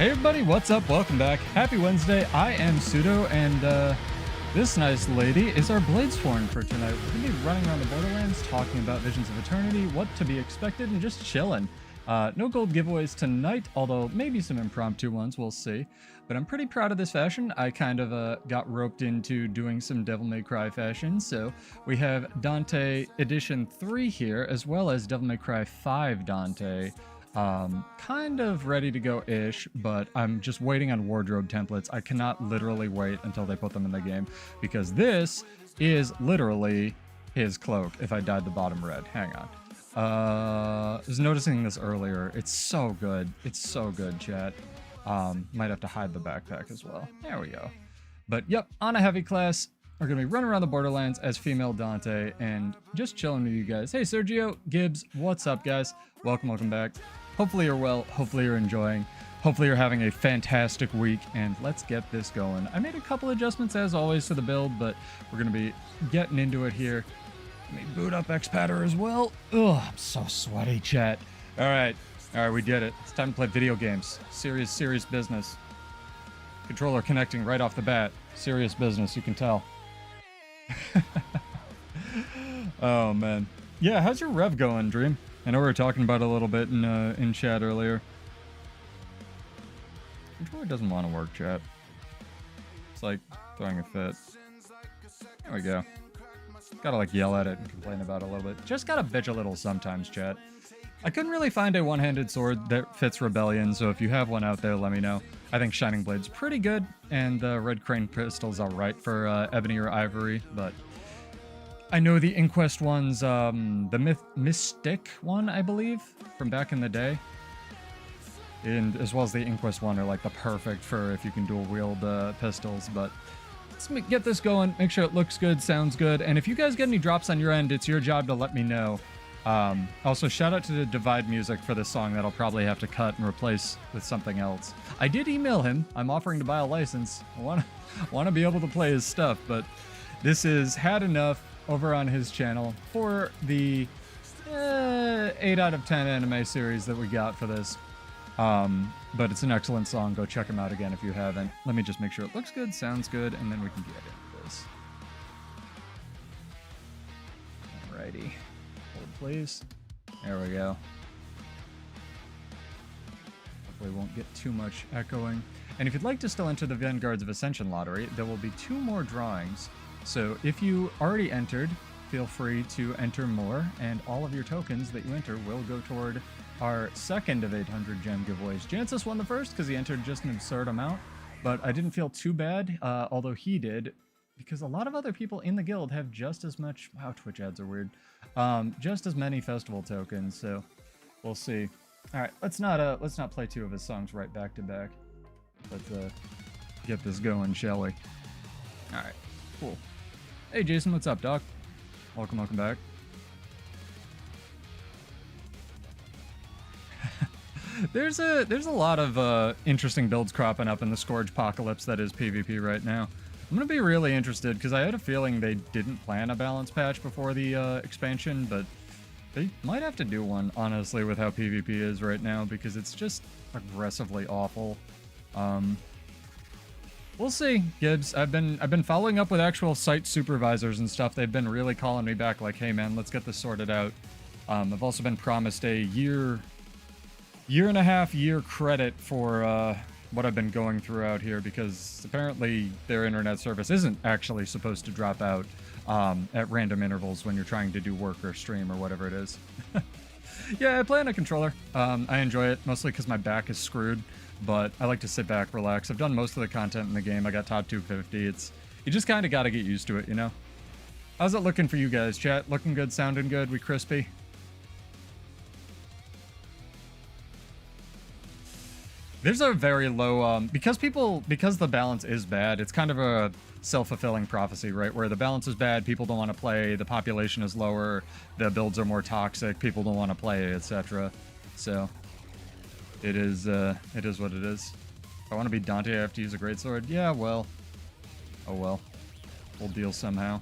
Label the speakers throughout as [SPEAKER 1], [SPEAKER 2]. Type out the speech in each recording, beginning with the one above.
[SPEAKER 1] Hey everybody, what's up? Welcome back. Happy Wednesday. I am Pseudo, and this nice lady is our Bladesworn for tonight. We're going to be running around the Borderlands, talking about Visions of Eternity, what to be expected, and just chilling. No gold giveaways tonight, although maybe some impromptu ones, we'll see. But I'm pretty proud of this fashion. I kind of got roped into doing some Devil May Cry fashion, so we have Dante Edition 3 here, as well as Devil May Cry 5 Dante. Kind of ready to go-ish, but I'm just waiting on wardrobe templates. I cannot literally wait until they put them in the game, because this is literally his cloak if I dyed the bottom red. Hang on. I was noticing this earlier. It's so good. It's so good, chat. Might have to hide the backpack as well. There we go. But yep, on a heavy class, we're going to be running around the Borderlands as female Dante and just chilling with you guys. Hey, Sergio, Gibbs, what's up, guys? Welcome back. Hopefully you're well. Hopefully you're enjoying. Hopefully you're having a fantastic week, and let's get this going. I made a couple adjustments, as always, to the build, but we're going to be getting into it here. Let me boot up XPadder as well. Ugh, I'm so sweaty, chat. All right, we did it. It's time to play video games. Serious business. Controller connecting right off the bat. Serious business, you can tell. Oh, man. Yeah, how's your rev going, Dream? I know we were talking about it a little bit in chat earlier. Controller doesn't want to work, chat. It's like throwing a fit. There we go. Gotta like yell at it and complain about it a little bit. Just gotta bitch a little sometimes, chat. I couldn't really find a one-handed sword that fits Rebellion, so if you have one out there, let me know. I think Shining Blade's pretty good, and the Red Crane pistol's alright for Ebony or Ivory, but I know the Inquest one's, the Mystic one, I believe, from back in the day. And as well as the Inquest one are like the perfect for if you can dual wield pistols, but let's get this going, make sure it looks good, sounds good, and if you guys get any drops on your end, it's your job to let me know. Also, shout out to the Divide music for this song that I'll probably have to cut and replace with something else. I did email him. I'm offering to buy a license. I want to be able to play his stuff, but this is Had Enough over on his channel for the 8 out of 10 anime series that we got for this. But it's an excellent song. Go check him out again if you haven't. Let me just make sure it looks good, sounds good, and then we can get into this. Alrighty. Hold, please. There we go. Hopefully won't get too much echoing. And if you'd like to still enter the Vanguards of Ascension lottery, there will be 2 more drawings. So if you already entered, feel free to enter more, and all of your tokens that you enter will go toward our second of 800 gem giveaways. Jancis won the first because he entered just an absurd amount, but I didn't feel too bad, although he did, because a lot of other people in the guild have just as much... Wow, Twitch ads are weird. Just as many festival tokens, so we'll see. All right, let's not play 2 of his songs right back to back. Let's get this going, shall we? All right, cool. Hey Jason, what's up, Doc? Welcome back. There's a lot of interesting builds cropping up in the Scourge Apocalypse that is PvP right now. I'm gonna be really interested because I had a feeling they didn't plan a balance patch before the expansion, but they might have to do one, honestly, with how PvP is right now, because it's just aggressively awful. We'll see, Gibbs. I've been following up with actual site supervisors and stuff. They've been really calling me back like, hey man, let's get this sorted out. I've also been promised a year and a half credit for what I've been going through out here, because apparently their internet service isn't actually supposed to drop out at random intervals when you're trying to do work or stream or whatever it is. Yeah, I play on a controller. I enjoy it, mostly because my back is screwed. But I like to sit back, relax. I've done most of the content in the game. I got top 250. You just kind of got to get used to it, you know? How's it looking for you guys, chat? Looking good, sounding good? We crispy? There's a very low, because the balance is bad, it's kind of a self-fulfilling prophecy, right? Where the balance is bad, people don't want to play, the population is lower, the builds are more toxic, people don't want to play, etc. So... It is what it is. If I want to be Dante, I have to use a greatsword. Yeah, well. Oh well. We'll deal somehow.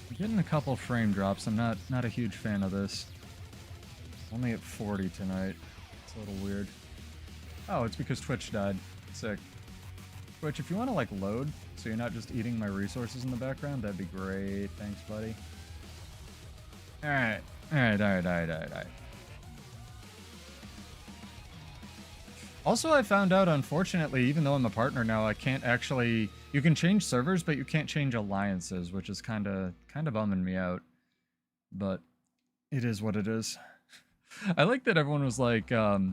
[SPEAKER 1] I'm getting a couple frame drops. I'm not a huge fan of this. Only at 40 tonight. It's a little weird. Oh, it's because Twitch died. Sick. Twitch, if you want to, like, load, so you're not just eating my resources in the background, that'd be great. Thanks, buddy. Alright. Alright. Also, I found out, unfortunately, even though I'm a partner now, I can't actually... You can change servers, but you can't change alliances, which is kind of bumming me out. But it is what it is. I like that everyone was like, the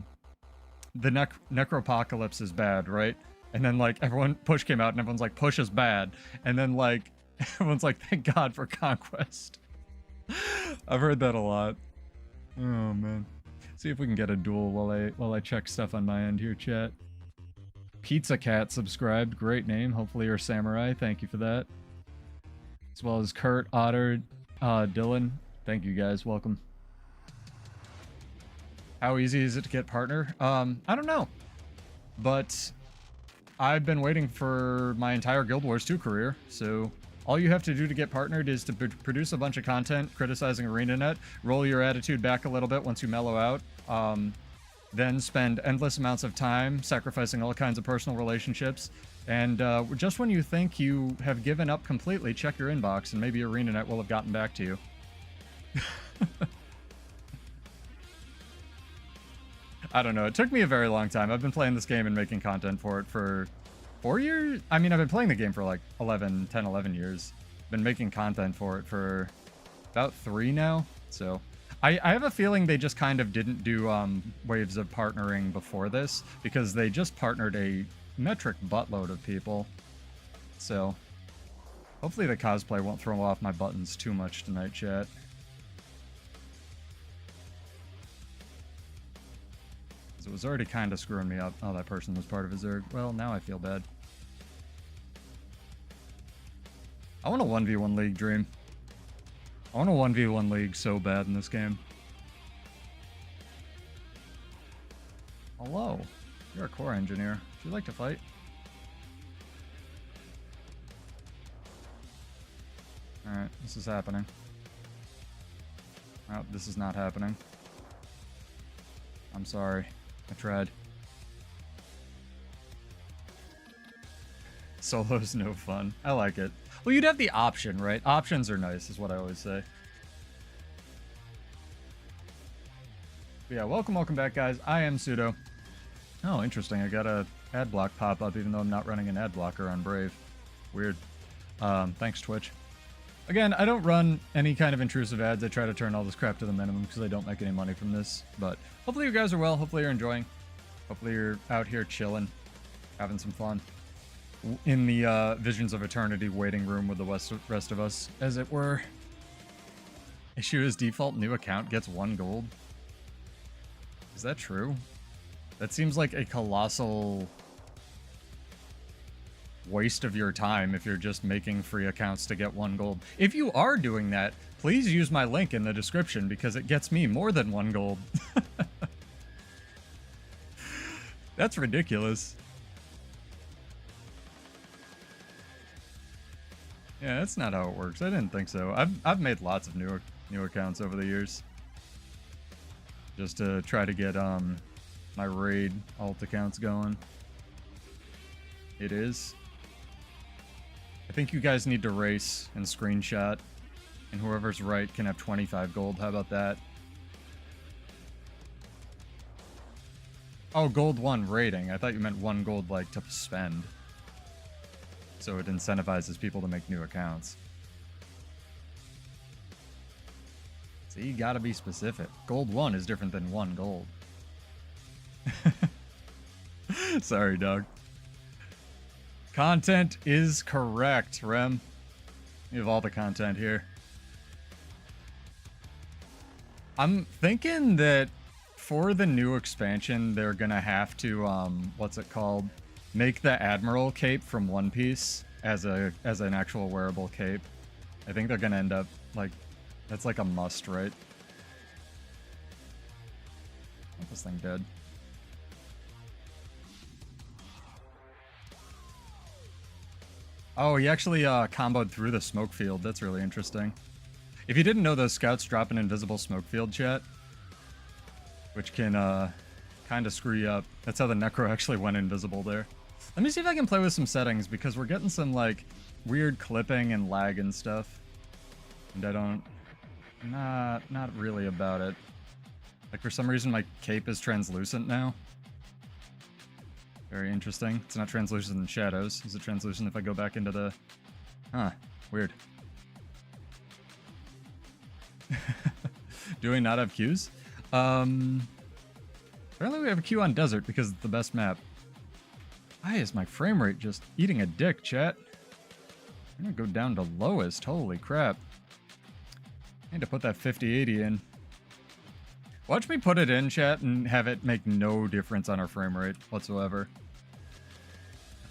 [SPEAKER 1] Necropocalypse is bad, right? And then, like, Push came out, and everyone's like, Push is bad. And then, like, everyone's like, thank God for Conquest. I've heard that a lot. Oh, man. See if we can get a duel while I check stuff on my end here, chat. Pizza Cat subscribed. Great name. Hopefully you're a samurai. Thank you for that. As well as Kurt, Otter, Dylan. Thank you guys. Welcome. How easy is it to get partner? I don't know. But I've been waiting for my entire Guild Wars 2 career, so all you have to do to get partnered is to produce a bunch of content criticizing ArenaNet, roll your attitude back a little bit once you mellow out, then spend endless amounts of time sacrificing all kinds of personal relationships, and just when you think you have given up completely, check your inbox and maybe ArenaNet will have gotten back to you. I don't know. It took me a very long time. I've been playing this game and making content for it for 4 years. I mean, I've been playing the game for like 10, 11 years. Been making content for it for about 3 now. So I have a feeling they just kind of didn't do waves of partnering before this because they just partnered a metric buttload of people. So hopefully the cosplay won't throw off my buttons too much tonight, chat. It was already kind of screwing me up. Oh, that person was part of a Zerg. Well, now I feel bad. I want a 1v1 league, Dream. I want a 1v1 league so bad in this game. Hello. You're a core engineer. Would you like to fight? Alright, this is happening. Oh, this is not happening. I'm sorry. I tried. Solo's no fun. I like it. Well, you'd have the option, right? Options are nice, is what I always say. But yeah, welcome back, guys. I am Pseudo. Oh, interesting. I got a ad block pop up, even though I'm not running an ad blocker on Brave. Weird. Thanks, Twitch. Again, I don't run any kind of intrusive ads. I try to turn all this crap to the minimum because I don't make any money from this. But hopefully you guys are well. Hopefully you're enjoying. Hopefully you're out here chilling, having some fun. In the Visions of Eternity waiting room with the rest of us, as it were. Issue is default new account gets 1 gold. Is that true? That seems like a colossal waste of your time if you're just making free accounts to get 1 gold. If you are doing that, please use my link in the description because it gets me more than 1 gold. That's ridiculous. Yeah, that's not how it works. I didn't think so. I've made lots of new accounts over the years. Just to try to get my raid alt accounts going. It is. I think you guys need to race and screenshot, and whoever's right can have 25 gold. How about that? Oh, gold 1 rating. I thought you meant 1 gold, like, to spend. So it incentivizes people to make new accounts. See, you gotta be specific. Gold 1 is different than 1 gold. Sorry, dog. Content is correct, Rem. You have all the content here. I'm thinking that for the new expansion, they're gonna have to, what's it called? Make the Admiral cape from One Piece as an actual wearable cape. I think they're gonna end up, like, that's like a must, right? What this thing dead? Oh, he actually comboed through the smoke field. That's really interesting. If you didn't know, those scouts drop an invisible smoke field, chat, which can kind of screw you up. That's how the Necro actually went invisible there. Let me see if I can play with some settings, because we're getting some, like, weird clipping and lag and stuff. And I don't... Not really about it. Like, for some reason, my cape is translucent now. Very interesting. It's not translucent in shadows. Is it translucent if I go back into the... Huh. Weird. Do we not have Qs? Apparently we have a Q on Desert because it's the best map. Why is my frame rate just eating a dick, chat? I'm gonna go down to lowest. Holy crap. I need to put that 5080 in. Watch me put it in, chat, and have it make no difference on our frame rate whatsoever.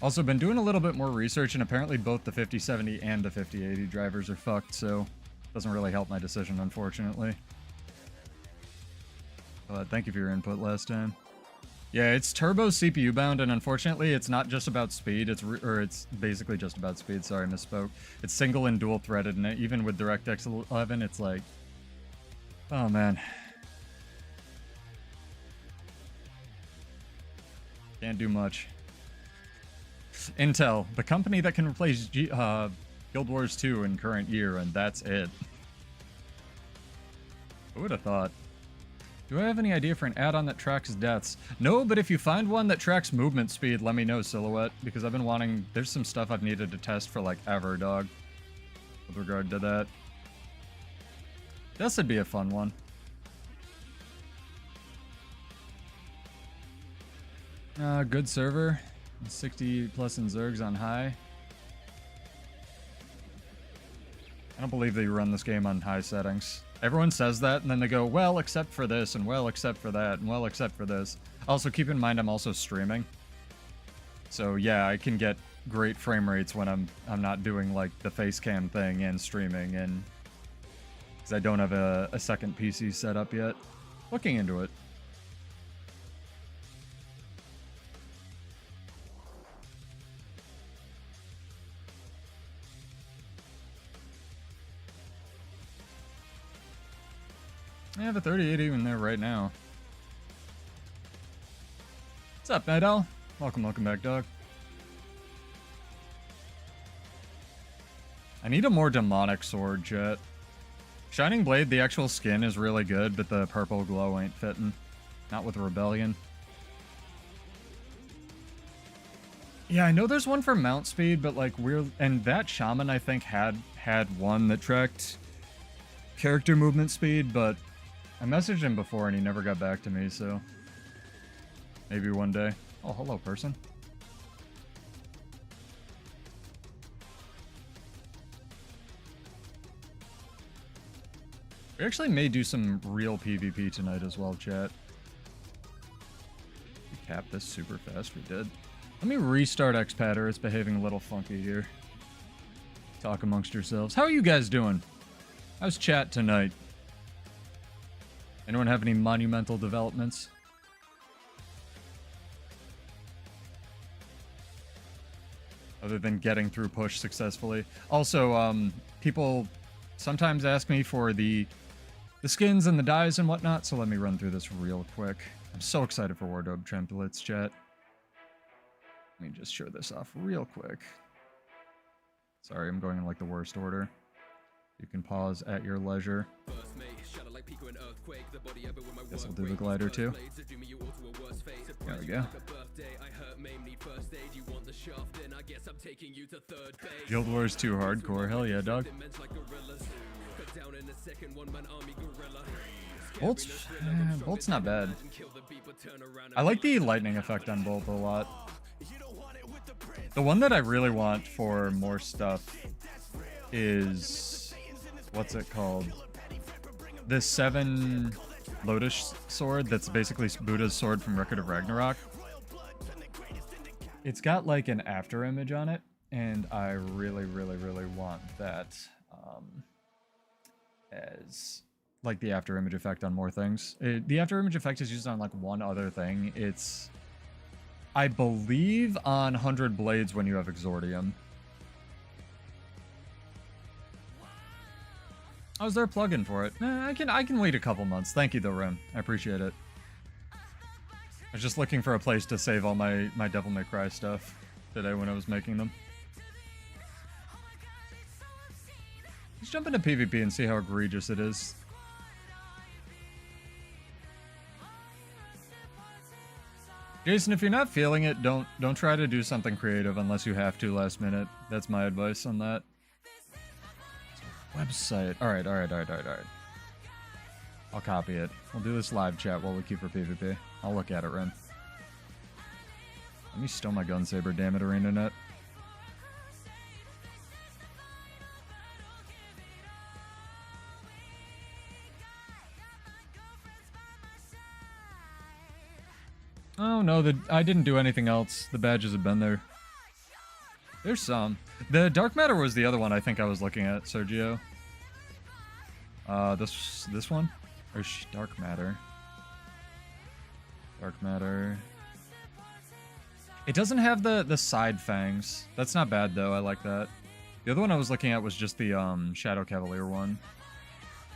[SPEAKER 1] Also, been doing a little bit more research, and apparently both the 5070 and the 5080 drivers are fucked, so doesn't really help my decision, unfortunately. But thank you for your input last time. Yeah, it's turbo CPU bound, and unfortunately, it's not just about speed. It's basically just about speed. Sorry, misspoke. It's single and dual threaded, and even with DirectX 11, it's like, oh man, can't do much. Intel, the company that can replace Guild Wars 2 in current year, and that's it. Who would have thought? Do I have any idea for an add-on that tracks deaths? No, but if you find one that tracks movement speed, let me know, Silhouette, because I've been wanting... There's some stuff I've needed to test for, like, ever, dog, with regard to that. This would be a fun one. Good server. 60 plus in Zergs on high. I don't believe that you run this game on high settings. Everyone says that, and then they go, well, except for this, and well, except for that, and well, except for this. Also, keep in mind I'm also streaming. So, yeah, I can get great frame rates when I'm not doing, like, the face cam thing and streaming, and... because I don't have a second PC set up yet. Looking into it. I have a 3080 in there right now. What's up, Night Owl? Welcome back, dog. I need a more demonic sword, Jet. Shining Blade, the actual skin is really good, but the purple glow ain't fitting. Not with Rebellion. Yeah, I know there's one for mount speed, but like weird, and that Shaman I think had one that tracked character movement speed, but I messaged him before and he never got back to me, so maybe one day. Oh, hello, person. We actually may do some real PvP tonight as well, chat. We capped this super fast, we did. Let me restart XPadder, it's behaving a little funky here. Talk amongst yourselves. How are you guys doing? How's chat tonight? Anyone have any monumental developments? Other than getting through push successfully. Also, people sometimes ask me for the skins and the dyes and whatnot, so let me run through this real quick. I'm so excited for wardrobe templates, chat. Let me just show this off real quick. Sorry, I'm going in like the worst order. You can pause at your leisure. Guess I'll do the glider too. There we go. Guild Wars 2 hardcore. Hell yeah, dog. Bolt's not bad. I like the lightning effect on Bolt a lot. The one that I really want for more stuff is... what's it called? This 7 Lotus sword that's basically Buddha's sword from Record of Ragnarok. It's got like an after image on it, and I really want that as like the after image effect on more things. The after image effect is used on like one other thing. It's, I believe, on 100 Blades when you have Exordium. Oh, is there a plugin for it? I can wait a couple months. Thank you though, Rim. I appreciate it. I was just looking for a place to save all my Devil May Cry stuff today when I was making them. Let's jump into PvP and see how egregious it is. Jason, if you're not feeling it, don't try to do something creative unless you have to last minute. That's my advice on that. Website. Alright. I'll copy it. We'll do this live chat while we keep for PvP. I'll look at it, Ren. Let me steal my gun saber, damn it, ArenaNet. Oh no, I didn't do anything else. The badges have been there. There's some. The Dark Matter was the other one I think I was looking at, Sergio. This one? Or Dark Matter? Dark Matter. It doesn't have the side fangs. That's not bad though, I like that. The other one I was looking at was just the Shadow Cavalier one.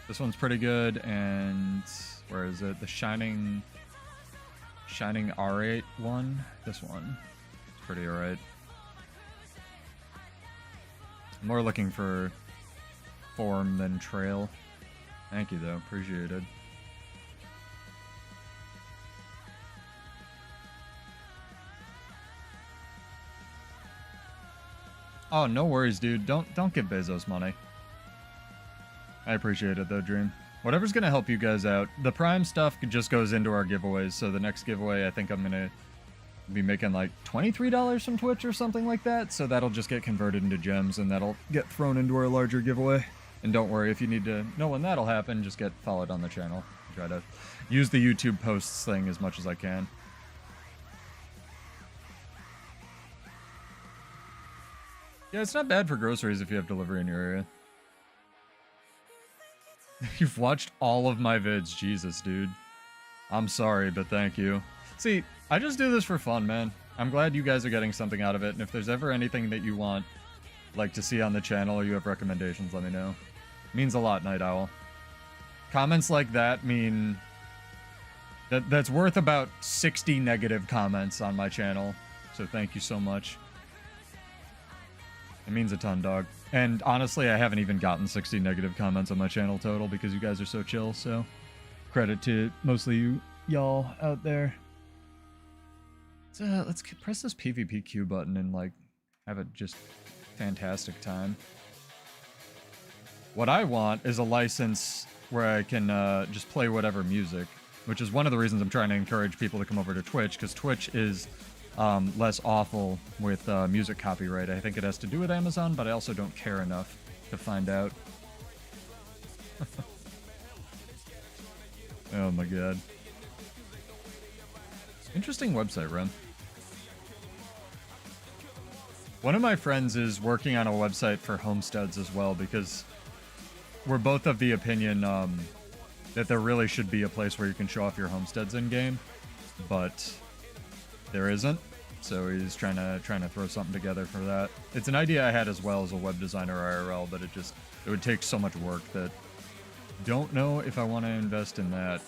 [SPEAKER 1] This one's pretty good, and where is it? The Shining R8 one. This one. It's pretty alright. I'm more looking for form than trail. Thank you though, appreciated. Oh, no worries, dude. Don't give Bezos money. I appreciate it though, Dream. Whatever's gonna help you guys out. The Prime stuff just goes into our giveaways, so the next giveaway I think I'm gonna be making like $23 from Twitch or something like that, so that'll just get converted into gems and that'll get thrown into our larger giveaway. And don't worry, if you need to know when that'll happen, just get followed on the channel. Try to use the YouTube posts thing as much as I can. Yeah, it's not bad for groceries if you have delivery in your area. You've watched all of my vids. Jesus, dude. I'm sorry, but thank you. See, I just do this for fun, man. I'm glad you guys are getting something out of it, and if there's ever anything that you want, like, to see on the channel or you have recommendations, let me know. It means a lot, Night Owl. Comments like that mean... That's worth about 60 negative comments on my channel, so thank you so much. It means a ton, dog. And honestly, I haven't even gotten 60 negative comments on my channel total because you guys are so chill, so credit to mostly y'all out there. So, let's press this PvPQ button and, like, have a just fantastic time. What I want is a license where I can just play whatever music, which is one of the reasons I'm trying to encourage people to come over to Twitch, because Twitch is less awful with music copyright. I think it has to do with Amazon, but I also don't care enough to find out. Oh my god. Interesting website, Ren. One of my friends is working on a website for homesteads as well, because we're both of the opinion that there really should be a place where you can show off your homesteads in-game, but there isn't. So he's trying to throw something together for that. It's an idea I had as well as a web designer IRL, but it would take so much work that don't know if I want to invest in that.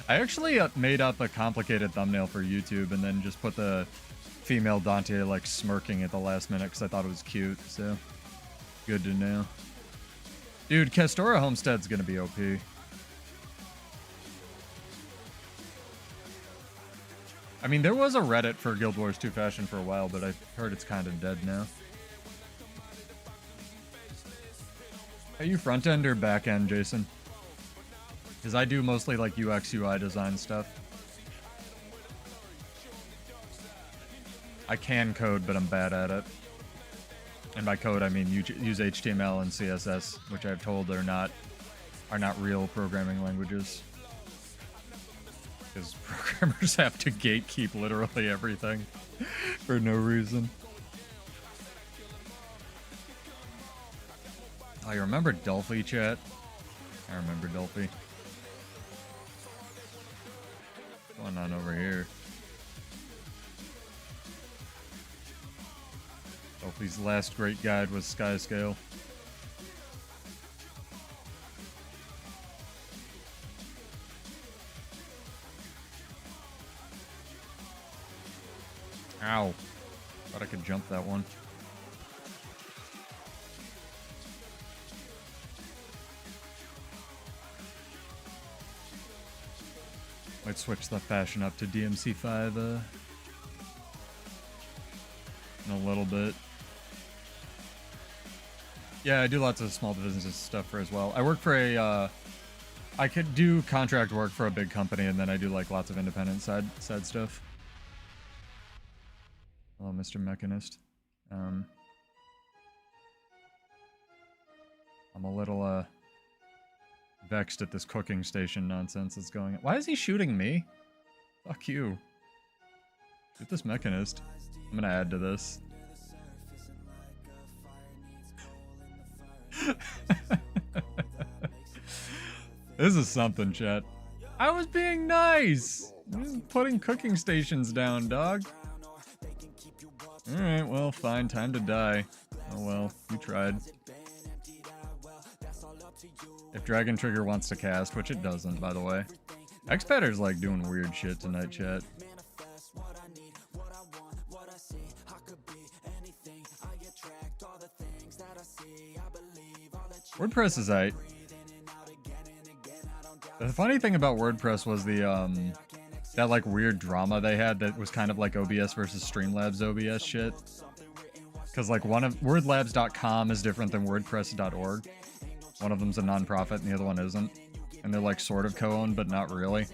[SPEAKER 1] I actually made up a complicated thumbnail for YouTube and then just put the female Dante like smirking at the last minute because I thought it was cute, so good to know. Dude, Castora Homestead's gonna be OP. I mean, there was a Reddit for Guild Wars 2 Fashion for a while, but I heard it's kind of dead now. Are you front-end or back-end, Jason? Because I do mostly, like, UX, UI design stuff. I can code, but I'm bad at it. And by code, I mean use HTML and CSS, which I've told are not real programming languages. Because programmers have to gatekeep literally everything for no reason. Oh, you remember Delphi, chat? I remember Delphi. What's going on over here? Delphi's last great guide was Skyscale. Thought I could jump that one. Might switch the fashion up to DMC5 in a little bit. Yeah, I do lots of small business stuff for as well. I work for a, I could do contract work for a big company, and then I do like lots of independent side stuff. Hello, Mr. Mechanist. I'm a little vexed at this cooking station nonsense that's going on. Why is he shooting me? Fuck you. Shoot this Mechanist. I'm gonna add to this. This is something, chat. I was being nice. Putting cooking stations down, dog. Alright, well, fine. Time to die. Oh well, you tried. If Dragon Trigger wants to cast, which it doesn't, by the way. XPadder's like doing weird shit tonight, chat. WordPress is aight. The funny thing about WordPress was the that like weird drama they had that was kind of like OBS versus Streamlabs OBS shit. Because like one of wordlabs.com is different than wordpress.org. One of them's a non-profit and the other one isn't. And they're like sort of co-owned, but not really.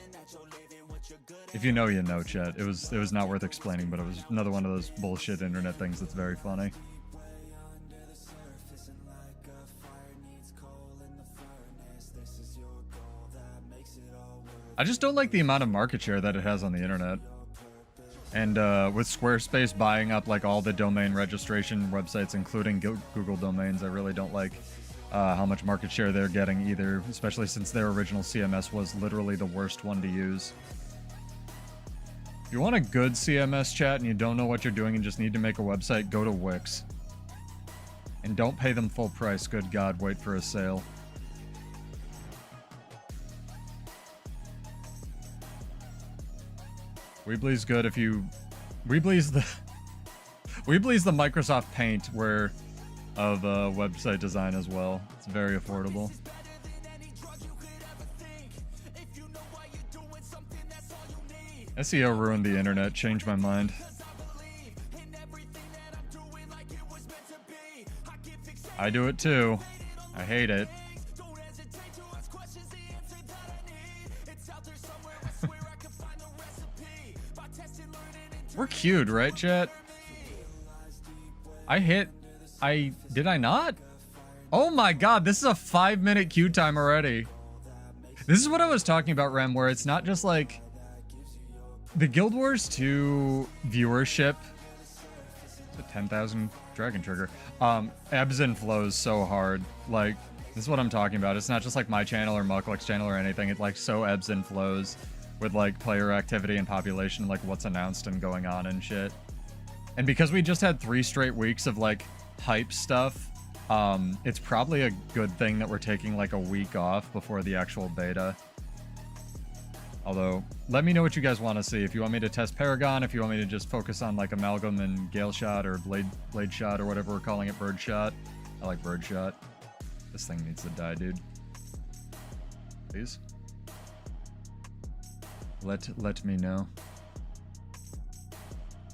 [SPEAKER 1] If you know, you know, chat. It was not worth explaining, but it was another one of those bullshit internet things that's very funny. I just don't like the amount of market share that it has on the internet. And with Squarespace buying up like all the domain registration websites, including Google domains, I really don't like how much market share they're getting either, especially since their original CMS was literally the worst one to use. If you want a good CMS, chat, and you don't know what you're doing and just need to make a website, go to Wix. And don't pay them full price, good God, wait for a sale. Weebly's good if you... Weebly's the Microsoft Paint where of website design as well. It's very affordable. SEO ruined the internet, changed my mind. I do it too. I hate it. We're queued, right, chat? Did I not? Oh my god, this is a 5-minute queue time already. This is what I was talking about, Rem, where it's not just like... The Guild Wars 2 viewership... The 10,000 Dragon Trigger. Ebbs and flows so hard. Like, this is what I'm talking about. It's not just like my channel or Muckluck's channel or anything. It like so ebbs and flows with like player activity and population, like what's announced and going on and shit. And because we just had 3 straight weeks of like hype stuff, it's probably a good thing that we're taking like a week off before the actual beta. Although, let me know what you guys want to see. If you want me to test Paragon, if you want me to just focus on like Amalgam and Gale Shot or Blade Shot or whatever we're calling it, Bird Shot. I like Bird Shot. This thing needs to die, dude. Please. Let me know.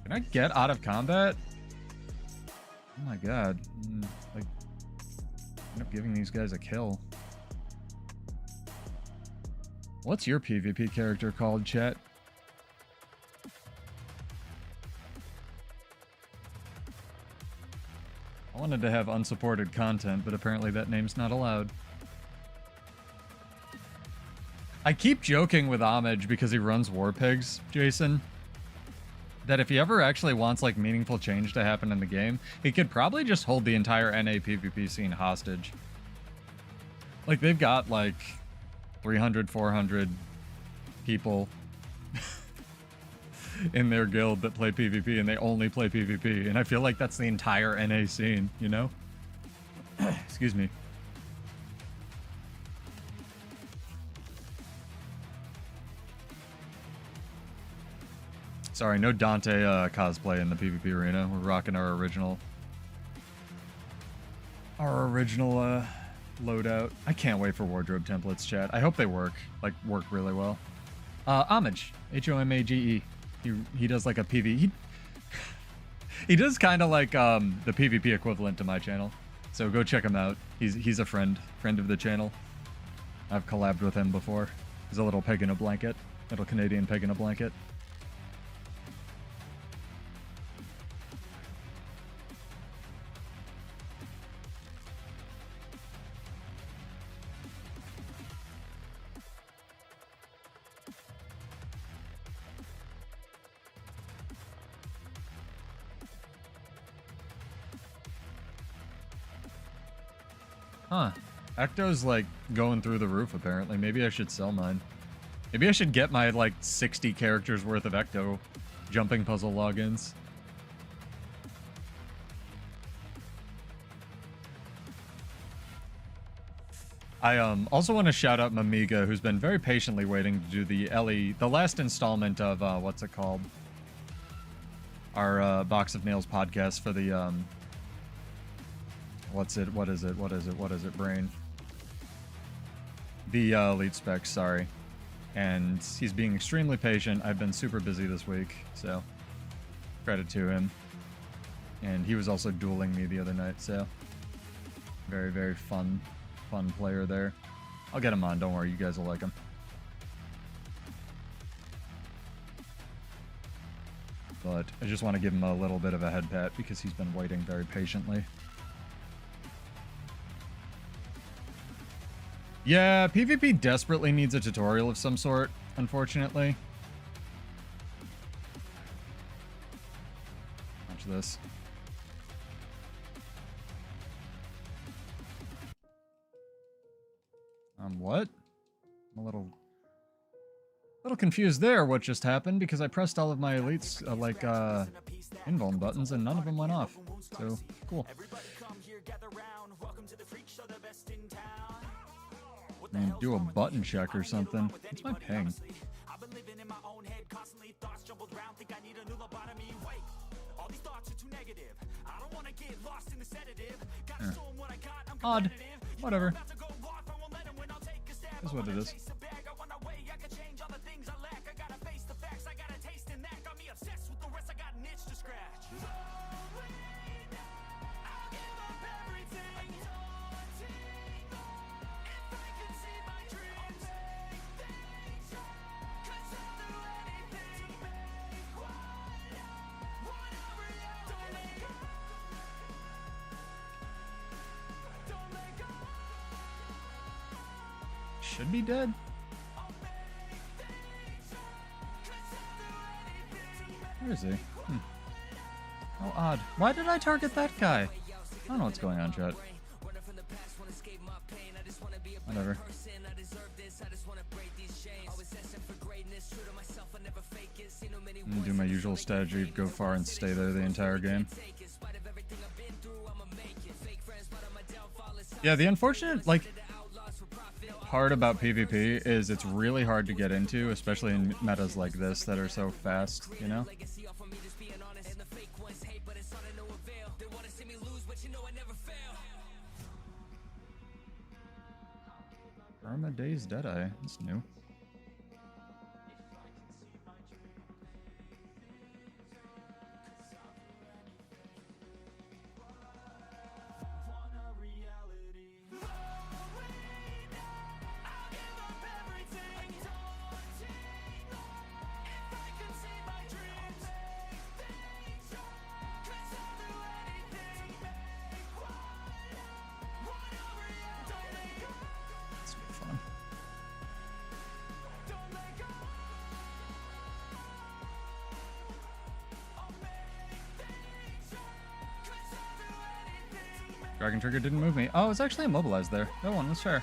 [SPEAKER 1] Can I get out of combat? Oh my god. Like, end up giving these guys a kill. What's your PvP character called, chat? I wanted to have unsupported content, but apparently that name's not allowed. I keep joking with Homage because he runs War Pigs, Jason, that if he ever actually wants like meaningful change to happen in the game, he could probably just hold the entire NA PvP scene hostage. Like, they've got like 300, 400 people in their guild that play PvP, and they only play PvP, and I feel like that's the entire NA scene, you know? Excuse me. Sorry, no Dante cosplay in the PvP arena. We're rocking our original loadout. I can't wait for wardrobe templates, chat. I hope they work really well. Homage, Homage. He does like a PV. He does kind of like the PvP equivalent to my channel. So go check him out. He's a friend of the channel. I've collabed with him before. He's a little pig in a blanket, little Canadian pig in a blanket. Huh. Ecto's like going through the roof apparently. Maybe I should sell mine. Maybe I should get my like 60 characters worth of Ecto jumping puzzle logins. I also want to shout out Mamiga, who's been very patiently waiting to do the last installment of what's it called? Our Box of Nails podcast for the what is it, brain? The elite specs, sorry. And he's being extremely patient. I've been super busy this week, so credit to him. And he was also dueling me the other night, so very, very fun player there. I'll get him on, don't worry, you guys will like him. But I just want to give him a little bit of a head pat because he's been waiting very patiently. Yeah, PvP desperately needs a tutorial of some sort, unfortunately. Watch this. What? I'm a little confused there what just happened because I pressed all of my elites, invuln buttons and none of them went off. So, cool. Do a button check or something. What's my ping? Odd. Whatever. That's what it is. Should be dead. Where is he? Oh, odd. Why did I target that guy? I don't know what's going on, chat. Whatever. I'm gonna do my usual strategy, go far and stay there the entire game. Yeah, the unfortunate, part about PvP is it's really hard to get into, especially in metas like this that are so fast, you know? Burma Days Deadeye. That's new. Dragon Trigger didn't move me. Oh, it's actually immobilized there. No one was fair.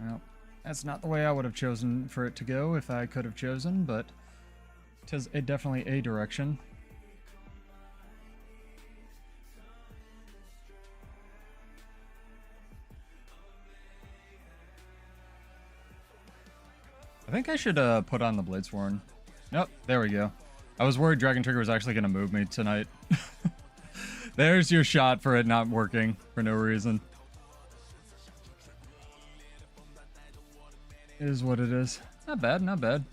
[SPEAKER 1] Well, that's not the way I would have chosen for it to go if I could have chosen, but it is definitely a direction. I think I should put on the Bladesworn. Nope, there we go. I was worried Dragon Trigger was actually going to move me tonight. There's your shot for it not working for no reason. It is what it is. Not bad, not bad.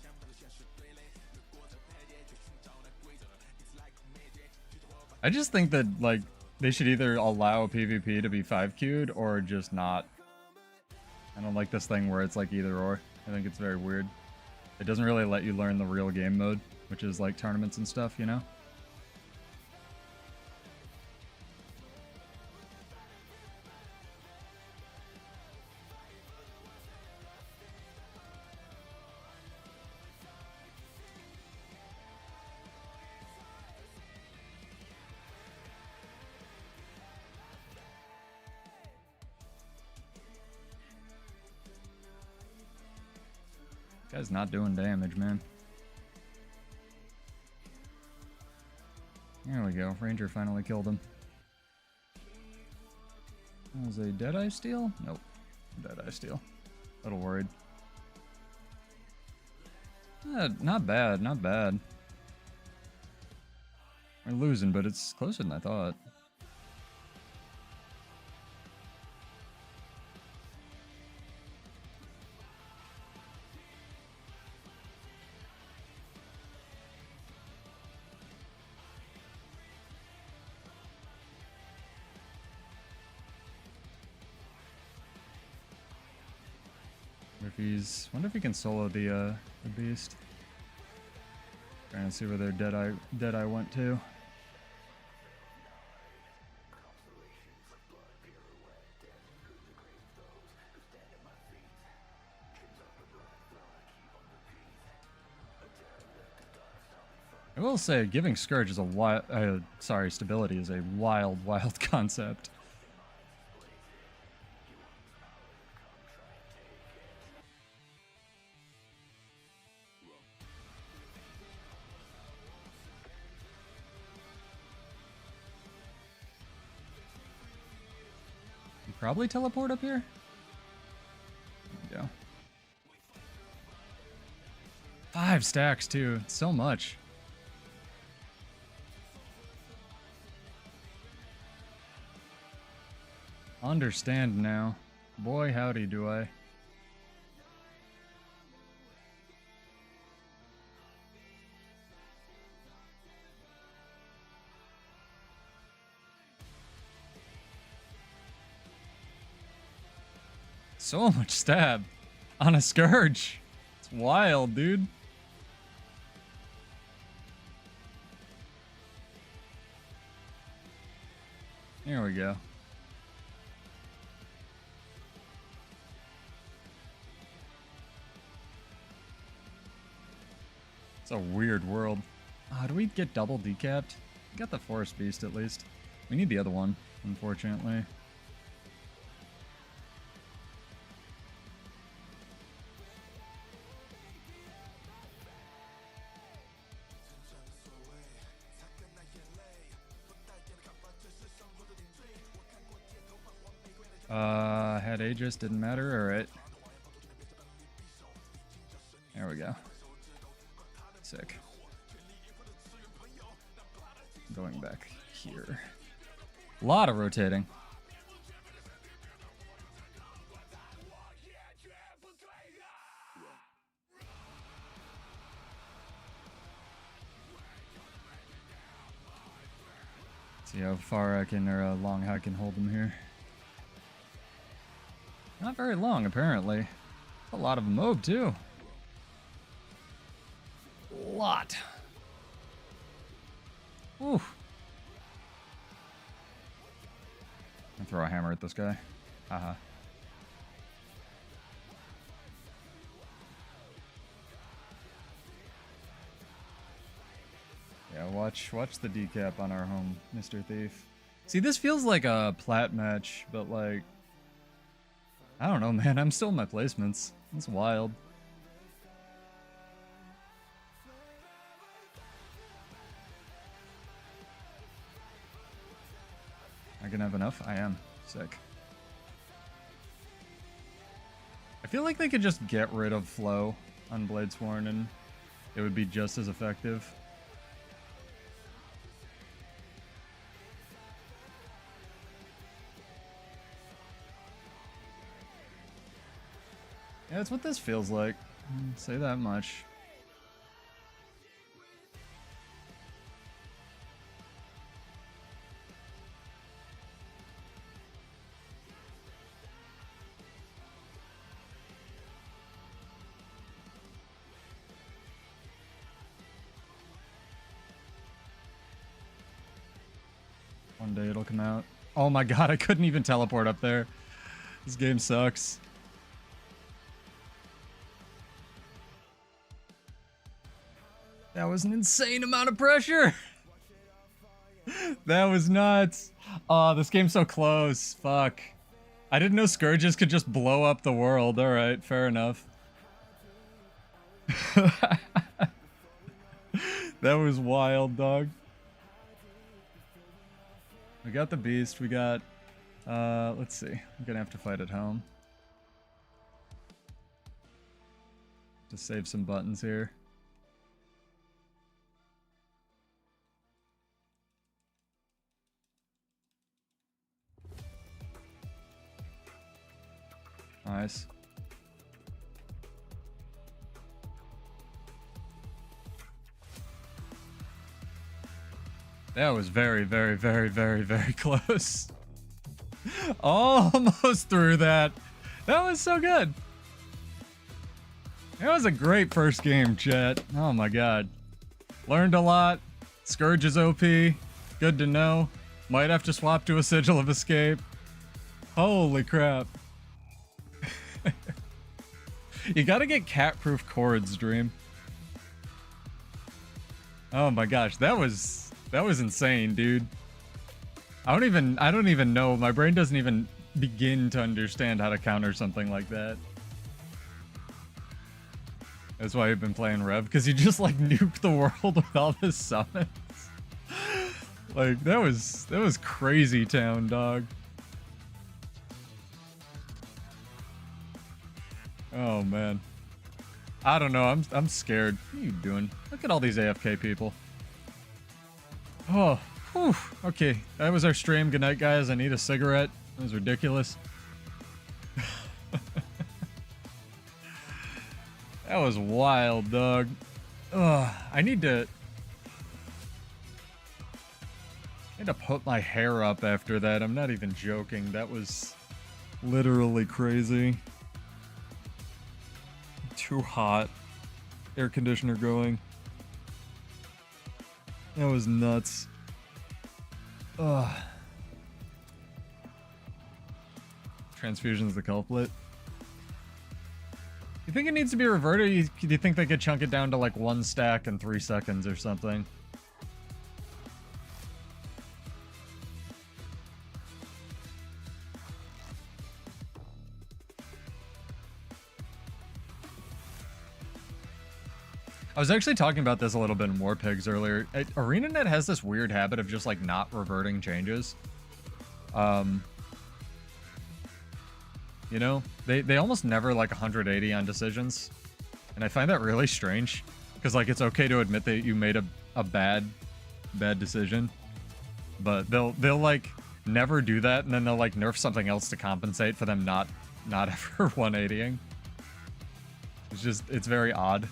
[SPEAKER 1] I just think that, like, they should either allow PvP to be 5Q'd or just not. I don't like this thing where it's like either or. I think it's very weird. It doesn't really let you learn the real game mode, which is like tournaments and stuff, you know? Guy's not doing damage, man. There we go. Ranger finally killed him. That was a Deadeye steal? Nope. Deadeye steal. A little worried. Not bad, not bad. We're losing, but it's closer than I thought. Wonder if he can solo the beast. Trying to see where their Deadeye went to. I will say, giving Scourge is a wild, stability is a wild concept. Probably teleport up here? There we go. 5 stacks too, it's so much. Understand now. Boy, howdy do I. So much stab on a Scourge. It's wild, dude. Here we go. It's a weird world. Do we get double decapped? We got the Forest Beast at least. We need the other one, unfortunately. Had Aegis, didn't matter, alright. There we go. Sick. Going back here. A lot of rotating. See how far I can, or long I can hold them here. Not very long, apparently. A lot of mob, too. A lot. Ooh. I'll throw a hammer at this guy. Haha. Yeah, watch the decap on our home, Mr. Thief. See, this feels like a plat match, but like I don't know, man. I'm still in my placements. It's wild. I can have enough? I am. Sick. I feel like they could just get rid of flow on Bladesworn and it would be just as effective. Yeah, that's what this feels like. Say that much. One day it'll come out. Oh my god, I couldn't even teleport up there. This game sucks. That was an insane amount of pressure. That was nuts. Oh, this game's so close. Fuck. I didn't know Scourges could just blow up the world. Alright, fair enough. That was wild, dog. We got the beast. We got... let's see. I'm gonna have to fight at home. To save some buttons here. Nice. That was very, very, very, very, very close. Almost through that. That was so good. That was a great first game, chat. Oh my god. Learned a lot. Scourge is OP. Good to know. Might have to swap to a Sigil of Escape. Holy crap. You gotta get cat-proof chords, Dream. Oh my gosh, that was insane, dude. I don't even know. My brain doesn't even begin to understand how to counter something like that. That's why I've been playing Rev, because you just like nuke the world with all the summons. Like that was crazy town, dog. Oh man. I don't know, I'm scared. What are you doing? Look at all these AFK people. Oh, whew. Okay. That was our stream. Good night, guys. I need a cigarette. That was ridiculous. That was wild, dog. Ugh, I need to put my hair up after that. I'm not even joking. That was literally crazy. Too hot. Air conditioner going. That was nuts. Ugh. Transfusion's the culprit. You think it needs to be reverted? Do you think they could chunk it down to like 1 stack in 3 seconds or something? I was actually talking about this a little bit in War Pigs earlier. ArenaNet has this weird habit of just like not reverting changes. You know, they almost never like 180 on decisions. And I find that really strange. Because like it's okay to admit that you made a bad decision. But they'll like never do that, and then they'll like nerf something else to compensate for them not ever 180ing. It's very odd.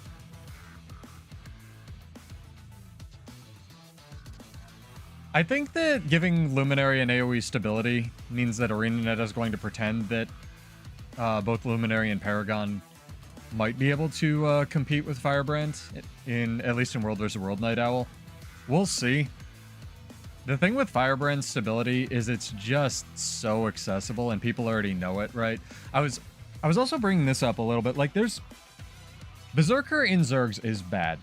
[SPEAKER 1] I think that giving Luminary and AoE stability means that ArenaNet is going to pretend that both Luminary and Paragon might be able to compete with Firebrand, at least in World vs. World Night Owl. We'll see. The thing with Firebrand's stability is it's just so accessible and people already know it, right? I was also bringing this up a little bit. Like, there's... Berserker in Zergs is bad.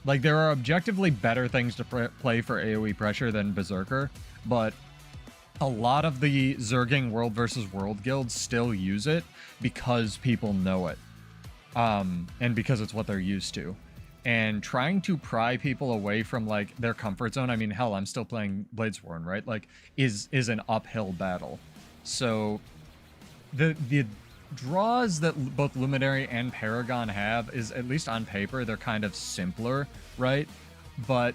[SPEAKER 1] Like, there are objectively better things to play for AoE pressure than Berserker, but a lot of the Zerging World versus World guilds still use it because people know it. And because it's what they're used to. And trying to pry people away from, like, their comfort zone, I mean, hell, I'm still playing Bladesworn, right? Like, is an uphill battle. So, the draws that both Luminary and Paragon have is, at least on paper, they're kind of simpler, right? But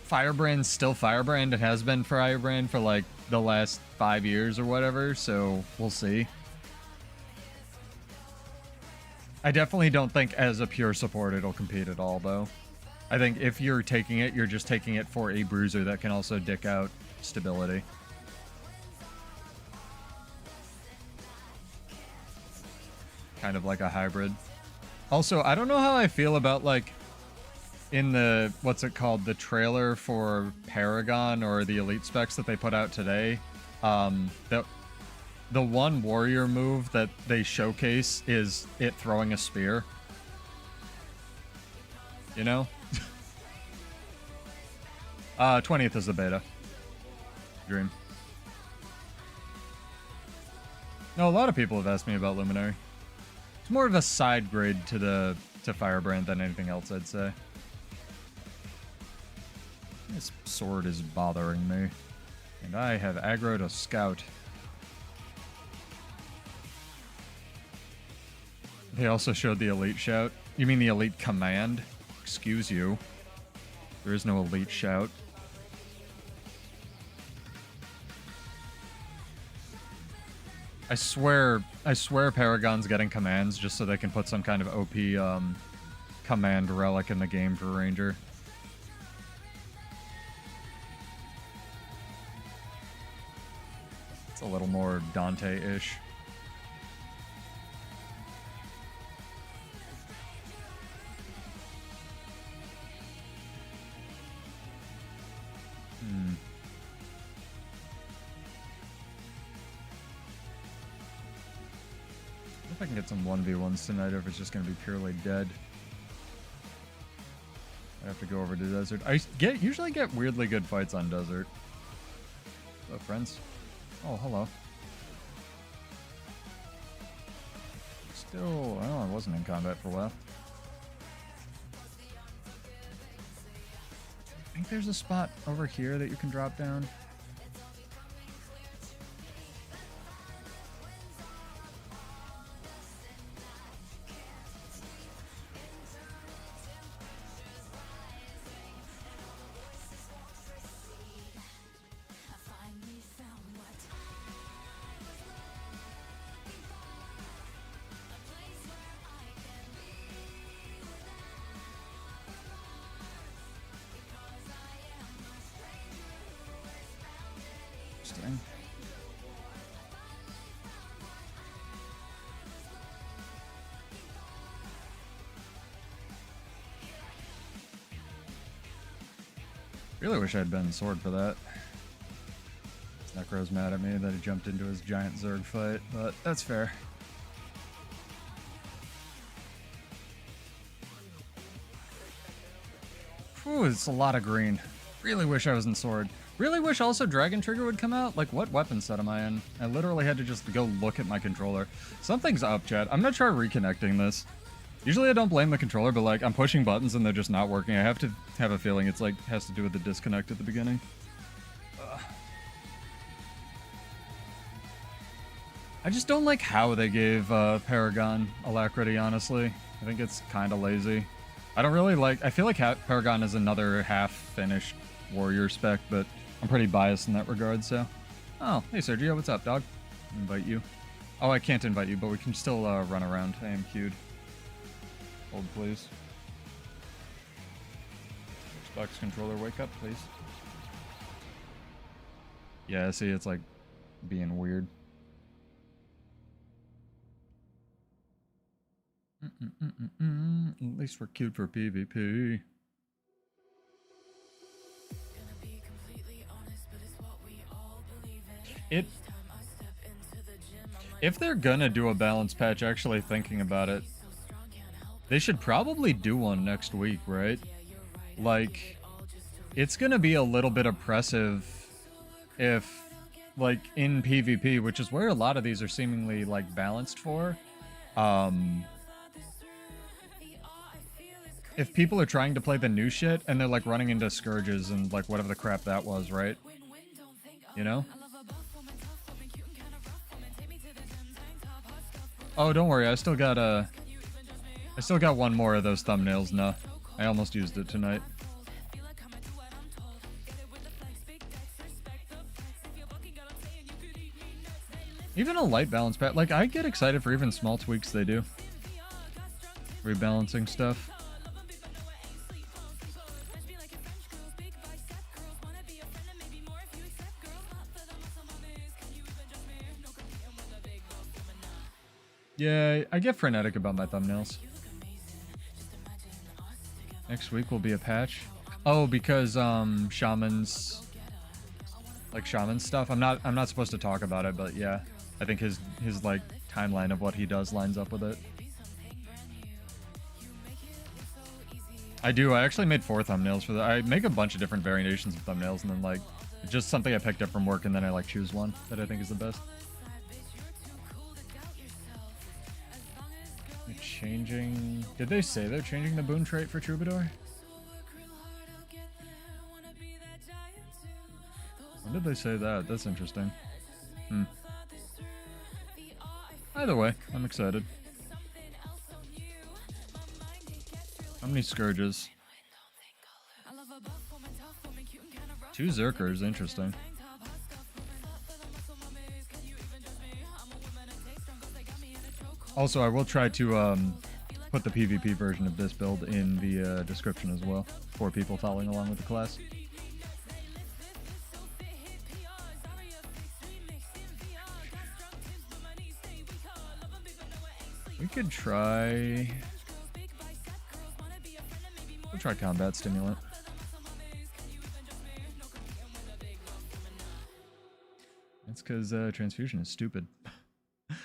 [SPEAKER 1] Firebrand's still Firebrand and has been Firebrand for, like, the last 5 years or whatever, so we'll see. I definitely don't think as a pure support it'll compete at all, though. I think if you're taking it, you're just taking it for a bruiser that can also dick out stability. Kind of like a hybrid. Also, I don't know how I feel about, like, in the, what's it called, the trailer for Paragon or the Elite specs that they put out today, the one warrior move that they showcase is it throwing a spear. You know? 20th is the beta. Dream. No, a lot of people have asked me about Luminary. It's more of a side grade to Firebrand than anything else, I'd say. This sword is bothering me. And I have aggroed a scout. They also showed the elite shout. You mean the elite command? Excuse you. There is no elite shout. I swear Paragon's getting commands just so they can put some kind of OP command relic in the game for Ranger. It's a little more Dante-ish. I can get some 1v1s tonight if it's just going to be purely dead. I have to go over to desert. I usually get weirdly good fights on desert. Hello, friends. Oh, hello. Still, oh, I wasn't in combat for a while. I think there's a spot over here that you can drop down. Really wish I'd been sword for that. Necro's mad at me that he jumped into his giant Zerg fight, but that's fair. Ooh, it's a lot of green. Really wish I was in sword. Really wish also Dragon Trigger would come out. Like, what weapon set am I in? I literally had to just go look at my controller. Something's up, chat. I'm gonna try reconnecting this. Usually I don't blame the controller, but like I'm pushing buttons and they're just not working. I have to have a feeling it's like has to do with the disconnect at the beginning. I just don't like how they gave Paragon Alacrity, honestly. I think it's kind of lazy. I don't really like... I feel like Paragon is another half-finished warrior spec, but I'm pretty biased in that regard, so... Oh, hey Sergio, what's up, dog? Invite you. Oh, I can't invite you, but we can still run around. I am queued. Hold, please. Xbox controller, wake up, please. Yeah, see, it's like being weird. At least we're queued for PvP. If they're gonna do a balance patch, actually thinking about it, they should probably do one next week, right? Like, it's gonna be a little bit oppressive if, like, in PvP, which is where a lot of these are seemingly, like, balanced for, if people are trying to play the new shit and they're, like, running into Scourges and, like, whatever the crap that was, right? You know? Oh, don't worry, I still got one more of those thumbnails now. I almost used it tonight. Even a light balance pad, like, I get excited for even small tweaks they do. Rebalancing stuff. Yeah, I get frenetic about my thumbnails. Next week will be a patch. Oh, because Shaman's, like, Shaman stuff. I'm not supposed to talk about it, but yeah, I think his like timeline of what he does lines up with it. I do. I actually made 4 thumbnails for that. I make a bunch of different variations of thumbnails, and then, like, just something I picked up from work, and then I, like, choose one that I think is the best. They're changing... Did they say they're changing the boon trait for Troubadour? When did they say that? That's interesting. Either way, I'm excited. How many Scourges? 2 Zerkers, interesting. Also, I will try to put the PvP version of this build in the description as well, for people following along with the class. We could try... We'll try Combat Stimulant. That's because Transfusion is stupid.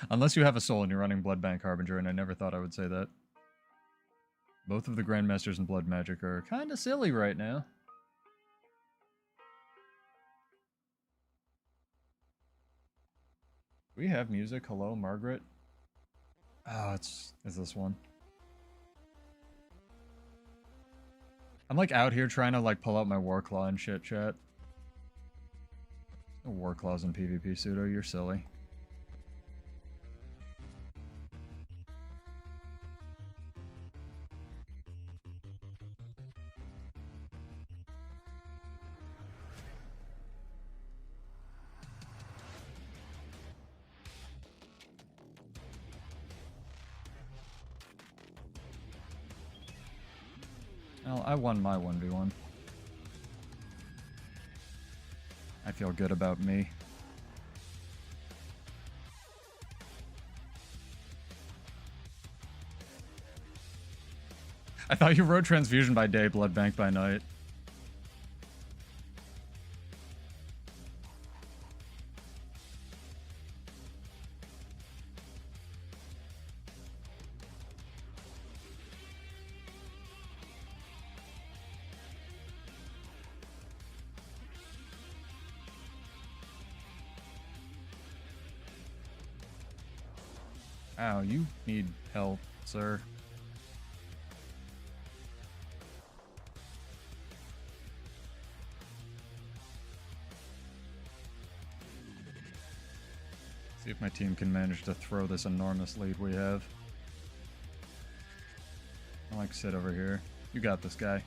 [SPEAKER 1] Unless you have a soul and you're running Bloodbank Harbinger, and I never thought I would say that. Both of the Grandmasters in Blood Magic are kind of silly right now. We have music. Hello, Margaret. Oh, is this one. I'm, like, out here trying to, like, pull out my Warclaw and shit, chat. No Warclaws in PvP, Pseudo. You're silly. Well, I won my 1v1. I feel good about me. I thought you wrote Transfusion by day, Blood Bank by night. Ow, you need help, sir. See if my team can manage to throw this enormous lead we have. I like sit over here. You got this guy.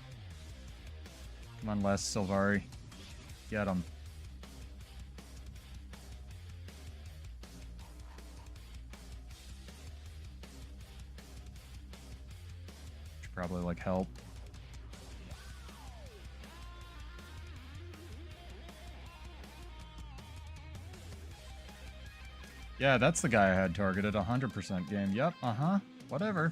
[SPEAKER 1] Come on, Les Silvari. Get him. Should probably, like, help. Yeah, that's the guy I had targeted. 100% game. Yep, whatever.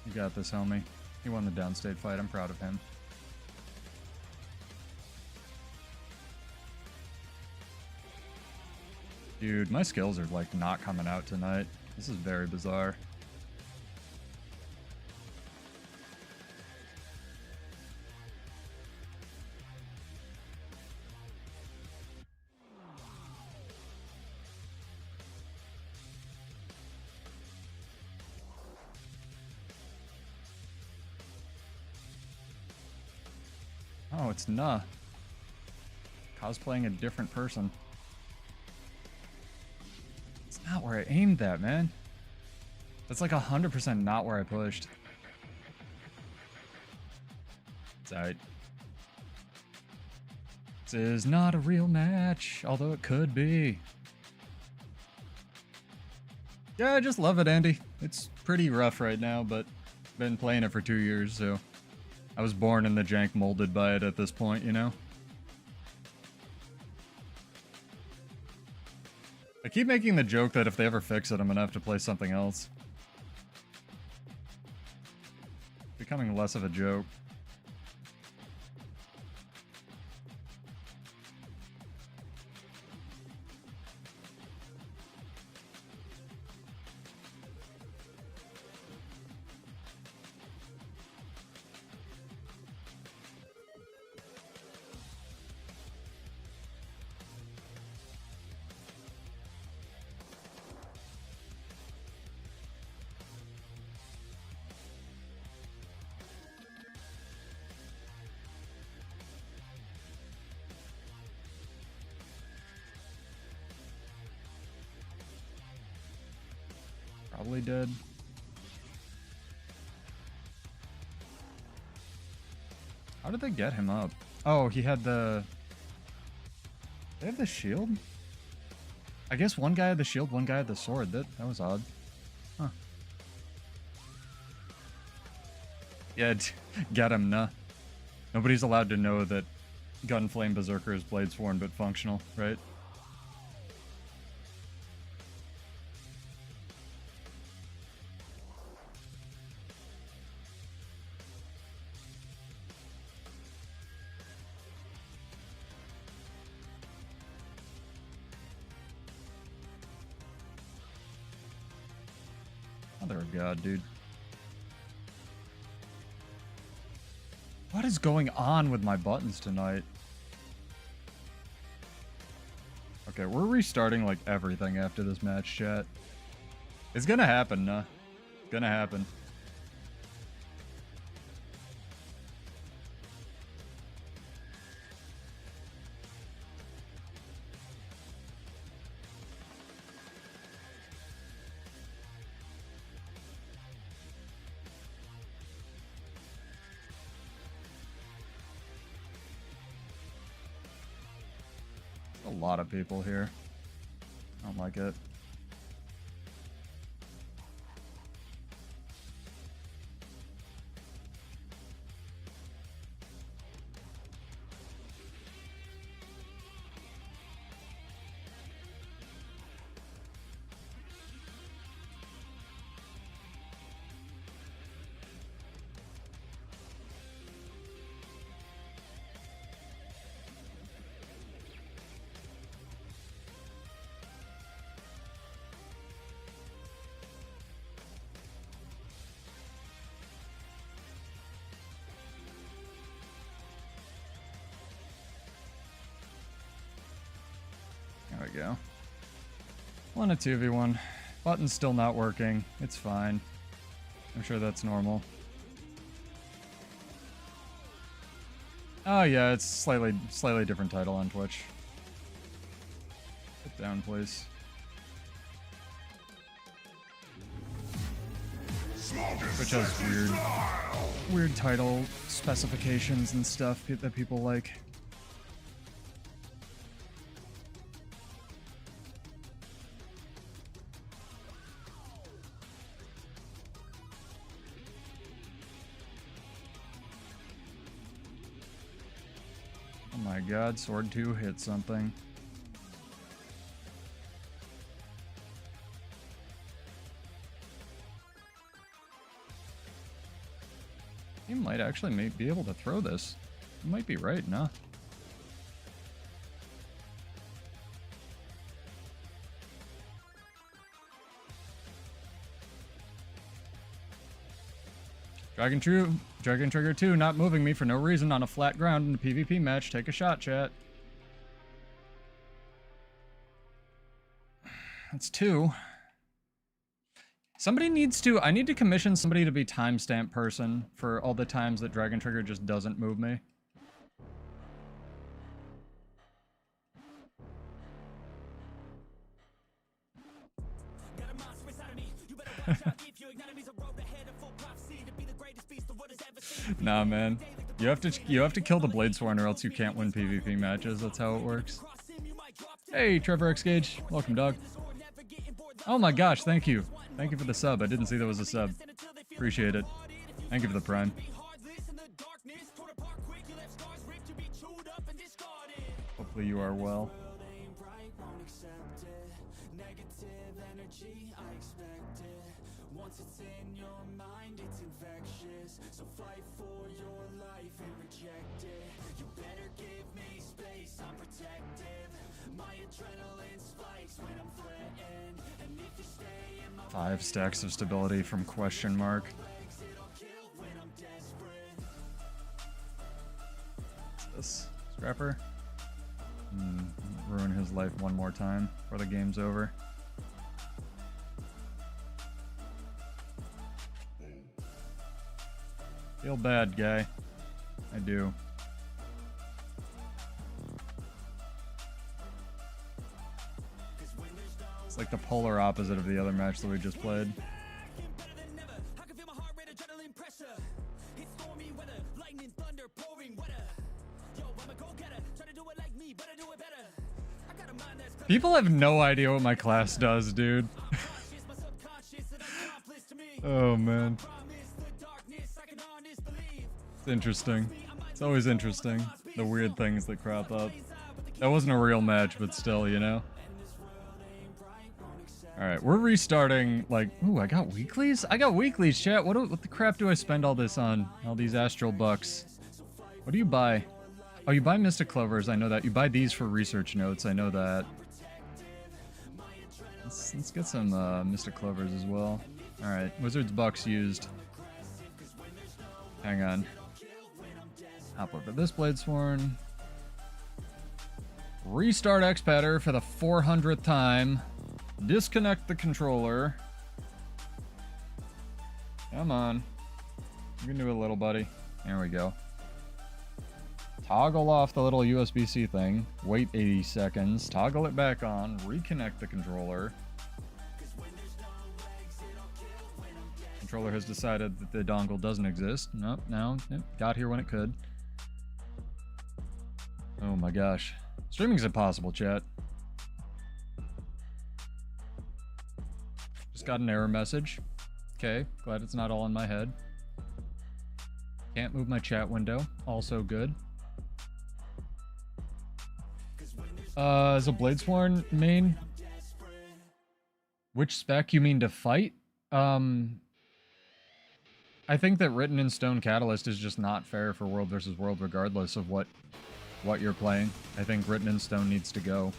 [SPEAKER 1] You got this, homie. He won the downstate fight. I'm proud of him. Dude, my skills are like not coming out tonight. This is very bizarre. Oh, it's nah. Cosplaying a different person. It's not where I aimed that, man. That's like 100% not where I pushed. It's alright. This is not a real match, although it could be. Yeah, I just love it, Andy. It's pretty rough right now, but been playing it for 2 years, so I was born in the jank, molded by it at this point, you know? I keep making the joke that if they ever fix it, I'm gonna have to play something else. Becoming less of a joke. Probably dead. How did they get him up? Oh, he had the... They have the shield? I guess one guy had the shield, one guy had the sword. That was odd. Huh. Yeah, get him, nah. Nobody's allowed to know that Gunflame Berserker is Bladesworn but functional, right? Mother of God, dude. What is going on with my buttons tonight? Okay, we're restarting like everything after this match, chat. It's gonna happen, nah. It's gonna happen. A lot of people here. I don't like it. There we go. 1 to 2v1. Button's still not working. It's fine. I'm sure that's normal. Oh yeah, it's slightly different title on Twitch. Sit down, please. Which has weird title specifications and stuff that people like. Oh my god, Sword 2 hit something. He might actually be able to throw this. You might be right, nah. Dragon Trigger 2 not moving me for no reason on a flat ground in a PvP match. Take a shot, chat. That's 2. Somebody needs to... I need to commission somebody to be timestamp person for all the times that Dragon Trigger just doesn't move me. Nah, man. You have to kill the Bladesworn or else you can't win PvP matches. That's how it works. Hey, Trevor X Gage. Welcome, dog. Oh my gosh, thank you. Thank you for the sub. I didn't see there was a sub. Appreciate it. Thank you for the prime. Hopefully you are well. Five stacks of stability from question mark. This Scrapper. Ruin his life one more time before the game's over. Feel bad, guy. I do. It's like the polar opposite of the other match that we just played. People have no idea what my class does, dude. Oh, man. It's interesting. It's always interesting, the weird things that crop up. That wasn't a real match, but still, you know? Alright, we're restarting, like... Ooh, I got weeklies? I got weeklies, chat. What the crap do I spend all this on? All these astral bucks. What do you buy? Oh, you buy Mystic Clovers, I know that. You buy these for research notes, I know that. Let's get some Mystic Clovers as well. Alright, Wizard's Bucks used. Hang on. Hop over this Bladesworn. Restart XPadder for the 400th time. Disconnect the controller. Come on. You can do it, little buddy. There we go. Toggle off the little USB-C thing. Wait 80 seconds. Toggle it back on. Reconnect the controller. Controller has decided that the dongle doesn't exist. Nope, now it got here when it could. Oh my gosh. Streaming's impossible, chat. Just got an error message. Okay, glad it's not all in my head. Can't move my chat window. Also good. Is a Bladesworn main? Which spec you mean to fight? I think that Written in Stone Catalyst is just not fair for World versus World regardless of what you're playing. I think Written in Stone needs to go.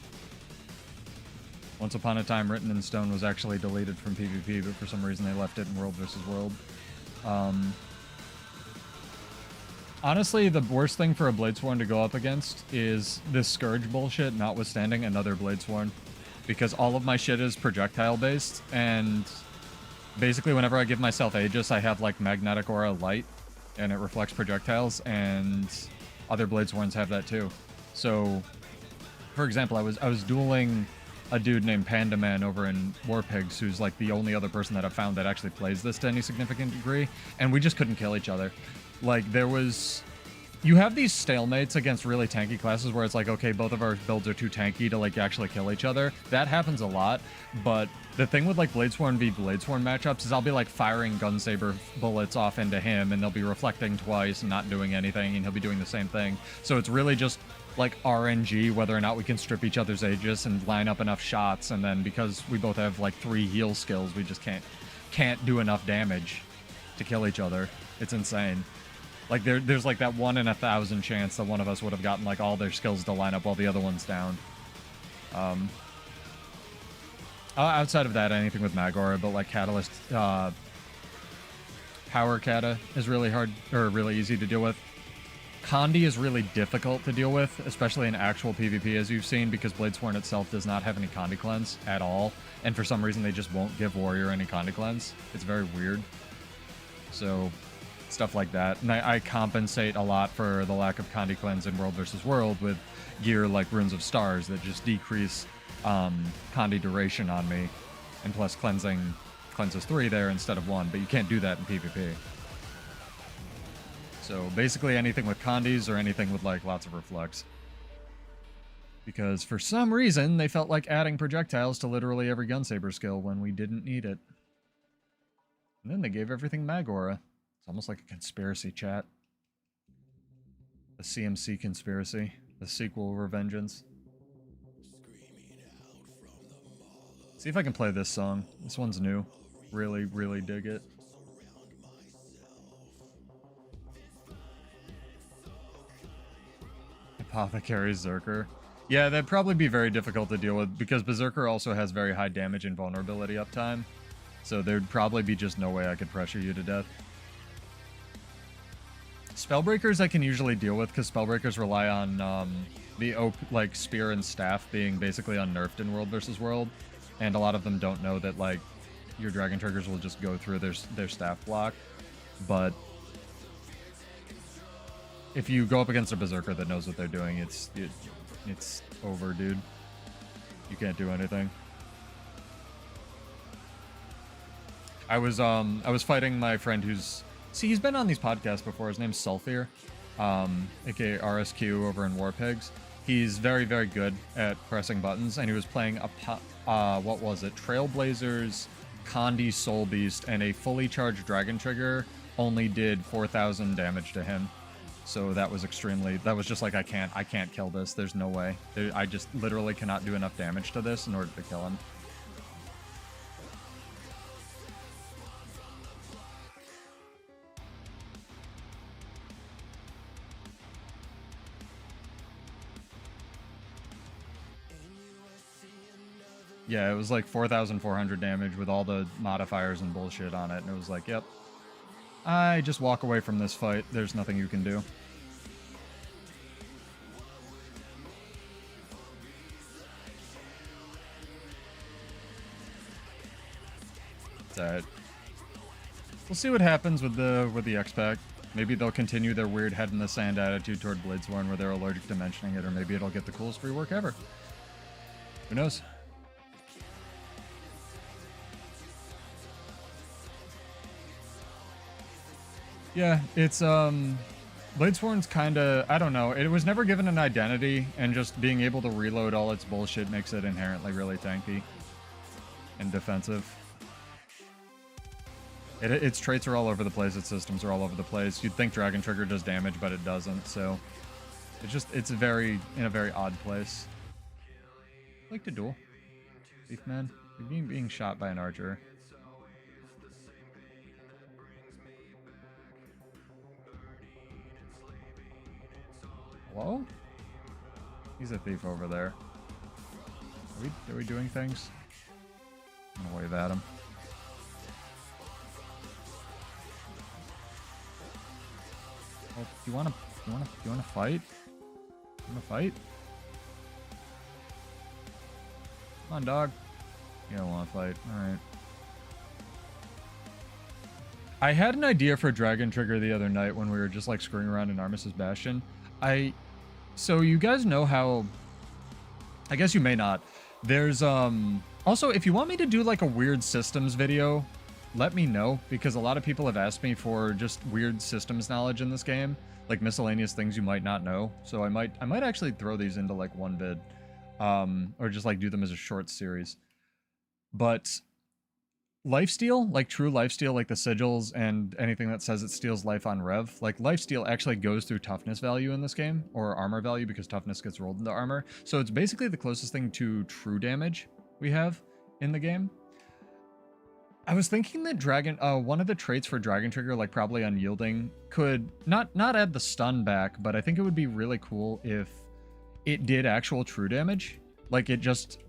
[SPEAKER 1] Once upon a time, Written in Stone was actually deleted from PvP, but for some reason they left it in World versus World. Honestly, the worst thing for a Bladesworn to go up against is this Scourge bullshit, notwithstanding another Bladesworn. Because all of my shit is projectile-based, and basically whenever I give myself Aegis, I have, like, Magnetic Aura Light, and it reflects projectiles, and other Bladesworns have that too. So, for example, I was dueling a dude named Panda Man over in Warpigs, who's, like, the only other person that I've found that actually plays this to any significant degree, and we just couldn't kill each other. Like, there was... You have these stalemates against really tanky classes where it's like, okay, both of our builds are too tanky to, like, actually kill each other. That happens a lot, but the thing with, like, Bladesworn v. Bladesworn matchups is I'll be, like, firing Gunsaber bullets off into him, and they'll be reflecting twice and not doing anything, and he'll be doing the same thing. So it's really just, like, RNG, whether or not we can strip each other's Aegis and line up enough shots, and then because we both have, like, 3 heal skills, we just can't do enough damage to kill each other. It's insane. Like, there's like that 1 in 1,000 chance that one of us would have gotten, like, all their skills to line up while the other one's down. Outside of that, anything with Magora, but, like, Catalyst Power Kata is really hard, or really easy to deal with. Condi is really difficult to deal with, especially in actual PvP, as you've seen, because Bladesworn itself does not have any Condi cleanse at all, and for some reason they just won't give Warrior any Condi cleanse. It's very weird. So, stuff like that. And I compensate a lot for the lack of Condi cleanse in World vs. World with gear like Runes of Stars that just decrease Condi duration on me, and plus cleanses 3 there instead of 1, but you can't do that in PvP. So basically anything with Condis or anything with like lots of reflex. Because for some reason they felt like adding projectiles to literally every gunsaber skill when we didn't need it. And then they gave everything Magora. It's almost like a conspiracy, chat. The CMC conspiracy. The sequel Revengeance. See if I can play this song. This one's new. Really, really dig it. Apothecary Zerker. Yeah, that'd probably be very difficult to deal with because Berserker also has very high damage and vulnerability uptime. So there'd probably be just no way I could pressure you to death. Spellbreakers I can usually deal with because Spellbreakers rely on the oak, like Spear and Staff being basically unnerfed in World vs. World. And a lot of them don't know that like your Dragon Triggers will just go through their Staff block. But if you go up against a Berserker that knows what they're doing, it's over, dude. You can't do anything. I was fighting my friend who's... See, he's been on these podcasts before. His name's Sulfir, aka RSQ over in Warpigs. He's very, very good at pressing buttons, and he was playing a... what was it? Trailblazers, Condi Soul Beast, and a fully charged Dragon Trigger only did 4,000 damage to him. So that was extremely... That was just like, I can't kill this. There's no way. I just literally cannot do enough damage to this in order to kill him. Yeah, it was like 4,400 damage with all the modifiers and bullshit on it, and it was like, yep. I just walk away from this fight. There's nothing you can do. It's alright. We'll see what happens with the XPack. Maybe they'll continue their weird head in the sand attitude toward Bladesworn where they're allergic to mentioning it, or maybe it'll get the coolest rework ever. Who knows? Yeah, it's, Bladesworn's kinda, I don't know, it was never given an identity, and just being able to reload all its bullshit makes it inherently really tanky and defensive. Its traits are all over the place, its systems are all over the place. You'd think Dragon Trigger does damage, but it doesn't, so it's in a very odd place. I like to duel. Thief man, you're being shot by an archer. Hello? He's a thief over there. Are we doing things? I'm gonna wave at him. Oh, do you wanna fight? You wanna fight? Come on, dog. You don't wanna fight. Alright. I had an idea for Dragon Trigger the other night when we were just like screwing around in Armistice Bastion. So you guys know how, I guess you may not, there's also if you want me to do like a weird systems video, let me know, because a lot of people have asked me for just weird systems knowledge in this game, like miscellaneous things you might not know. So I might actually throw these into like one vid, or just like do them as a short series. But lifesteal, like true lifesteal, like the sigils and anything that says it steals life on rev, like lifesteal actually goes through toughness value in this game, or armor value, because toughness gets rolled into armor. So it's basically the closest thing to true damage we have in the game. I was thinking that one of the traits for Dragon Trigger, like probably unyielding, could not add the stun back, but I think it would be really cool if it did actual true damage. Like it just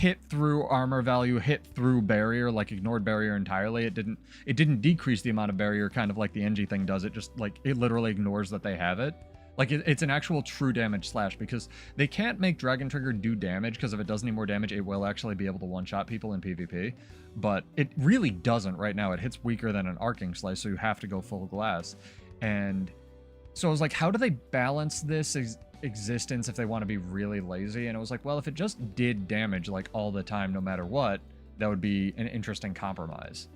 [SPEAKER 1] hit through armor value, hit through barrier, like ignored barrier entirely. It didn't decrease the amount of barrier, kind of like the NG thing does. It just like it literally ignores that they have it. Like it's an actual true damage slash, because they can't make Dragon Trigger do damage, because if it does any more damage, it will actually be able to one-shot people in PvP. But it really doesn't right now. It hits weaker than an Arcing Slice, so you have to go full glass. And so I was like, how do they balance this existence if they want to be really lazy? And it was like, well, if it just did damage like all the time, no matter what, that would be an interesting compromise.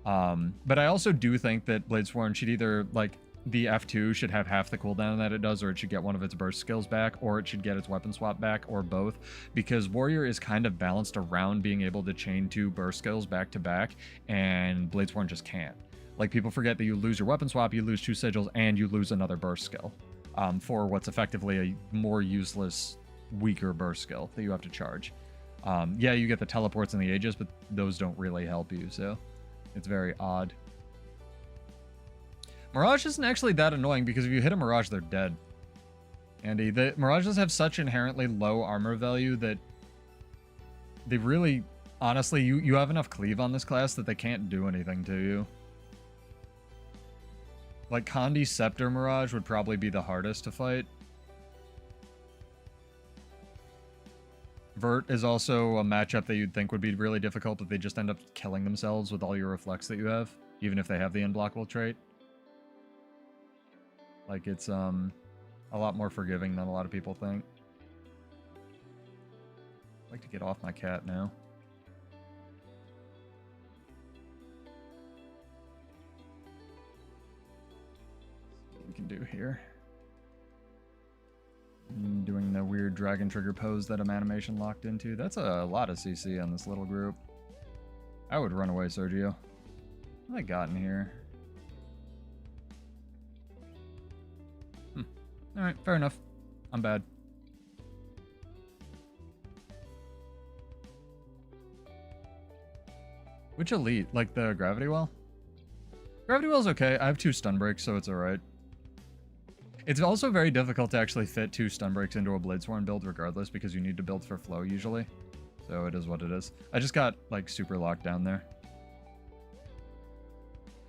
[SPEAKER 1] But I also do think that Bladesworn should either, like, the F2 should have half the cooldown that it does, or it should get one of its burst skills back, or it should get its weapon swap back, or both, because Warrior is kind of balanced around being able to chain 2 burst skills back to back, and Bladesworn just can't. Like, people forget that you lose your weapon swap, you lose 2 sigils, and you lose another burst skill for what's effectively a more useless, weaker burst skill that you have to charge. Yeah, you get the teleports and the Aegis, but those don't really help you, so it's very odd. Mirage isn't actually that annoying, because if you hit a Mirage, they're dead. Andy, the Mirages have such inherently low armor value that they really, honestly, you have enough cleave on this class that they can't do anything to you. Like, Condi Scepter Mirage would probably be the hardest to fight. Vert is also a matchup that you'd think would be really difficult, but they just end up killing themselves with all your reflex that you have, even if they have the unblockable trait. Like, it's a lot more forgiving than a lot of people think. I'd like to get off my cat now. What we can do here. Doing the weird Dragon Trigger pose that I'm animation locked into. That's a lot of CC on this little group. I would run away, Sergio. What have I got in here? Alright, fair enough. I'm bad. Which elite? Like the Gravity Well? Gravity Well's okay. I have 2 stun breaks, so it's alright. It's also very difficult to actually fit 2 stun breaks into a Bladesworn build regardless, because you need to build for flow usually. So it is what it is. I just got, like, super locked down there.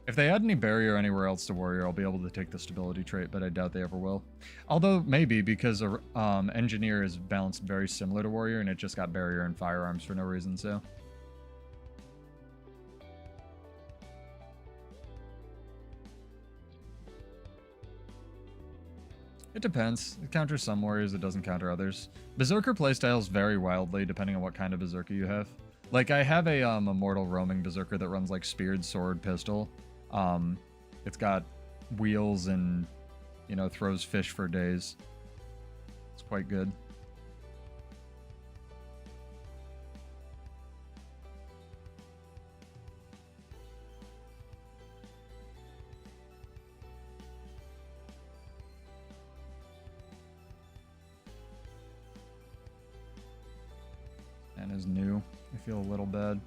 [SPEAKER 1] If they add any barrier anywhere else to Warrior, I'll be able to take the stability trait, but I doubt they ever will. Although, maybe, because Engineer is balanced very similar to Warrior, and it just got barrier and firearms for no reason, so... It depends. It counters some warriors, it doesn't counter others. Berserker playstyles vary wildly depending on what kind of Berserker you have. Like, I have a Immortal Roaming Berserker that runs like Speared, Sword, Pistol. It's got wheels and, you know, throws fish for days. It's quite good. And is new. I feel a little bad.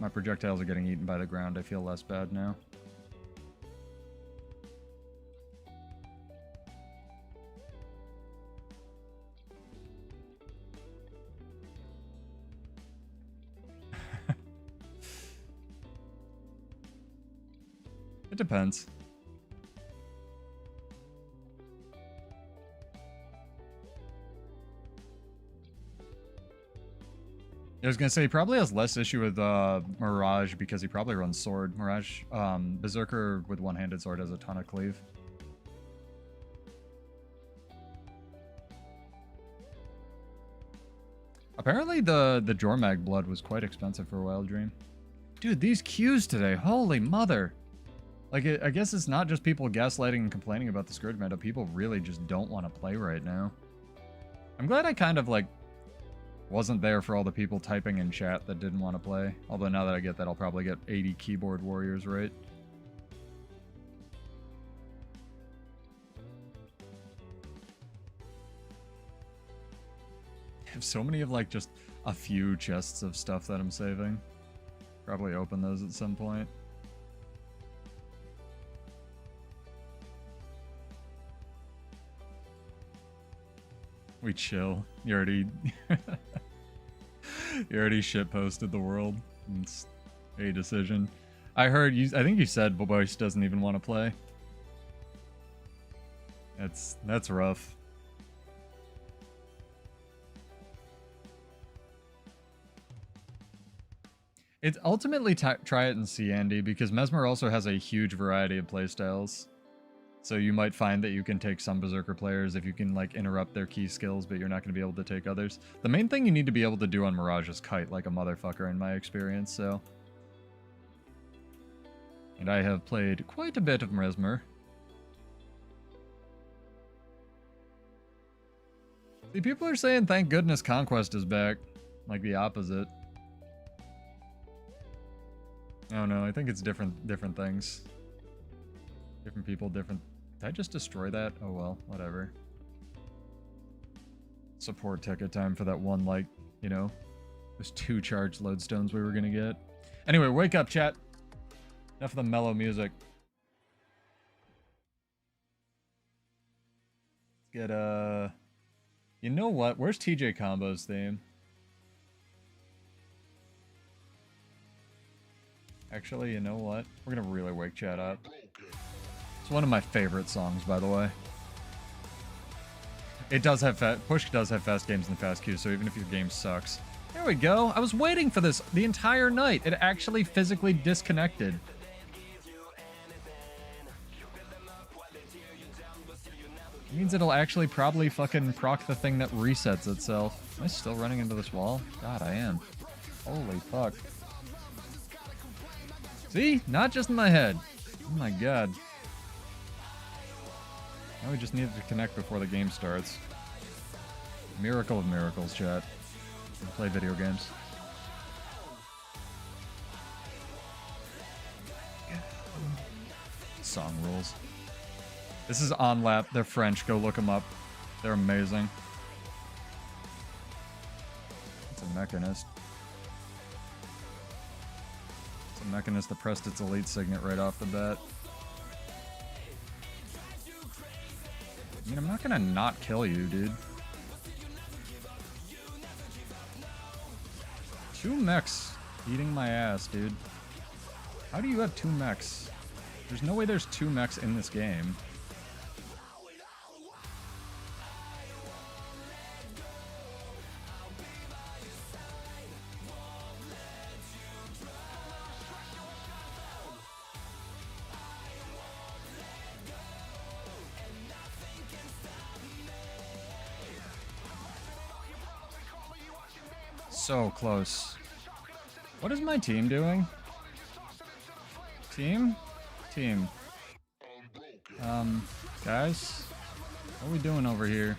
[SPEAKER 1] My projectiles are getting eaten by the ground. I feel less bad now. It depends. I was gonna say, he probably has less issue with Mirage because he probably runs Sword. Mirage, Berserker with one-handed sword has a ton of cleave. Apparently the Jormag blood was quite expensive for Wild Dream. Dude, these queues today, holy mother! Like, I guess it's not just people gaslighting and complaining about the Scourge meta, people really just don't want to play right now. I'm glad I kind of, like, wasn't there for all the people typing in chat that didn't want to play. Although now that I get that, I'll probably get 80 keyboard warriors right. I have so many of, like, just a few chests of stuff that I'm saving. Probably open those at some point. We chill. You already you already shit posted the world. It's a decision. I heard you. I think you said Boboish doesn't even want to play. That's rough. It's ultimately try it and see, Andy, because Mesmer also has a huge variety of playstyles. So you might find that you can take some Berserker players if you can like interrupt their key skills, but you're not going to be able to take others. The main thing you need to be able to do on Mirage is kite like a motherfucker in my experience, so. And I have played quite a bit of Mesmer. See, people are saying thank goodness Conquest is back. Like the opposite. Oh no, I think it's different things. Different people, different... Did I just destroy that? Oh well, whatever. Support ticket time for that one, like, you know, those 2 charged lodestones we were gonna get. Anyway, wake up, chat. Enough of the mellow music. Let's get, you know what? Where's TJ Combo's theme? Actually, you know what? We're gonna really wake chat up. It's one of my favorite songs, by the way. It does have Push does have fast games in the fast queue, so even if your game sucks. There we go. I was waiting for this the entire night. It actually physically disconnected. It means it'll actually probably fucking proc the thing that resets itself. Am I still running into this wall? God, I am. Holy fuck. See? Not just in my head. Oh my god. Now we just needed to connect before the game starts. Miracle of miracles, chat. We play video games. Song rules. This is On Lap. They're French. Go look them up. They're amazing. It's a Mechanist. It's a Mechanist that pressed its elite signet right off the bat. I mean, I'm not gonna not kill you, dude. 2 mechs eating my ass, dude. How do you have 2 mechs? There's no way there's 2 mechs in this game. So close. What is my team doing? Team? Team. Guys? What are we doing over here?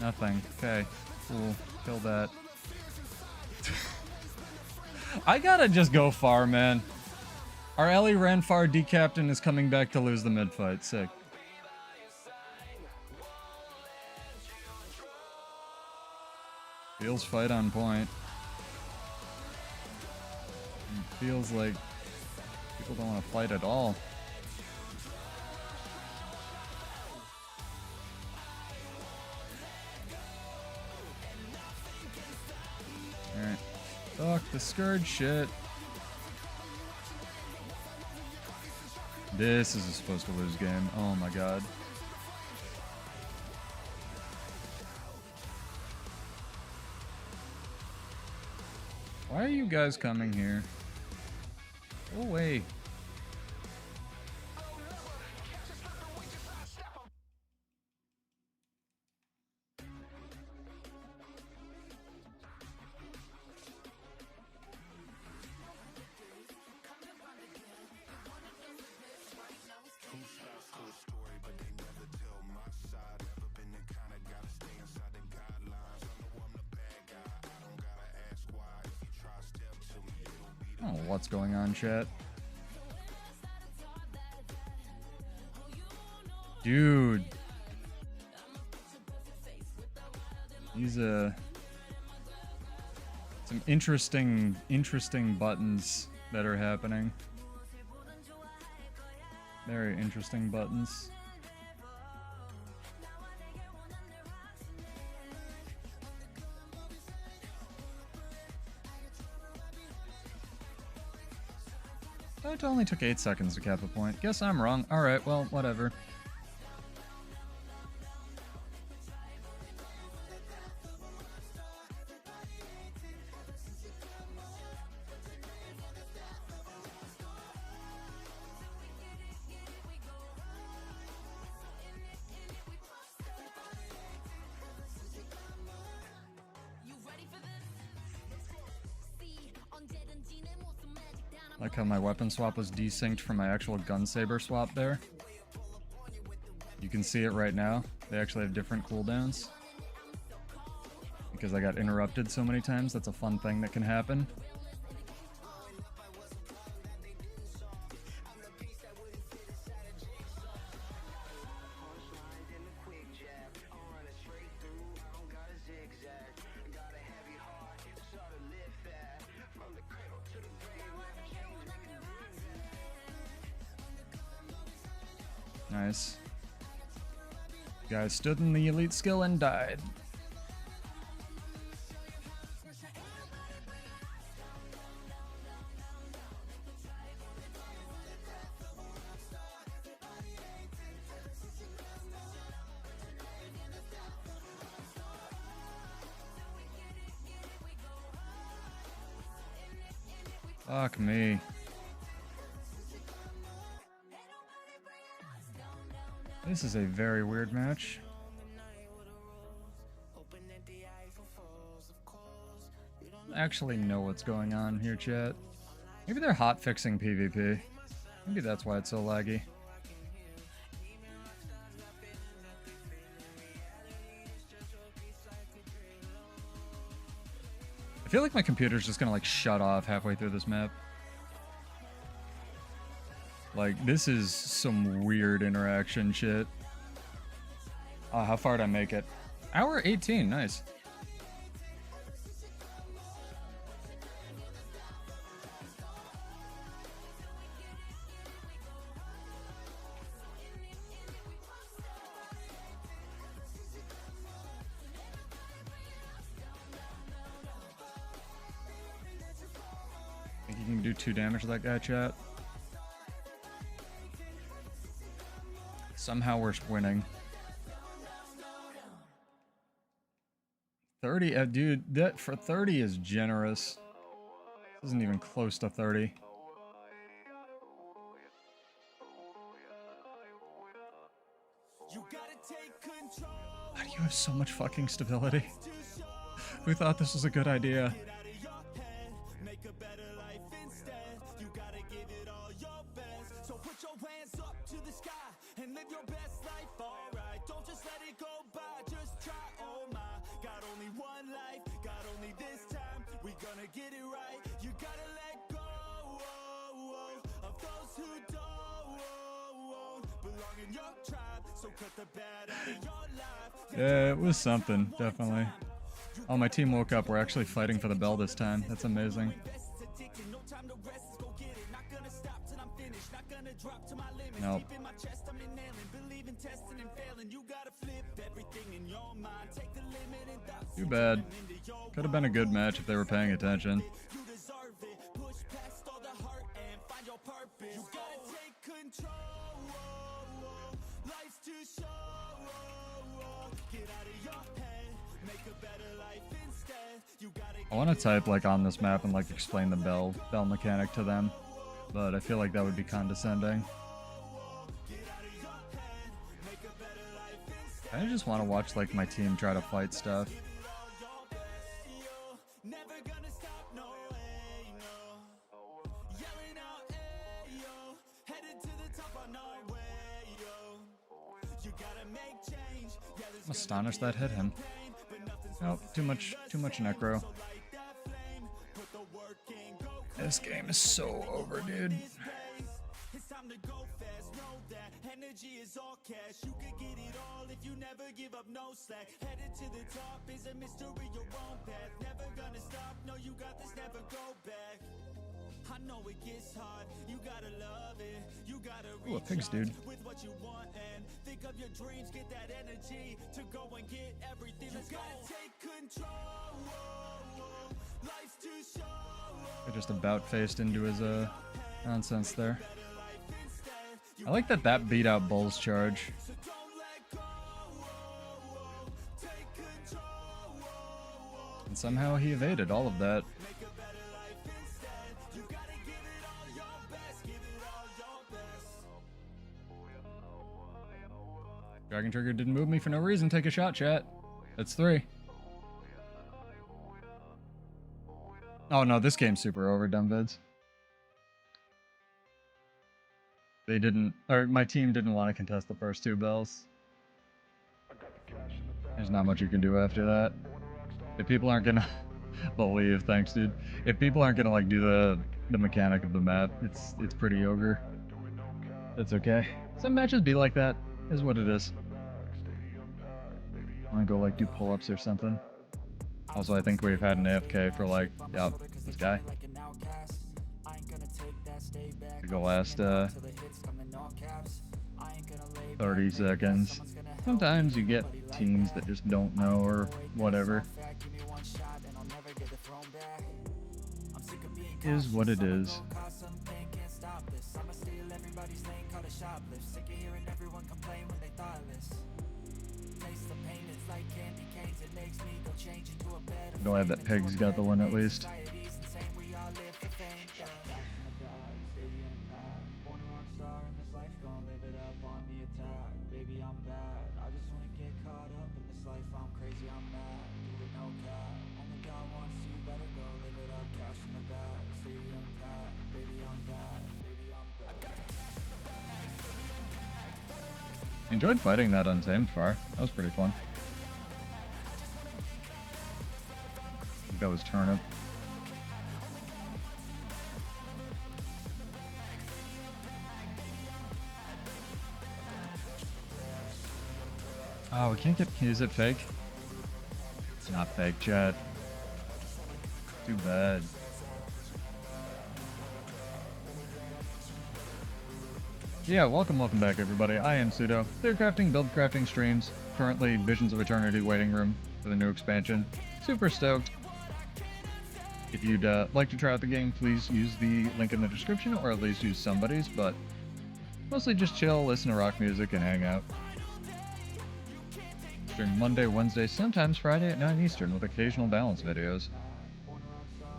[SPEAKER 1] Nothing. Okay. Cool. Kill that. I gotta just go far, man. Our Ellie ran far. D-Captain is coming back to lose the mid-fight. Sick. Feels fight on point. It feels like people don't want to fight at all. Alright. Fuck the Scourge shit. This is a supposed to lose game. Oh my god. Why are you guys coming here? Go away. I don't know what's going on, chat. Dude. These some interesting buttons that are happening. Very interesting buttons. It only took 8 seconds to cap a point. Guess I'm wrong. Alright, well, whatever. Like how my weapon swap was desynced from my actual gun saber swap there. You can see it right now. They actually have different cooldowns. Because I got interrupted so many times, that's a fun thing that can happen. Nice. Guy stood in the elite skill and died. Fuck me. This is a very weird match. I don't actually know what's going on here, chat. Maybe they're hot fixing PvP. Maybe that's why it's so laggy. I feel like my computer's just gonna like shut off halfway through this map. Like, this is some weird interaction shit. Oh, how far did I make it? Hour 18, nice. Think you can do 2 damage to that guy, chat? Somehow we're winning. 30, dude, that for 30 is generous. This isn't even close to 30. How do you have so much fucking stability? Who thought this was a good idea? Yeah, it was something, definitely. Oh, my team woke up. We're actually fighting for the bell this time. That's amazing. Nope. Too bad. Could have been a good match if they were paying attention. I want to type like on this map and like explain the bell mechanic to them, but I feel like that would be condescending. I just want to watch like my team try to fight stuff. I'm astonished that hit him. Oh, too much necro. This game is so over, dude. Energy is all cash. You could get it all if you never give up, no slack. Headed to the top is a mystery, your own path. Never gonna stop, no, you got this, never go back. I know it gets hard, you gotta love it. You gotta reach a pigs, dude. With what you want and think of your dreams, get that energy to go and get everything. Let's go. Take control. Life's too short. I just about faced into his Nonsense there. I like that that beat out Bull's charge. And somehow he evaded all of that. Dragon Trigger didn't move me for no reason. Take a shot, chat. That's 3. Oh no, this game's super overdone, vids. They didn't, or my team didn't want to contest the first 2 bells. There's not much you can do after that. If people aren't gonna believe, thanks dude. If people aren't gonna like do the mechanic of the map, it's pretty ogre. That's okay. Some matches be like that, is what it is. I'm gonna go like do pull-ups or something. Also, I think we've had an AFK for like, yep, this guy. The last 30 seconds. Sometimes you get teams that just don't know or whatever. Is what it is. Glad that Peg's got the win at least. Enjoyed fighting that untamed far. That was pretty fun. I think that was Turnip. Oh, we can't get... Is it fake? It's not fake, chat. Too bad. Yeah, welcome back everybody. I am Pseudo. Clear crafting, build crafting streams. Currently Visions of Eternity waiting room for the new expansion. Super stoked. If you'd like to try out the game, please use the link in the description, or at least use somebody's, but mostly just chill, listen to rock music, and hang out. Stream Monday, Wednesday, sometimes Friday at 9 Eastern with occasional balance videos.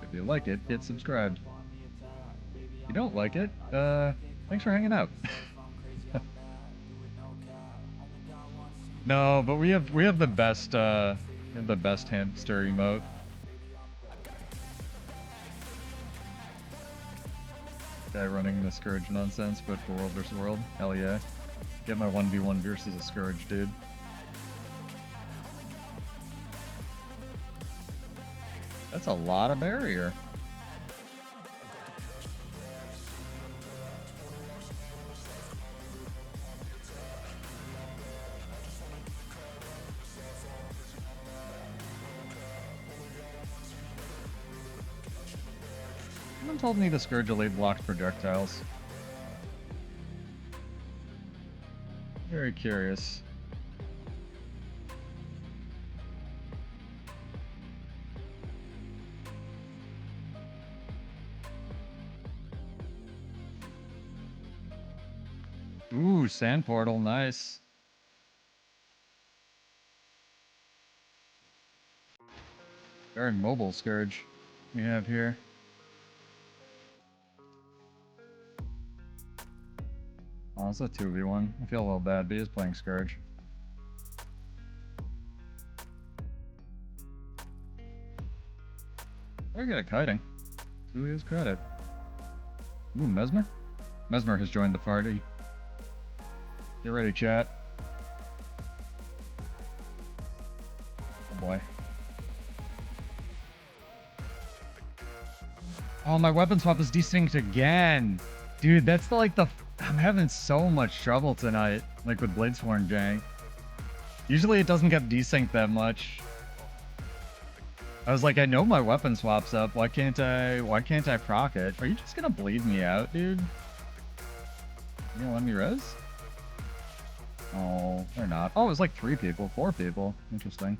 [SPEAKER 1] If you like it, hit subscribe. If you don't like it, thanks for hanging out. No, but we have the best hamster emote. Guy running the Scourge nonsense, but for World vs. World. Hell yeah. Get my 1v1 versus a Scourge, dude. That's a lot of barrier. Someone told me the Scourge Elite blocked projectiles. Very curious. Ooh, sand portal, nice. Very mobile Scourge we have here. Oh, it's a 2v1. I feel a little bad, but he is playing Scourge. Very good at kiting. To his credit. Ooh, Mesmer? Mesmer has joined the party. Get ready, chat. Oh boy. Oh, my weapon swap is desynced again! Dude, that's I'm having so much trouble tonight, like with Bladesworn jank. Usually it doesn't get desynced that much. I was like, I know my weapon swap's up, why can't I proc it? Are you just gonna bleed me out, dude? You gonna let me res? Oh, they're not. Oh, it was like 4 people. Interesting.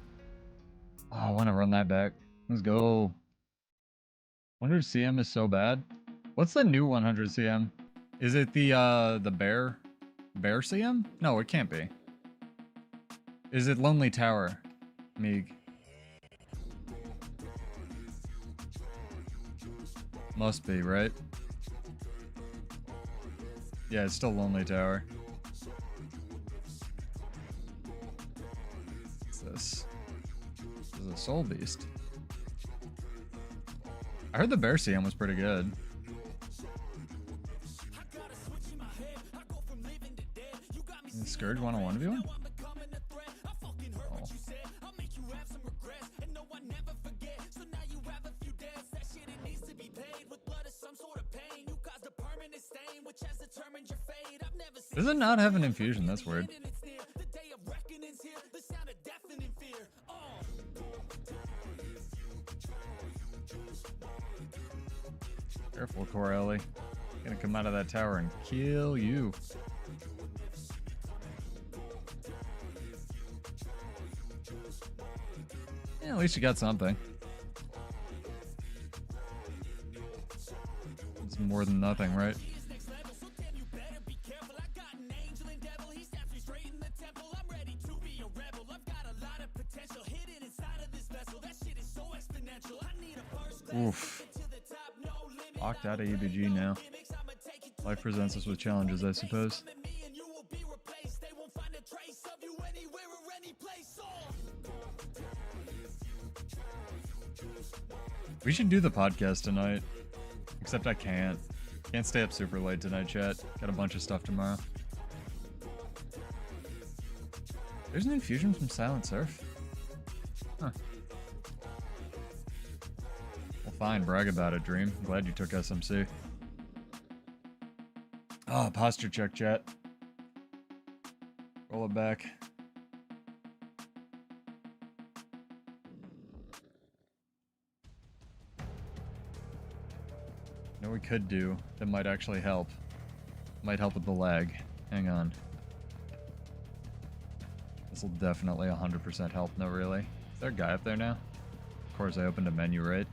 [SPEAKER 1] Oh, I wanna run that back. Let's go. Wonder if CM is so bad. What's the new 100 CM? Is it the bear CM? No, it can't be. Is it Lonely Tower? Meeg. Must be, right? Yeah, it's still Lonely Tower. What's this? This is a Soul Beast. I heard the bear CM was pretty good. Is Scourge 101 1v1? Oh. Does it not have an infusion? That's weird. Careful, Corelli. Gonna come out of that tower and kill you. Yeah, at least you got something. It's more than nothing, right? Oof. Locked out of EBG now. Life presents us with challenges, I suppose. We should do the podcast tonight. Except I can't. Can't stay up super late tonight, chat. Got a bunch of stuff tomorrow. There's an infusion from Silent Surf? Huh. Well, fine. Brag about it, Dream. I'm glad you took SMC. Oh, posture check, chat. Roll it back. You know what we could do that might actually help. Might help with the lag. Hang on. This will definitely 100% help. No, really? Is there a guy up there now? Of course, I opened a menu, right?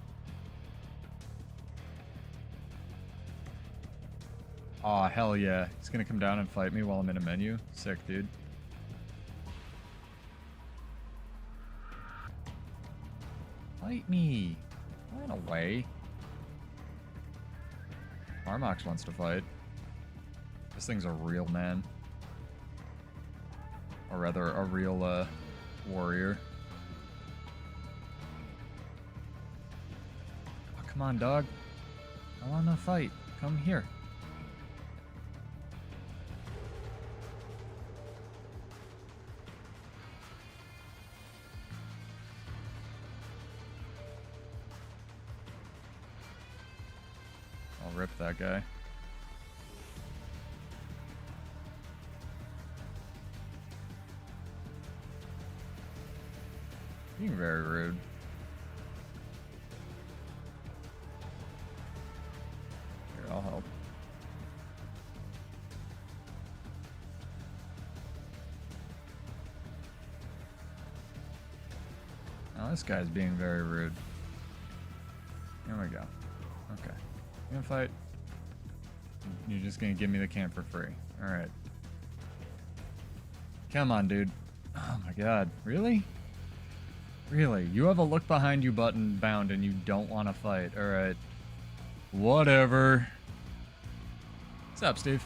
[SPEAKER 1] Aw, hell yeah. He's gonna come down and fight me while I'm in a menu? Sick, dude. Fight me! Run away. Armox wants to fight. This thing's a real man. Or rather, a real, warrior. Oh, come on, dog. I wanna fight. Come here. I'll rip that guy. Being very rude. Here, I'll help. Now this guy's being very rude. Here we go. Okay. You gonna fight? You're just gonna give me the camp for free. Alright. Come on, dude. Oh my god. Really? Really? You have a look behind you button bound and you don't want to fight. Alright. Whatever. What's up, Steve?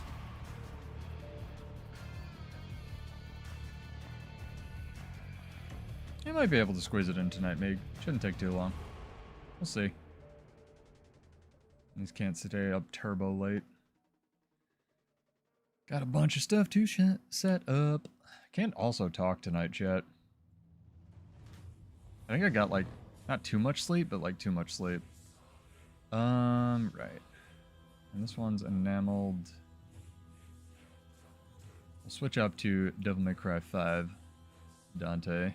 [SPEAKER 1] You might be able to squeeze it in tonight, Meg. Shouldn't take too long. We'll see. These can't stay up turbo late. Got a bunch of stuff to set up. Can't also talk tonight, chat. I think I got, like, not too much sleep, but, like, too much sleep. Right. And this one's enameled. We'll switch up to Devil May Cry 5. Dante.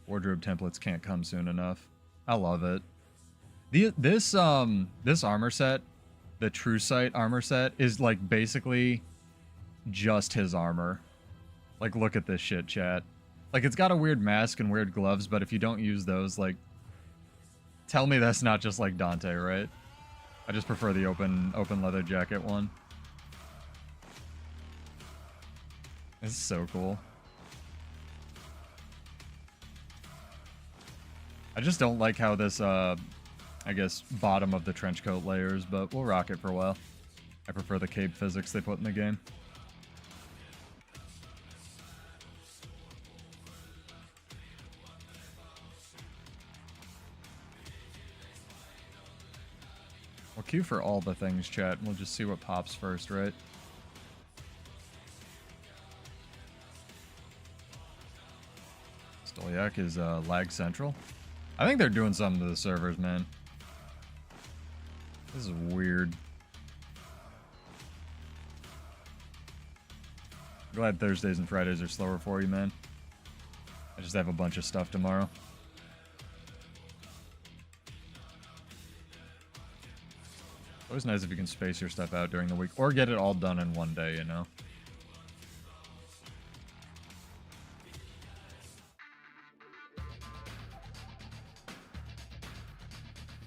[SPEAKER 1] Wardrobe templates can't come soon enough. I love it. This armor set, the True Sight armor set, is like basically just his armor. Like, look at this shit, chat. Like, it's got a weird mask and weird gloves, but if you don't use those, like, tell me that's not just like Dante, right? I just prefer the open leather jacket one. This is so cool. I just don't like how this, I guess, bottom of the trench coat layers, but we'll rock it for a while. I prefer the cape physics they put in the game. We'll queue for all the things, chat, and we'll just see what pops first, right? Stolyak is lag central. I think they're doing something to the servers, man. This is weird. Glad Thursdays and Fridays are slower for you, man. I just have a bunch of stuff tomorrow. Always nice if you can space your stuff out during the week, or get it all done in one day, you know?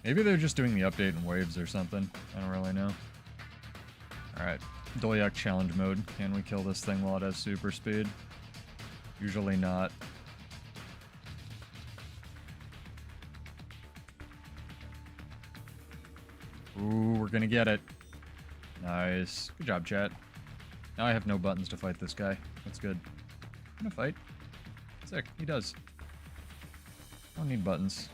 [SPEAKER 1] Maybe they're just doing the update in waves or something. I don't really know. Alright, Dolyak challenge mode. Can we kill this thing while it has super speed? Usually not. Ooh, we're gonna get it. Nice. Good job, chat. Now I have no buttons to fight this guy. That's good. I'm gonna fight. Sick. He does. Don't need buttons.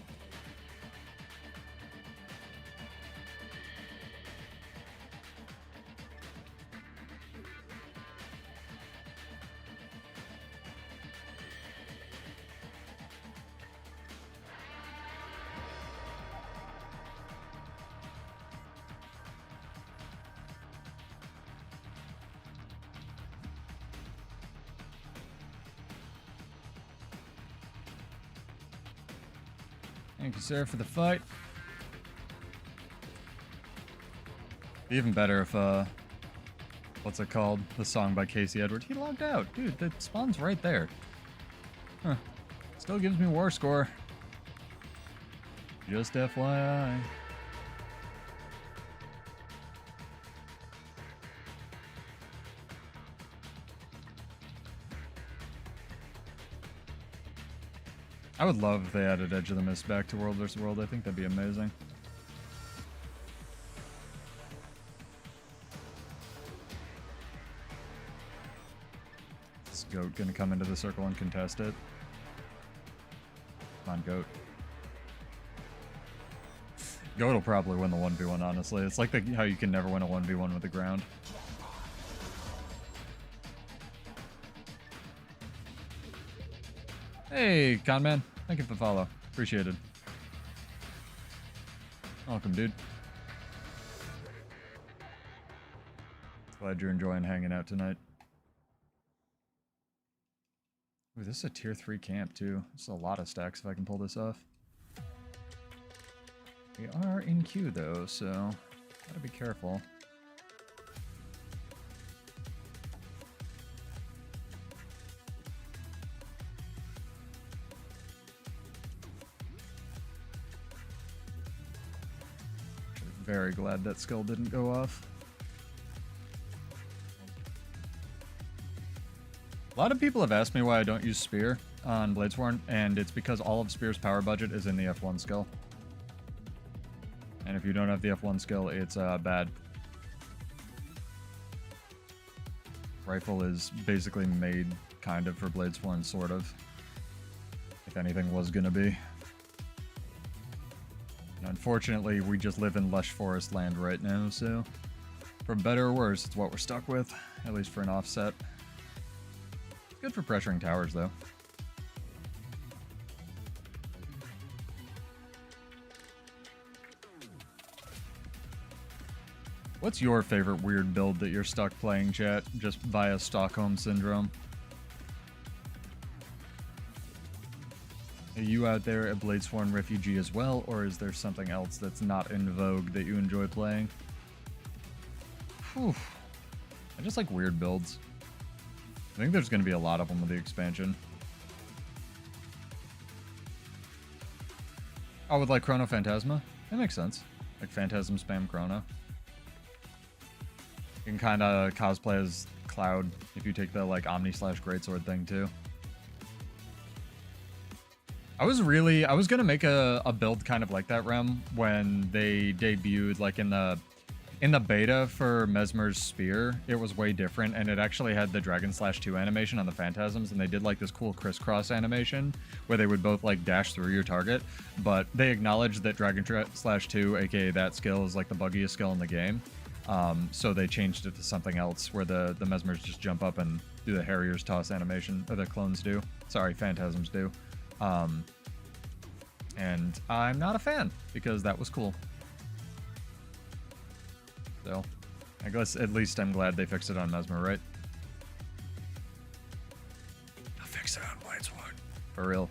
[SPEAKER 1] Thank you, sir, for the fight. Be even better if, what's it called? The song by Casey Edward. He logged out. Dude, the spawn's right there. Huh. Still gives me war score. Just FYI. I would love if they added Edge of the Mist back to World vs. World. I think that'd be amazing. Is Goat gonna come into the circle and contest it? Come on, Goat. Goat will probably win the 1v1, honestly. It's like how you can never win a 1v1 with the ground. Hey, Conman. Thank you for the follow. Appreciated. Welcome, dude. Glad you're enjoying hanging out tonight. Ooh, this is a tier 3 camp, too. This is a lot of stacks if I can pull this off. We are in queue, though, so gotta be careful. Very glad that skill didn't go off. A lot of people have asked me why I don't use Spear on Bladesworn, and it's because all of Spear's power budget is in the F1 skill. And if you don't have the F1 skill, it's bad. Rifle is basically made kind of for Bladesworn, sort of. If anything was gonna be. Unfortunately, we just live in lush forest land right now, so for better or worse, it's what we're stuck with, at least for an offset. It's good for pressuring towers, though. What's your favorite weird build that you're stuck playing, chat, just via Stockholm Syndrome? Are you out there a Bladesworn refugee as well, or is there something else that's not in vogue that you enjoy playing? Whew. I just like weird builds. I think there's going to be a lot of them with the expansion. Oh, with like Chrono Phantasma? That makes sense. Like Phantasm spam Chrono. You can kind of cosplay as Cloud if you take the like Omni / Greatsword thing too. I was gonna make a build kind of like that Rem when they debuted like in the beta for Mesmer's Spear. It was way different, and it actually had the Dragon / 2 animation on the Phantasms, and they did like this cool crisscross animation where they would both like dash through your target, but they acknowledged that Dragon / 2, aka that skill, is like the buggiest skill in the game. So they changed it to something else where the Mesmers just jump up and do the Harrier's toss animation, or the clones do. Sorry, Phantasms do. And I'm not a fan because that was cool. So, I guess at least I'm glad they fixed it on Mesmer, right? I'll fix it on Blades-Worn. For real.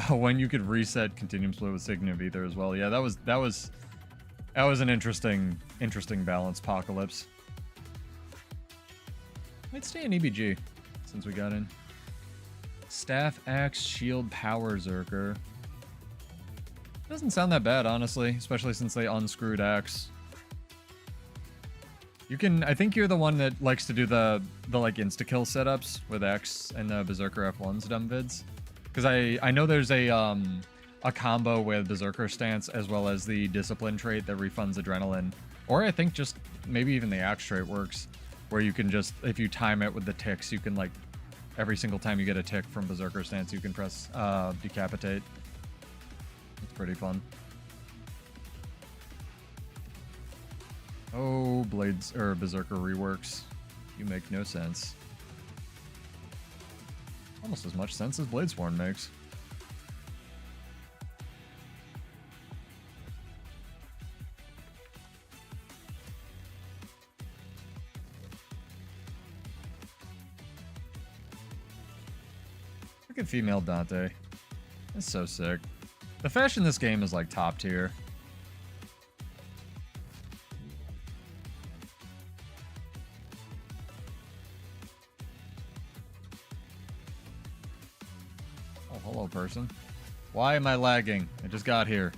[SPEAKER 1] Oh, when you could reset Continuum Split with Signum of Ether as well. Yeah, that was an interesting balance, Apocalypse. Might stay in EBG since we got in. Staff, Axe, Shield, Power, Zerker. Doesn't sound that bad, honestly, especially since they unscrewed Axe. You can, I think you're the one that likes to do the like insta-kill setups with Axe and the Berserker F1's dumb vids. Because I know there's a combo with Berserker Stance as well as the Discipline trait that refunds Adrenaline. Or I think just maybe even the Axe trait works, where you can just, if you time it with the ticks, you can like, every single time you get a tick from Berserker Stance, you can press Decapitate. It's pretty fun. Oh, Blades, or Berserker reworks. You make no sense. Almost as much sense as Bladesworn makes. Look at female Dante. That's so sick. The fashion in this game is like top tier. Oh, hello, person. Why am I lagging? I just got here.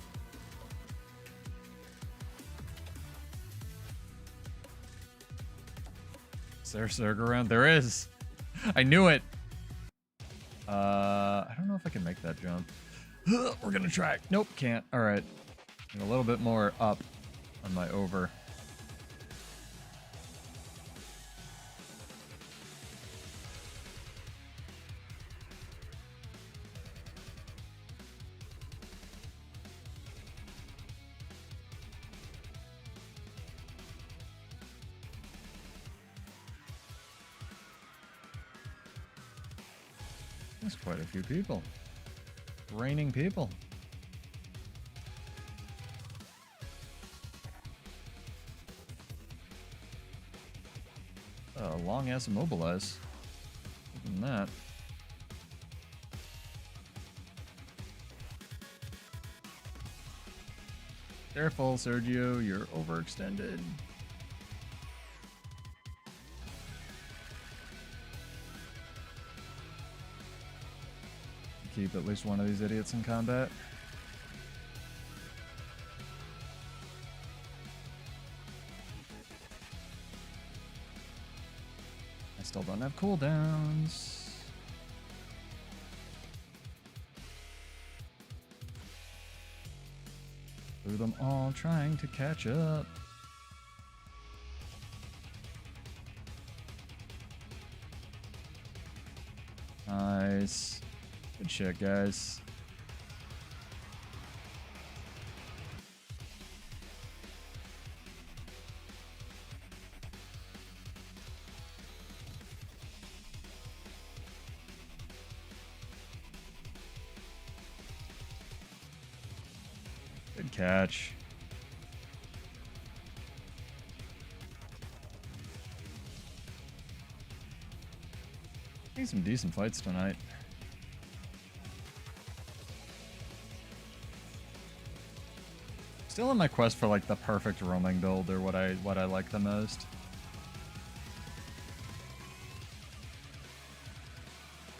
[SPEAKER 1] Is there a Zerg around? There is! I knew it! I don't know if I can make that jump. We're gonna try. Nope, can't. Alright. A little bit more up on my over. That's quite a few people. Raining people. Long ass immobilize. Other than that. Careful, Sergio, you're overextended. Keep at least one of these idiots in combat. I still don't have cooldowns. Through them all trying to catch up. Nice. Good shit, guys. Good catch. Getting some decent fights tonight. Still in my quest for like the perfect roaming build, or what I like the most.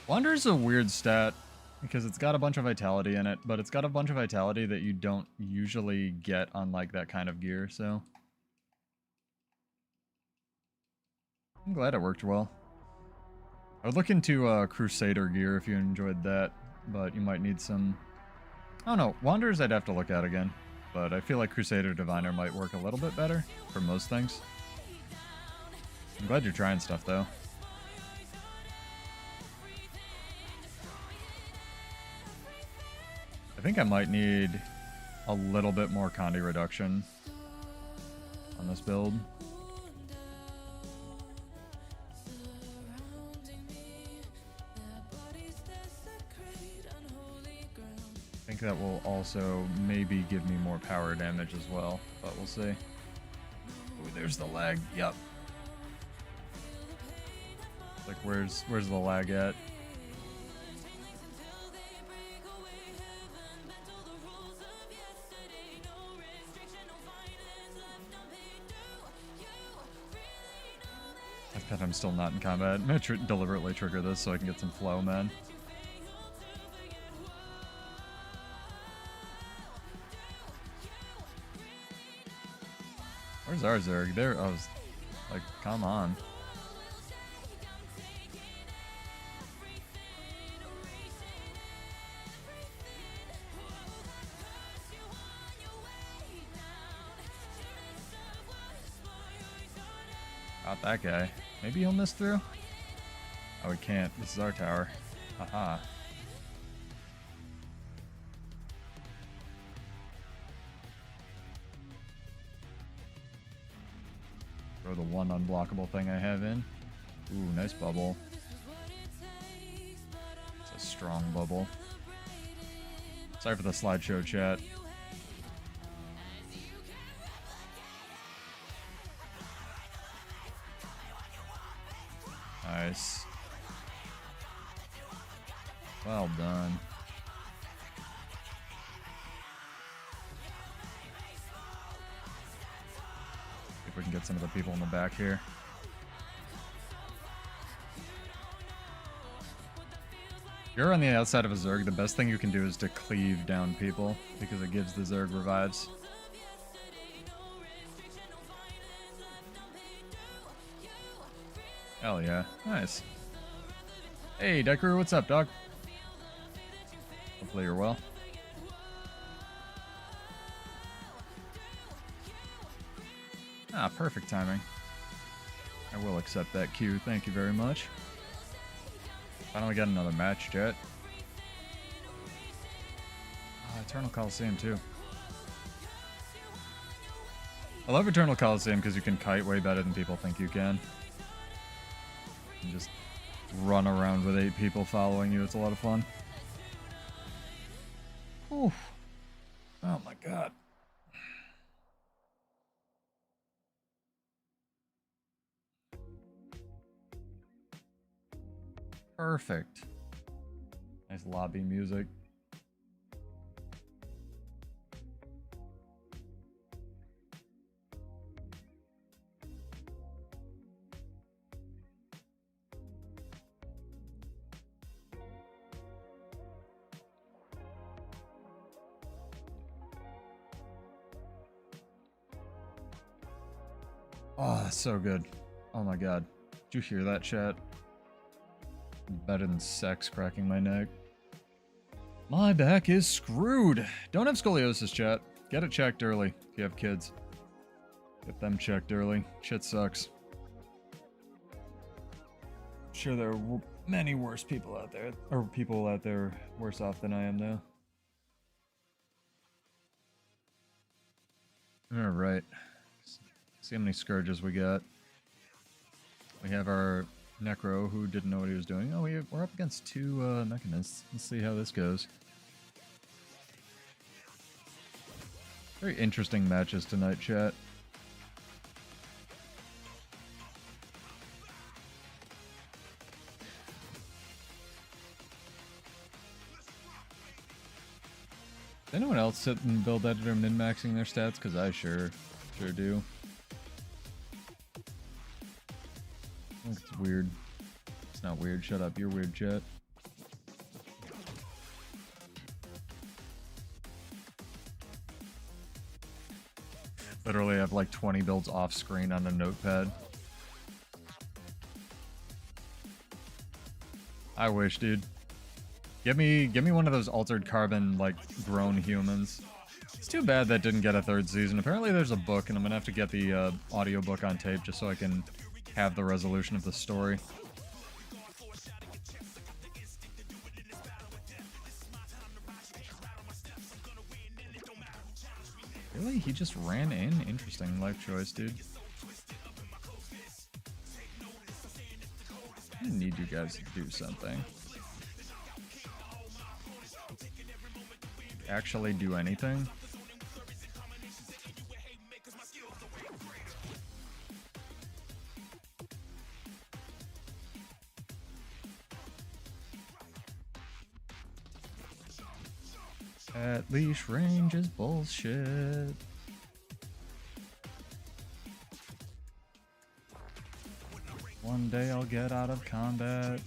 [SPEAKER 1] Wander's a weird stat. because it's got a bunch of vitality in it, but it's got a bunch of vitality that you don't usually get on like that kind of gear, so I'm glad it worked well. I would look into Crusader gear if you enjoyed that, but you might need some... I don't know, Wanderers I'd have to look at again, but I feel like Crusader Diviner might work a little bit better for most things. I'm glad you're trying stuff, though. I think I might need a little bit more Condi reduction on this build. I think that will also maybe give me more power damage as well, but we'll see. Ooh, there's the lag. Yep. Like, where's the lag at? I bet I'm still not in combat. I'm gonna deliberately trigger this so I can get some flow, man. Where's our Zerg? There, I was like, come on. Got that guy. Maybe he'll miss through? Oh, he can't. This is our tower. Haha. Throw the one unblockable thing I have in. Ooh, nice bubble. It's a strong bubble. Sorry for the slideshow, chat. Nice. Well done. See if we can get some of the people in the back here. If you're on the outside of a Zerg, the best thing you can do is to cleave down people, because it gives the Zerg revives. Hell yeah. Nice. Hey, Decker, what's up, dog? Hopefully you're well. Ah, perfect timing. I will accept that cue. Thank you very much. Finally got another match, Jet. Oh, Eternal Coliseum, too. I love Eternal Coliseum because you can kite way better than people think you can. And just run around with 8 people following you. It's a lot of fun. Oof. Oh my god. Perfect. Nice lobby music. Oh, that's so good. Oh my god. Did you hear that, chat? Better than sex cracking my neck. My back is screwed. Don't have scoliosis, chat. Get it checked early if you have kids. Get them checked early. Shit sucks. I'm sure there are many worse people out there, or people out there worse off than I am now. Alright. See how many Scourges we got. We have our Necro, who didn't know what he was doing. Oh, we're up against 2 Mechanists. Let's see how this goes. Very interesting matches tonight, chat. Does anyone else sit in build editor min-maxing their stats? Because I sure do. I think it's weird. It's not weird. Shut up. You're weird, chat. Literally have like 20 builds off screen on a notepad. I wish, dude. Give me one of those altered carbon, like, grown humans. It's too bad that didn't get a third season. Apparently there's a book, and I'm gonna have to get the audiobook on tape just so I can have the resolution of the story. Really? He just ran in? Interesting life choice, dude. I need you guys to do something. Actually do anything? At leash range is bullshit. One day I'll get out of combat.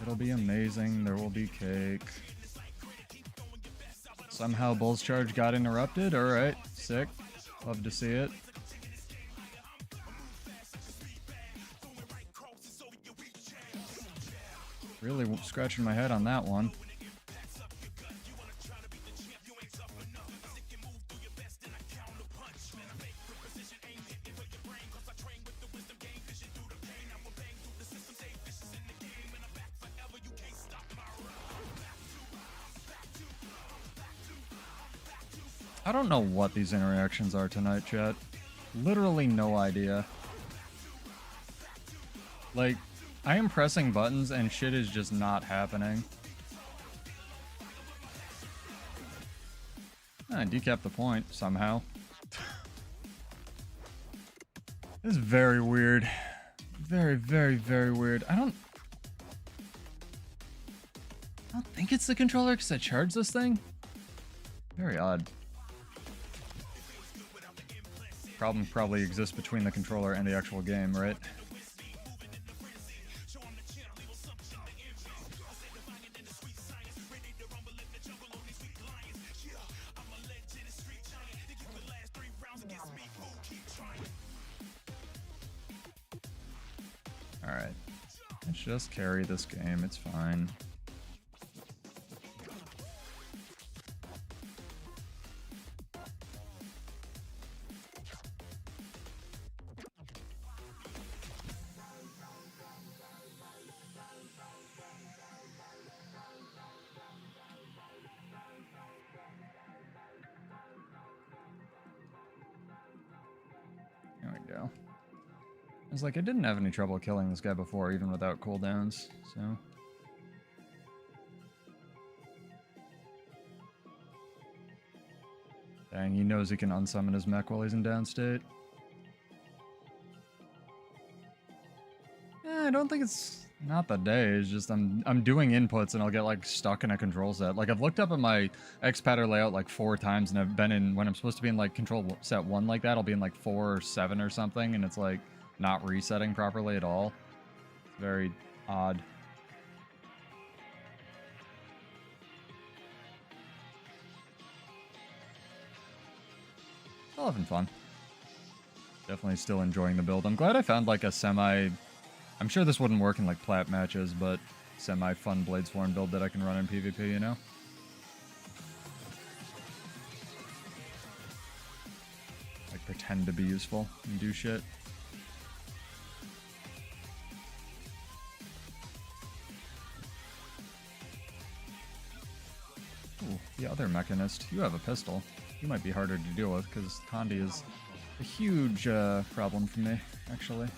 [SPEAKER 1] It'll be amazing. There will be cake. Somehow Bull's charge got interrupted. Alright, sick. Love to see it. Really scratching my head on that one. I don't know what these interactions are tonight, chat. Literally no idea. Like, I am pressing buttons and shit is just not happening. I decap the point, somehow. This is very weird. Very, very, very weird. I don't think it's the controller because I charged this thing. Very odd. Problem probably exists between the controller and the actual game, right? Alright. Let's just carry this game, it's fine. There we go. I was like, I didn't have any trouble killing this guy before, even without cooldowns, so... Dang, he knows he can unsummon his mech while he's in downstate. I don't think it's not the day, it's just I'm doing inputs and I'll get like stuck in a control set. Like I've looked up at my XPadder layout like 4 times and I've been in, when I'm supposed to be in like control set 1 like that, I'll be in like 4 or 7 or something and it's like not resetting properly at all. It's very odd. Still having fun. Definitely still enjoying the build. I'm glad I found like a semi... I'm sure this wouldn't work in like plat matches, but semi-fun Bladesworn build that I can run in PvP, you know? Like pretend to be useful and do shit. Ooh, the other Mechanist. You have a pistol. You might be harder to deal with, because Condi is a huge problem for me, actually.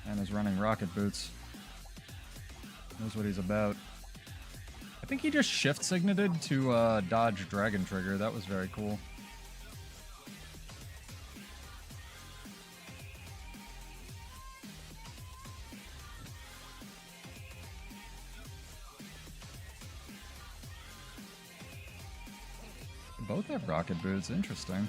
[SPEAKER 1] And is running rocket boots. Knows what he's about. I think he just shift signated to dodge Dragon Trigger. That was very cool. Both have rocket boots. Interesting.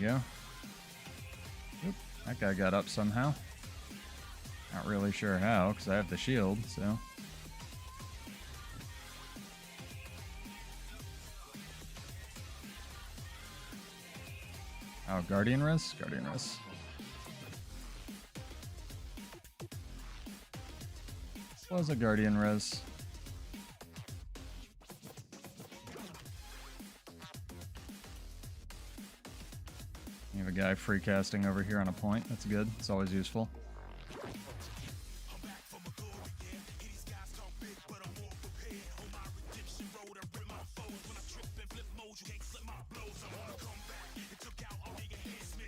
[SPEAKER 1] go. Oop, that guy got up somehow. Not really sure how, because I have the shield, so. Oh, Guardian Res? Guardian Res. Was a Guardian Res. You have a guy free casting over here on a point. That's good. It's always useful.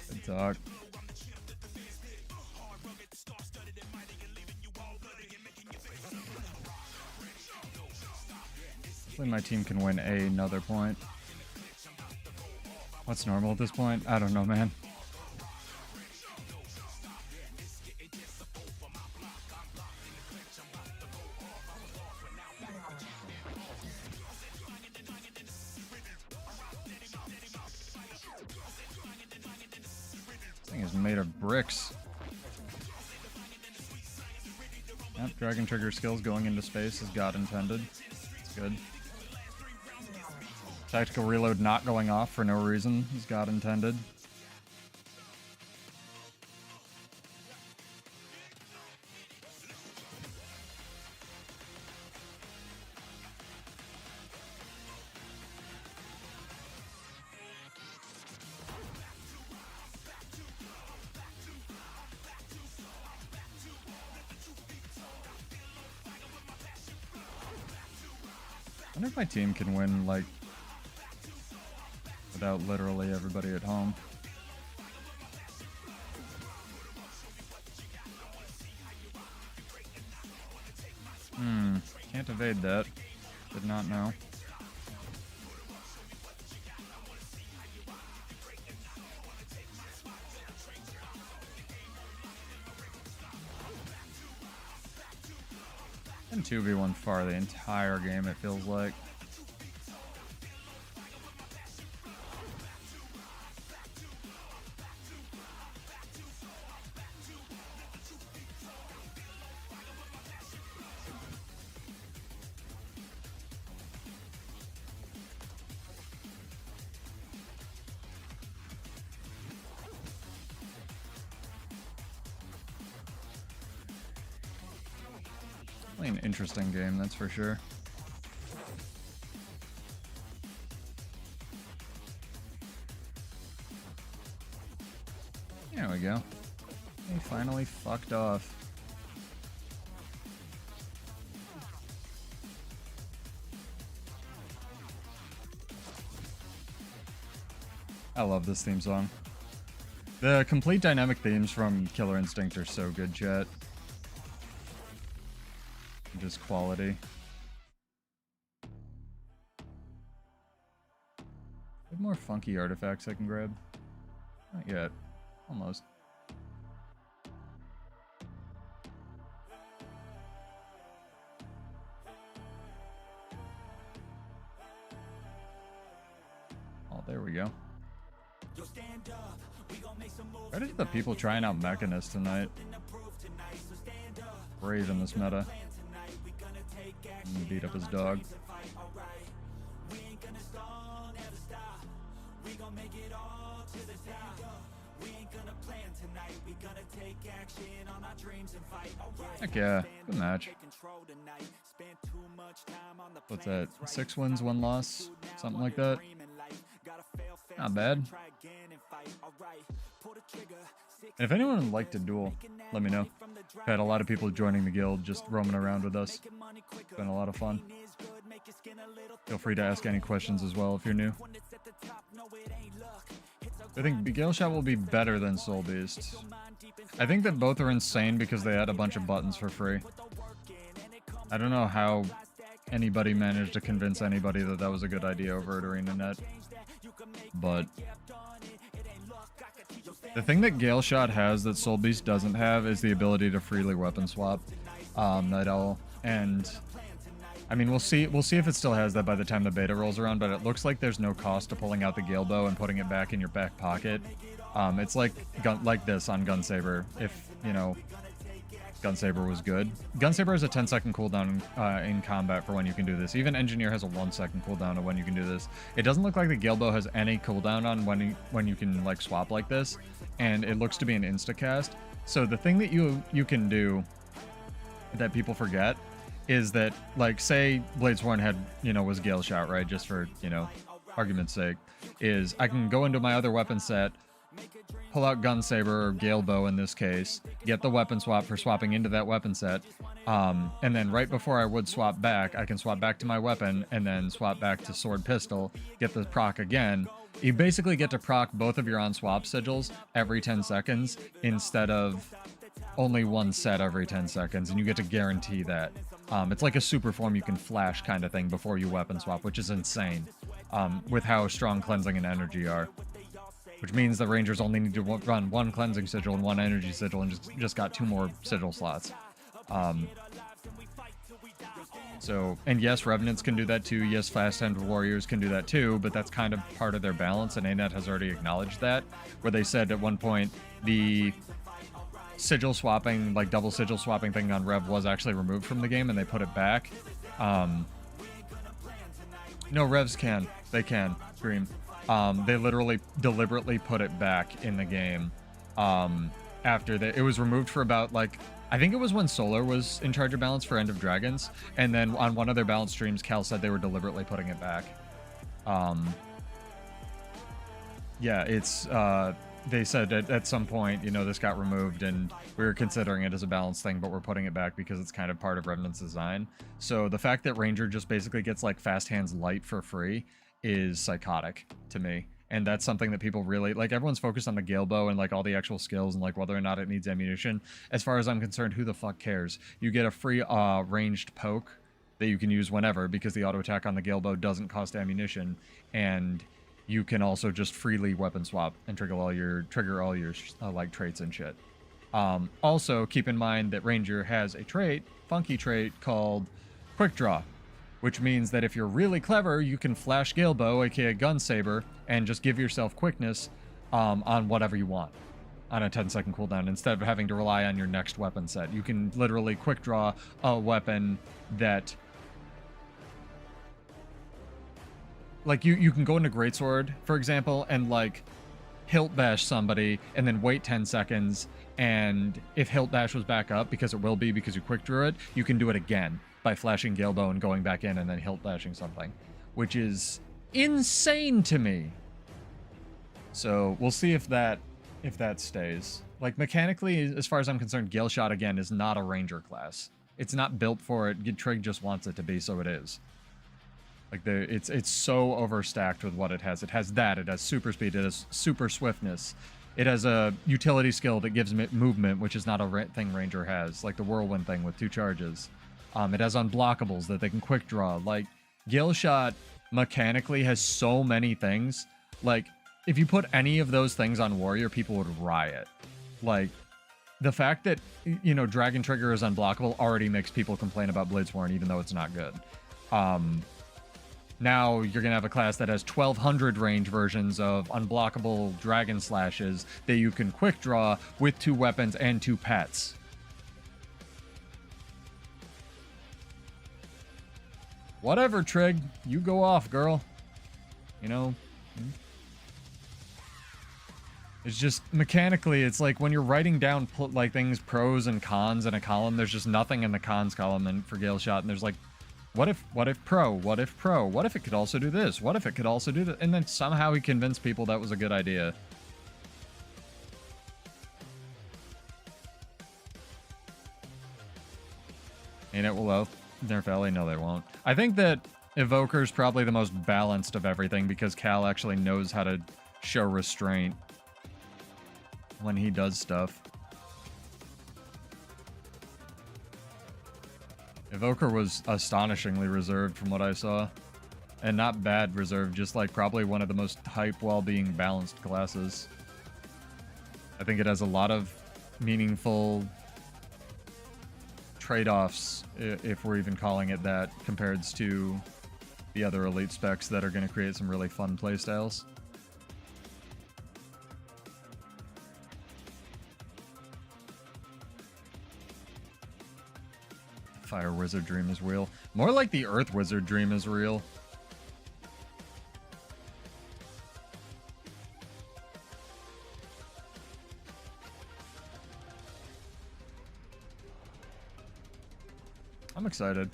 [SPEAKER 1] Good talk. Hopefully my team can win another point. What's normal at this point? I don't know, man. This thing is made of bricks. Yep, Dragon Trigger skills going into space as God intended. It's good. Tactical reload not going off for no reason as God intended. I wonder if my team can win, like, without literally everybody at home. Can't evade that. Did not know. And 2v1 far the entire game, it feels like. An interesting game, that's for sure. There we go. He finally fucked off. I love this theme song. The complete dynamic themes from Killer Instinct are so good, chat. Just quality. Have more funky artifacts I can grab? Not yet. Almost. Oh, there we go. Where did the people trying out Mechanist tonight? Brave in this meta. Beat up his dog. Heck yeah, good match. What's that? 6 wins, 1 loss? Something like that? Not bad. And if anyone would like to duel, let me know. I've had a lot of people joining the guild, just roaming around with us. It's been a lot of fun. Feel free to ask any questions as well if you're new. I think Gale Shot will be better than Soul Beast. I think that both are insane because they had a bunch of buttons for free. I don't know how anybody managed to convince anybody that that was a good idea over at ArenaNet. But the thing that Gale Shot has that Soul Beast doesn't have is the ability to freely weapon swap Night Owl. And I mean, we'll see if it still has that by the time the beta rolls around, but it looks like there's no cost to pulling out the Gale Bow and putting it back in your back pocket. It's like this on Gunsaber, if, you know, Gunsaber was good. Gunsaber has a 10-second cooldown in combat for when you can do this. Even Engineer has a 1-second cooldown of when you can do this. It doesn't look like the Gale Bow has any cooldown on when you can, like, swap like this, and it looks to be an instacast. So the thing that you can do that people forget is that, like, say Bladesworn had, you know, was Gale Shot, right? Just for, you know, argument's sake, is I can go into my other weapon set, pull out Gunsaber or Gale Bow in this case, get the weapon swap for swapping into that weapon set, and then right before I would swap back, I can swap back to my weapon and then swap back to Sword Pistol, get the proc again. You basically get to proc both of your on-swap sigils every 10 seconds instead of only one set every 10 seconds, and you get to guarantee that. It's like a super form you can flash kind of thing before you weapon swap, which is insane with how strong cleansing and energy are. Which means the Rangers only need to run one cleansing sigil and one energy sigil and just got 2 more sigil slots. And yes, Revenants can do that too. Yes, fast-handed warriors can do that too, but that's kind of part of their balance, and ANET has already acknowledged that, where they said at one point the sigil swapping, like double sigil swapping thing on Rev was actually removed from the game, and they put it back. No, Revs can. They can. Dream. They literally deliberately put it back in the game after it was removed for about, like, I think it was when Solar was in charge of balance for End of Dragons, and then on one of their balance streams, Cal said they were deliberately putting it back. Yeah, it's they said at some point, you know, this got removed and we were considering it as a balance thing, but we're putting it back because it's kind of part of Revenant's design. So the fact that Ranger just basically gets, like, Fast Hands Light for free is psychotic to me. And that's something that people really, like, everyone's focused on the Gale Bow and, like, all the actual skills and, like, whether or not it needs ammunition. As far as I'm concerned, who the fuck cares? You get a free ranged poke that you can use whenever, because the auto attack on the Gale Bow doesn't cost ammunition, and you can also just freely weapon swap and trigger all your like, traits and shit. Also, keep in mind that Ranger has a trait, funky trait, called Quick Draw, which means that if you're really clever, you can flash Gale Bow, aka Gunsaber, and just give yourself quickness on whatever you want on a 10-second cooldown, instead of having to rely on your next weapon set. You can literally quick draw a weapon that, like, you can go into Greatsword, for example, and, like, hilt bash somebody and then wait 10 seconds, and if hilt bash was back up, because it will be because you quick drew it, you can do it again by flashing Gale Bow and going back in and then hilt bashing something, which is insane to me. So we'll see if that stays. Like, mechanically, as far as I'm concerned, Gale Shot, again, is not a Ranger class. It's not built for it. Trig just wants it to be, so it is. Like, it's so overstacked with what it has. It has that. It has super speed. It has super swiftness. It has a utility skill that gives it movement, which is not a thing Ranger has, like the Whirlwind thing with 2 charges. It has unblockables that they can quick draw. Like, Gale Shot mechanically has so many things. Like, if you put any of those things on Warrior, people would riot. Like, the fact that, you know, Dragon Trigger is unblockable already makes people complain about Bladesworn, even though it's not good. Now you're going to have a class that has 1200 range versions of unblockable Dragon Slashes that you can quick draw with 2 weapons and 2 pets. Whatever, Trig. You go off, girl. You know? It's just, mechanically, it's like when you're writing down, like, things, pros and cons in a column, there's just nothing in the cons column and for Gale Shot, and there's like, what if pro? What if pro? What if it could also do this? What if it could also do that? And then somehow he convinced people that was a good idea. Ain't it will nerf Ellie? No, they won't. I think that Evoker's probably the most balanced of everything because Cal actually knows how to show restraint when he does stuff. Evoker was astonishingly reserved from what I saw. And not bad reserved, just like probably one of the most hype while being balanced classes. I think it has a lot of meaningful trade-offs, if we're even calling it that, compared to the other elite specs that are going to create some really fun playstyles. Fire Wizard dream is real. More like the Earth Wizard dream is real. I'm excited.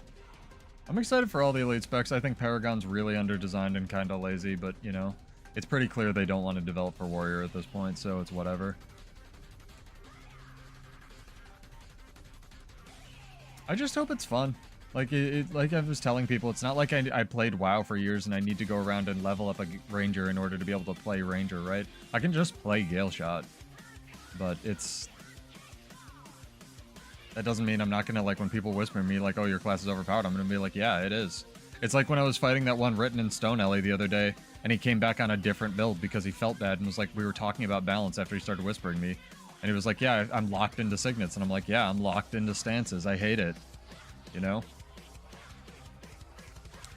[SPEAKER 1] I'm excited for all the elite specs. I think Paragon's really underdesigned and kind of lazy, but, you know, it's pretty clear they don't want to develop for Warrior at this point, so it's whatever. I just hope it's fun. Like, like I was telling people, it's not like I played WoW for years and I need to go around and level up a Ranger in order to be able to play Ranger, right? I can just play Gale Shot. But it's... That doesn't mean I'm not gonna, like, when people whisper to me, like, oh, your class is overpowered, I'm gonna be like, yeah, it is. It's like when I was fighting that one written in Stone Ellie the other day, and he came back on a different build because he felt bad and was like, we were talking about balance after he started whispering me. And he was like, yeah, I'm locked into signets. And I'm like, yeah, I'm locked into stances. I hate it. You know?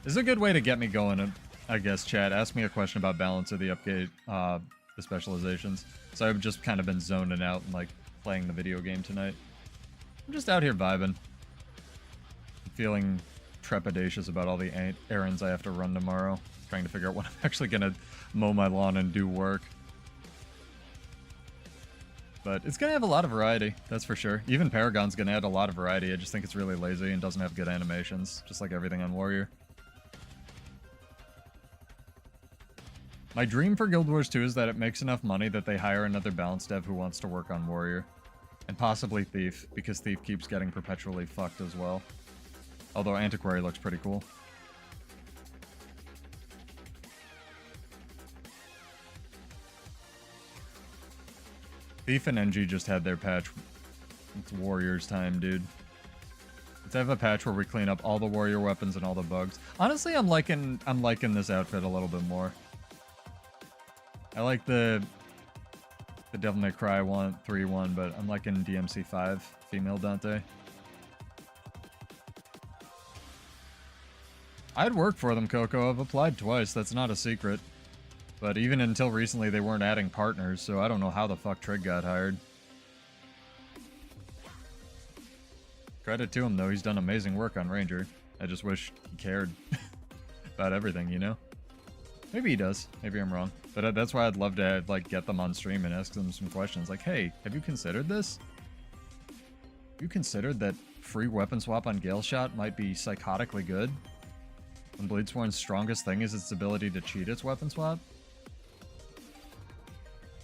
[SPEAKER 1] This is a good way to get me going, I guess, chat. Ask me a question about balance of the upgrade, the specializations. So I've just kind of been zoning out and, like, playing the video game tonight. I'm just out here vibing. I'm feeling trepidatious about all the errands I have to run tomorrow. Trying to figure out when I'm actually going to mow my lawn and do work. But it's going to have a lot of variety, that's for sure. Even Paragon's going to add a lot of variety. I just think it's really lazy and doesn't have good animations, just like everything on Warrior. My dream for Guild Wars 2 is that it makes enough money that they hire another balance dev who wants to work on Warrior. And possibly Thief, because Thief keeps getting perpetually fucked as well. Although Antiquary looks pretty cool. Thief and NG just had their patch. It's Warrior's time, dude. Let's have a patch where we clean up all the Warrior weapons and all the bugs. Honestly, I'm liking this outfit a little bit more. I like the Devil May Cry 3 one, but I'm liking DMC 5, female Dante. I'd work for them, Coco. I've applied twice. That's not a secret. But even until recently, they weren't adding partners, so I don't know how the fuck Trig got hired. Credit to him, though. He's done amazing work on Ranger. I just wish he cared about everything, you know? Maybe he does. Maybe I'm wrong. But that's why I'd love to, like, get them on stream and ask them some questions. Like, hey, have you considered this? Have you considered that free weapon swap on Gale Shot might be psychotically good? When Bleedsworn's strongest thing is its ability to cheat its weapon swap?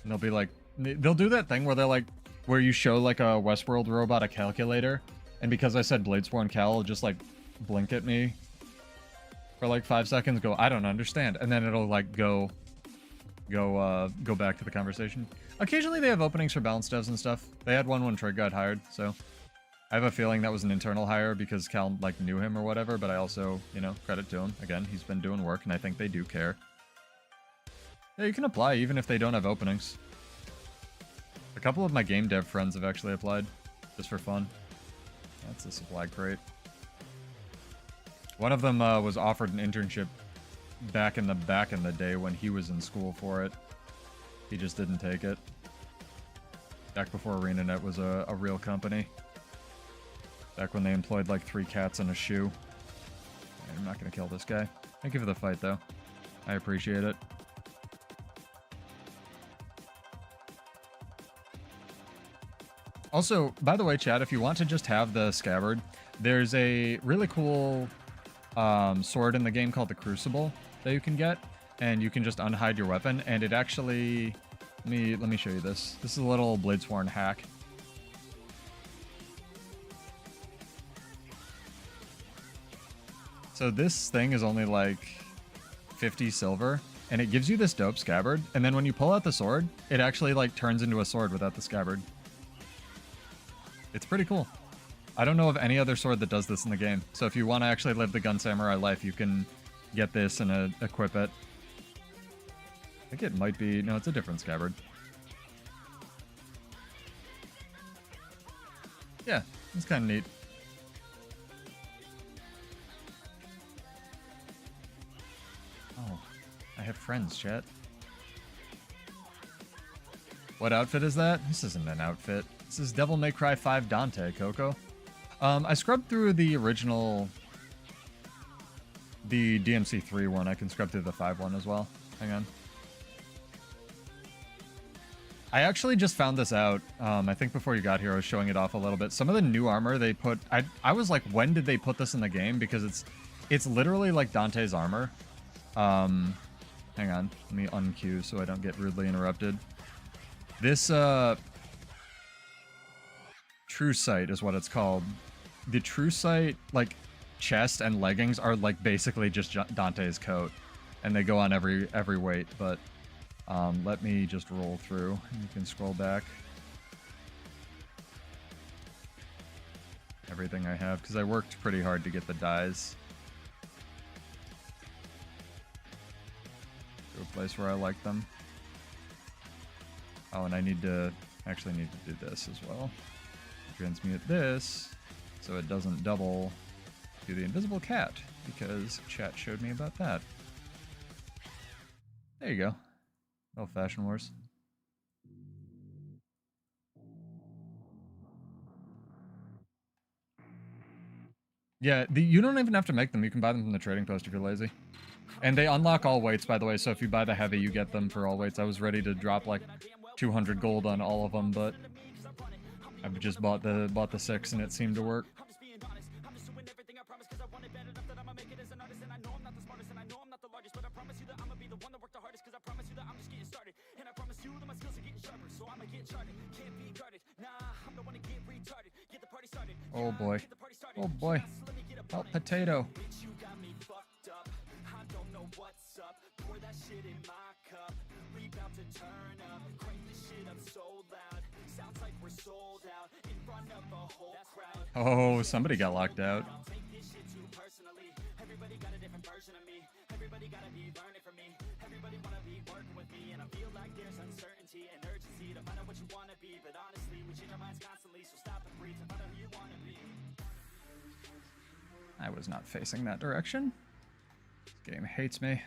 [SPEAKER 1] And they'll be like... They'll do that thing where they're like... Where you show, like, a Westworld robot a calculator, and because I said Bladesworn Cal, it'll just, like, blink at me for, like, 5 seconds, go, I don't understand. And then it'll, like, go back to the conversation. Occasionally they have openings for balance devs and stuff. They had one when Trig got hired, so... I have a feeling that was an internal hire because Cal, like, knew him or whatever, but I also, you know, credit to him. Again, he's been doing work, and I think they do care. Yeah, you can apply even if they don't have openings. A couple of my game dev friends have actually applied, just for fun. That's a supply crate. One of them was offered an internship back in the day when he was in school for it. He just didn't take it. Back before ArenaNet was a real company. Back when they employed like 3 cats and a shoe. I'm not gonna kill this guy. Thank you for the fight, though. I appreciate it. Also, by the way, chat, if you want to just have the scabbard, there's a really cool sword in the game called the Crucible that you can get, and you can just unhide your weapon, and it actually... Let me show you this. This is a little Bladesworn hack. So this thing is only like 50 silver, and it gives you this dope scabbard, and then when you pull out the sword, it actually like turns into a sword without the scabbard. It's pretty cool. I don't know of any other sword that does this in the game, so if you want to actually live the Gun Samurai life, you can get this and equip it. I think it might be... No, it's a different scabbard. Yeah, it's kind of neat. friends, chat. What outfit is that? This isn't an outfit. This is Devil May Cry 5 Dante, Coco. I scrubbed through the original... the DMC3 one. I can scrub through the 5 one as well. Hang on. I actually just found this out. I think before you got here, I was showing it off a little bit. Some of the new armor they put... I was like, when did they put this in the game? Because it's literally like Dante's armor. Hang on. Let me unqueue so I don't get rudely interrupted. This, True Sight is what it's called. The True Sight, like, chest and leggings are, like, basically just Dante's coat. And they go on every weight, but, let me just roll through. You can scroll back. Everything I have, because I worked pretty hard to get the dyes. To a place where I like them. Oh, and I actually need to do this as well. Transmute this so it doesn't double do the invisible cat, because chat showed me about that. There you go. Oh, Fashion Wars. Yeah, you don't even have to make them. You can buy them from the trading post if you're lazy. And they unlock all weights, by the way, so if you buy the heavy, you get them for all weights. I was ready to drop like 200 gold on all of them, but I just bought the 6 and it seemed to work. Oh boy. Oh boy. Help, potato. Oh, somebody got locked out. I was not facing that direction. This game hates me.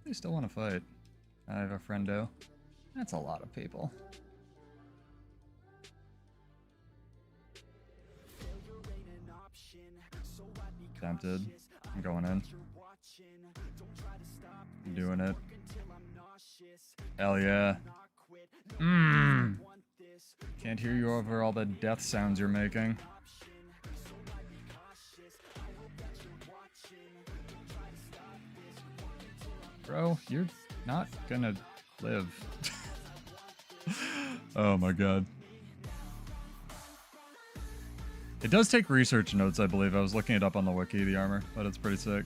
[SPEAKER 1] They still want to fight. I have a friendo. That's a lot of people. Tempted. I'm going in. I'm doing it. Hell yeah. Can't hear you over all the death sounds you're making. Bro, you're not gonna live. Oh my god. It does take research notes, I believe. I was looking it up on the wiki, the armor, but it's pretty sick.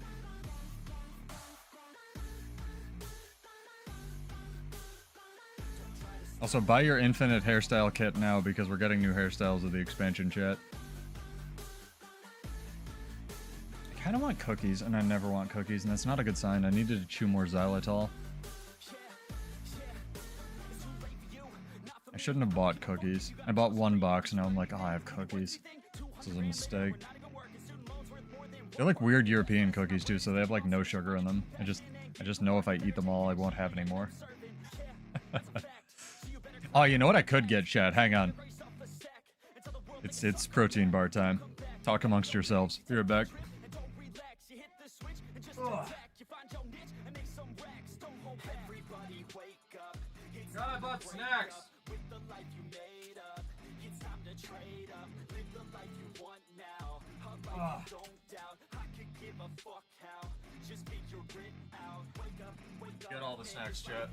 [SPEAKER 1] Also, buy your infinite hairstyle kit now because we're getting new hairstyles with the expansion, chat. I kind of want cookies, and I never want cookies, and that's not a good sign. I needed to chew more xylitol. I shouldn't have bought cookies. I bought 1 box, and now I'm like, oh, I have cookies. This is a mistake. They're like weird European cookies, too, so they have like no sugar in them. I just know if I eat them all, I won't have any more. Oh, you know what I could get, chat? Hang on. It's protein bar time. Talk amongst yourselves. Be right back. God, I bought snacks. Get all the snacks, chat.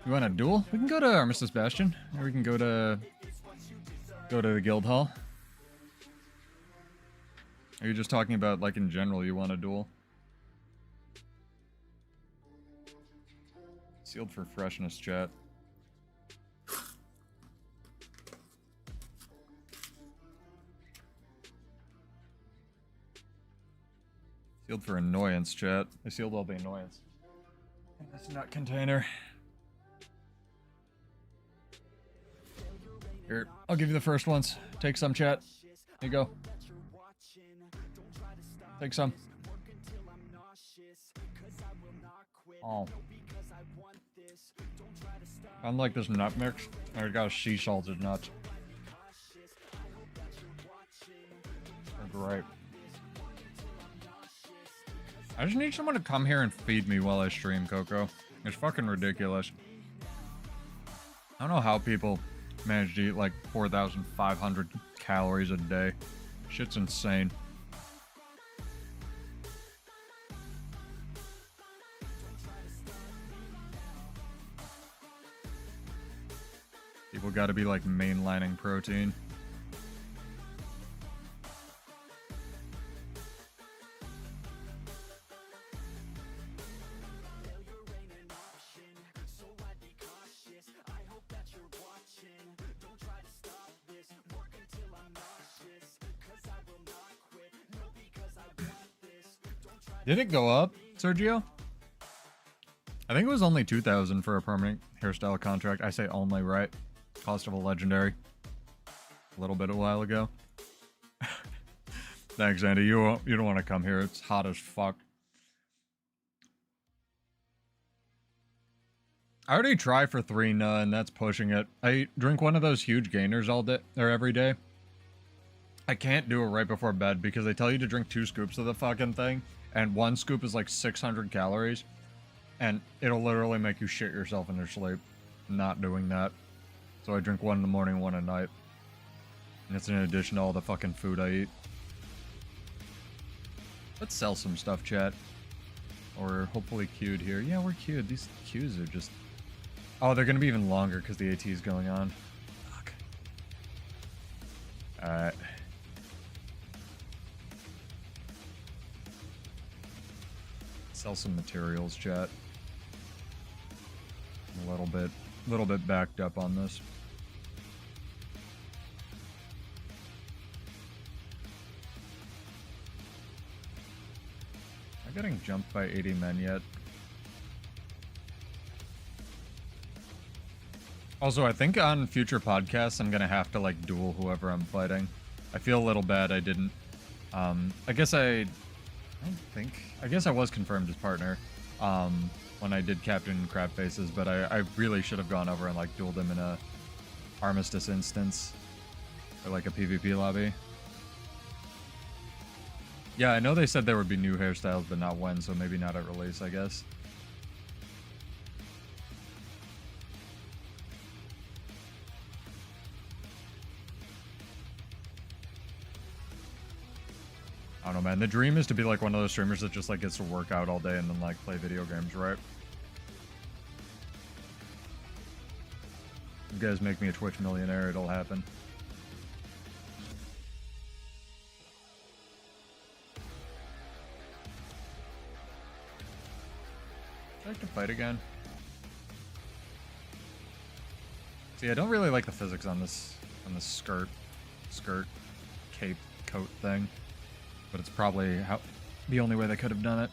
[SPEAKER 1] You want a duel? We can go to Armistice Bastion, or we can go to the guild hall. Are you just talking about, like, in general, you want a duel? Sealed for freshness, chat. Sealed for annoyance, chat. I sealed all the annoyance. In this nut container. Here, I'll give you the first ones. Take some, chat. Here you go. Take some. Oh. Unlike this nut mix, I got a sea salted nuts. They're great. I just need someone to come here and feed me while I stream, Coco. It's fucking ridiculous. I don't know how people manage to eat like 4,500 calories a day. Shit's insane. People gotta be like mainlining protein. Did it go up, Sergio? I think it was only 2,000 for a permanent hairstyle contract. I say only, right? Cost of a legendary. A little bit a while ago. Thanks, Andy. You don't want to come here. It's hot as fuck. I already tried for 3 and that's pushing it. I drink one of those huge gainers all day or every day. I can't do it right before bed because they tell you to drink 2 scoops of the fucking thing, and 1 scoop is like 600 calories, and it'll literally make you shit yourself in your sleep. Not doing that. So I drink 1 in the morning, 1 at night. And it's in addition to all the fucking food I eat. Let's sell some stuff, chat. Or hopefully queued here. Yeah, we're queued. These queues are just... Oh, they're gonna be even longer because the AT is going on. Fuck. Alright. Sell some materials, chat. A little bit backed up on this. Am I getting jumped by 80 men yet? Also, I think on future podcasts, I'm gonna have to, like, duel whoever I'm fighting. I feel a little bad I didn't. I guess I was confirmed as partner, when I did Captain Crab Faces, but I really should have gone over and, like, dueled him in a Armistice instance. Or, like, a PvP lobby. Yeah, I know they said there would be new hairstyles, but not when, so maybe not at release, I guess. I don't know, man. The dream is to be like one of those streamers that just like gets to work out all day and then like play video games, right? You guys make me a Twitch millionaire, it'll happen. I'd like to fight again. See, I don't really like the physics on this skirt, cape, coat thing. But it's probably the only way they could have done it.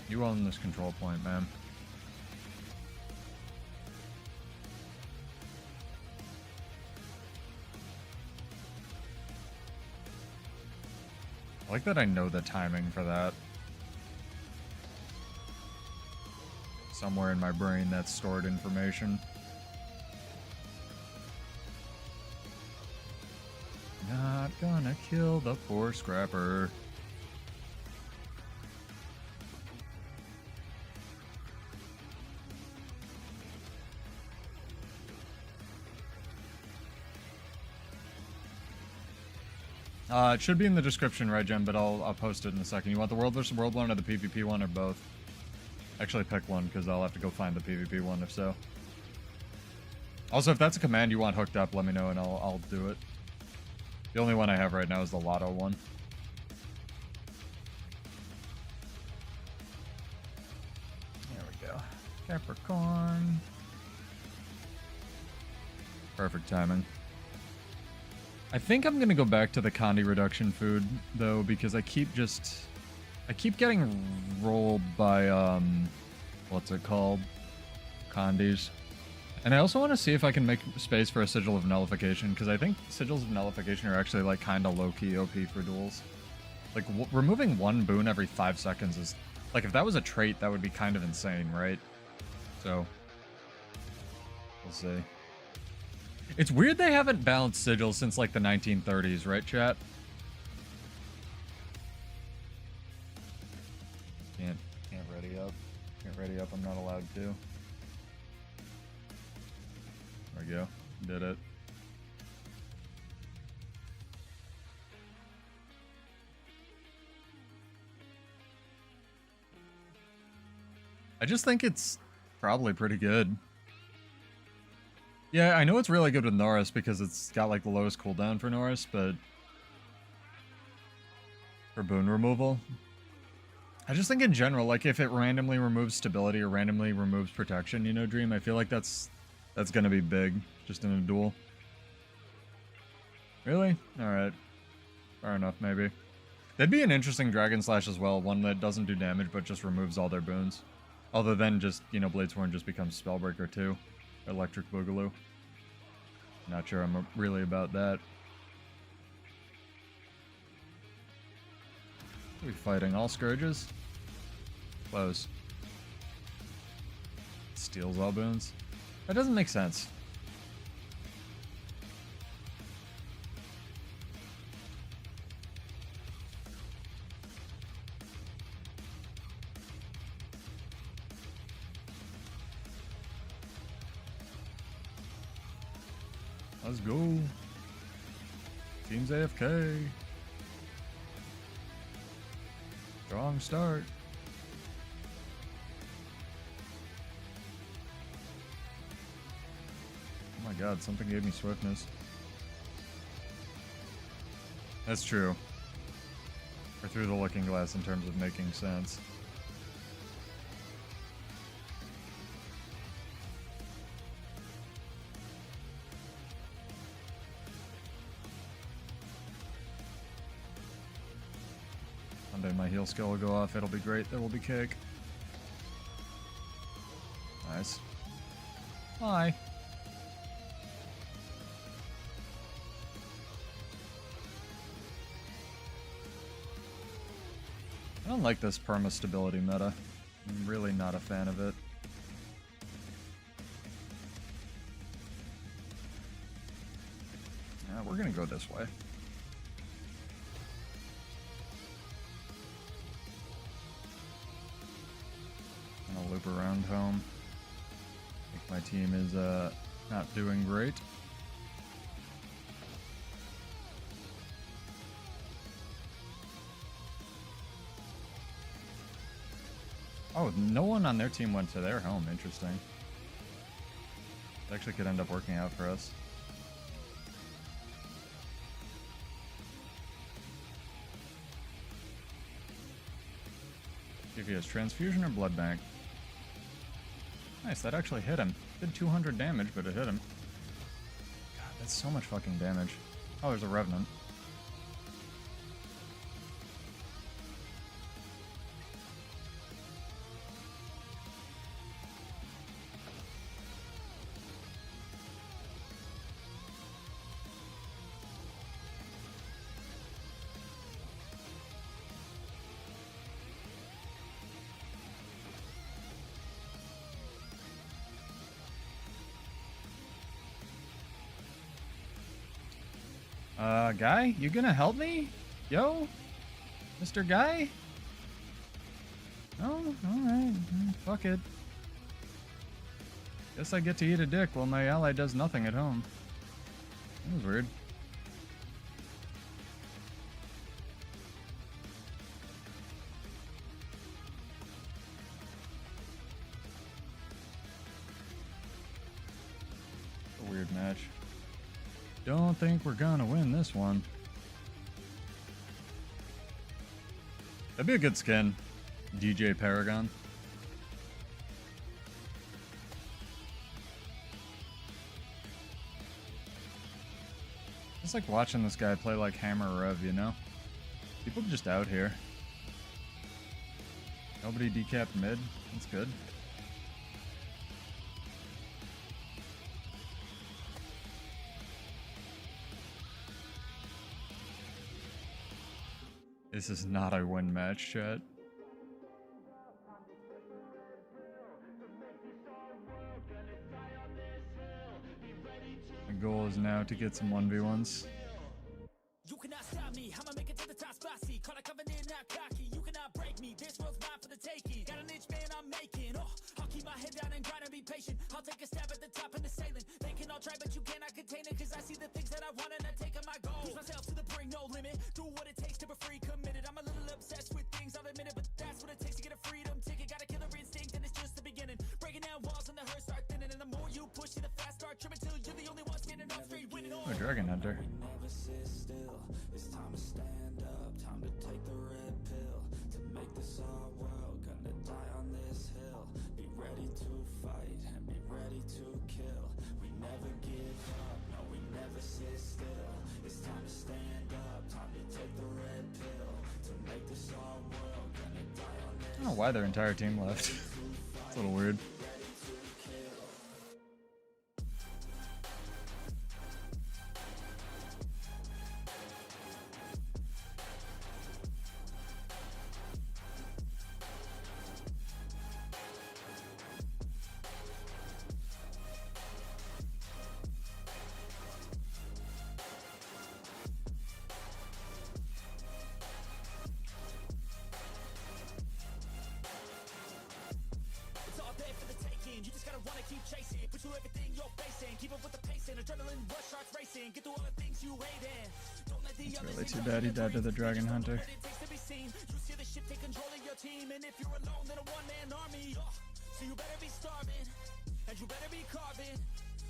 [SPEAKER 1] You own this control point, man. I like that I know the timing for that. Somewhere in my brain that's stored information. Not gonna kill the poor scrapper. It should be in the description, right, Jen? But I'll post it in a second. You want the World vs. World one or the PvP one or both? Actually, pick one, because I'll have to go find the PvP one, if so. Also, if that's a command you want hooked up, let me know, and I'll do it. The only one I have right now is the Lotto one. There we go. Capricorn. Perfect timing. I think I'm gonna go back to the Condi reduction food though, because I keep getting rolled by what's it called? Condis. And I also want to see if I can make space for a Sigil of Nullification, because I think Sigils of Nullification are actually like kind of low-key OP for duels. Like removing one boon every 5 seconds is like, if that was a trait, that would be kind of insane, right? So we'll see. It's weird they haven't balanced sigils since like the 1930s, right, chat? Can't ready up. Can't ready up. I'm not allowed to. There we go. Did it. I just think it's probably pretty good. Yeah, I know it's really good with Norris because it's got like the lowest cooldown for Norris, but for boon removal, I just think in general, like if it randomly removes stability or randomly removes protection, you know, Dream, I feel like that's gonna be big just in a duel. Really? Alright. Fair enough, maybe. That'd be an interesting Dragon Slash as well, one that doesn't do damage but just removes all their boons. Although then just, you know, Bladesworn just becomes Spellbreaker too. Electric Boogaloo. Not sure I'm really about that. Are we fighting all Scourges? Close. Steals all boons? That doesn't make sense. Let's go. Team's AFK. Strong start. Oh my god, something gave me swiftness. That's true. We're through the looking glass in terms of making sense. One day my heal skill will go off, it'll be great, there will be cake. Nice. Hi. I don't like this perma stability meta. I'm really not a fan of it. Yeah, we're gonna go this way. Gonna loop around home. I think my team is not doing great. Oh, no one on their team went to their home. Interesting. It actually could end up working out for us. See if he has Transfusion or Blood Bank. Nice, that actually hit him. Did 200 damage, but it hit him. God, that's so much fucking damage. Oh, there's a Revenant. Guy, you gonna help me? Yo? Mr. Guy? No? Alright. Fuck it. Guess I get to eat a dick while my ally does nothing at home. That was weird. A weird match. Don't think we're gonna win this one. That'd be a good skin. DJ Paragon. It's like watching this guy play like Hammer Rev, you know? People just out here. Nobody decapped mid. That's good. This is not a win match, chat. The goal is now to get some 1v1s.
[SPEAKER 2] You cannot stop me, I'ma make it to the top spicy. Call a covenant, not cocky. You cannot break me, this world's mine for the taking. Got an itch, man, I'm making. Oh, I'll keep my head down and grind and be patient. I'll take a stab at the top and the sailing. They can all try, but you cannot contain it. Cause I see the things that I want and I take on my goal. Push myself to the brink, no limit. Do what it takes to be free, committed. I'm a little obsessed with things, I'll admit it. But that's what it takes to get a freedom ticket. Got a killer instinct and it's just the beginning. Breaking down walls and the hurt start thinning. And the more you push it, the fast start trimming. Till you're the only one standing up straight, winning all.
[SPEAKER 1] Oh, Dragon Hunter.
[SPEAKER 2] Never sit still. It's time to stand up, time to take the red pill. To make this our world, gonna die on this hill. Be ready to fight and be ready to kill. We never give up, no we never sit still. It's time to stand up, time to take the red pill. To make this our world, gonna die on this.
[SPEAKER 1] I don't know why their entire team left. It's a little weird.
[SPEAKER 2] You just gotta wanna keep chasing, pursue everything you're facing, keep up with the pace and adrenaline rush starts racing, get through all the things you hate in. Don't let the others
[SPEAKER 1] Really too bad he died to the Dragon Hunter.
[SPEAKER 2] You see the ship take control of your team, and if you're alone, then a one-man army. So you better be starving, and you better be carving.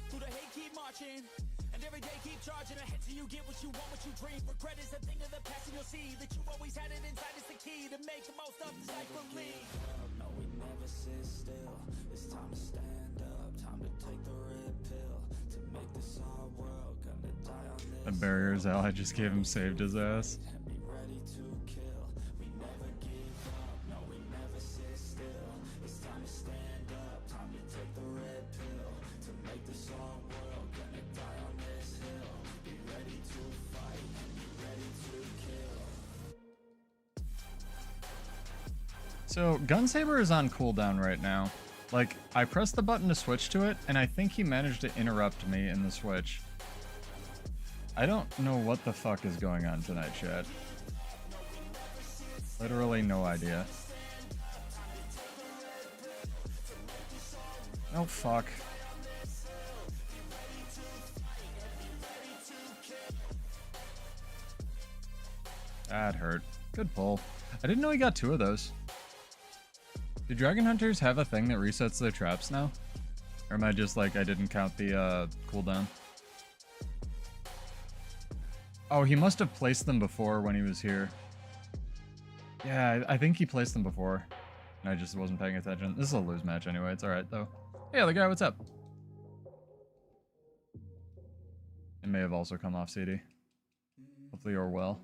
[SPEAKER 2] Through the hate, keep marching, and every day keep charging ahead till you get what you want, what you dream. Regret is a thing of the past, and you'll see that you always had it inside. Is the key to make the most of this life for me. No, we never sit still. It's time to stand up, time to take the red pill. To make this our world, gonna die on this.
[SPEAKER 1] The barriers ally just gave him saved his ass.
[SPEAKER 2] And be ready to kill. We never give up, no, we never sit still. It's time to stand up, time to take the red pill. To make this our world, gonna die on this hill. Be ready to fight and be ready to kill.
[SPEAKER 1] So, Gunsaber is on cooldown right now. Like, I pressed the button to switch to it, and I think he managed to interrupt me in the switch. I don't know what the fuck is going on tonight, chat. Literally no idea. Oh, fuck. That hurt. Good pull. I didn't know he got 2 of those. Do Dragon Hunters have a thing that resets their traps now? Or am I just like, I didn't count the cooldown? Oh, he must have placed them before when he was here. Yeah, I think he placed them before. And I just wasn't paying attention. This is a lose match anyway, it's alright though. Hey, other guy, what's up? It may have also come off CD. Hopefully you're well.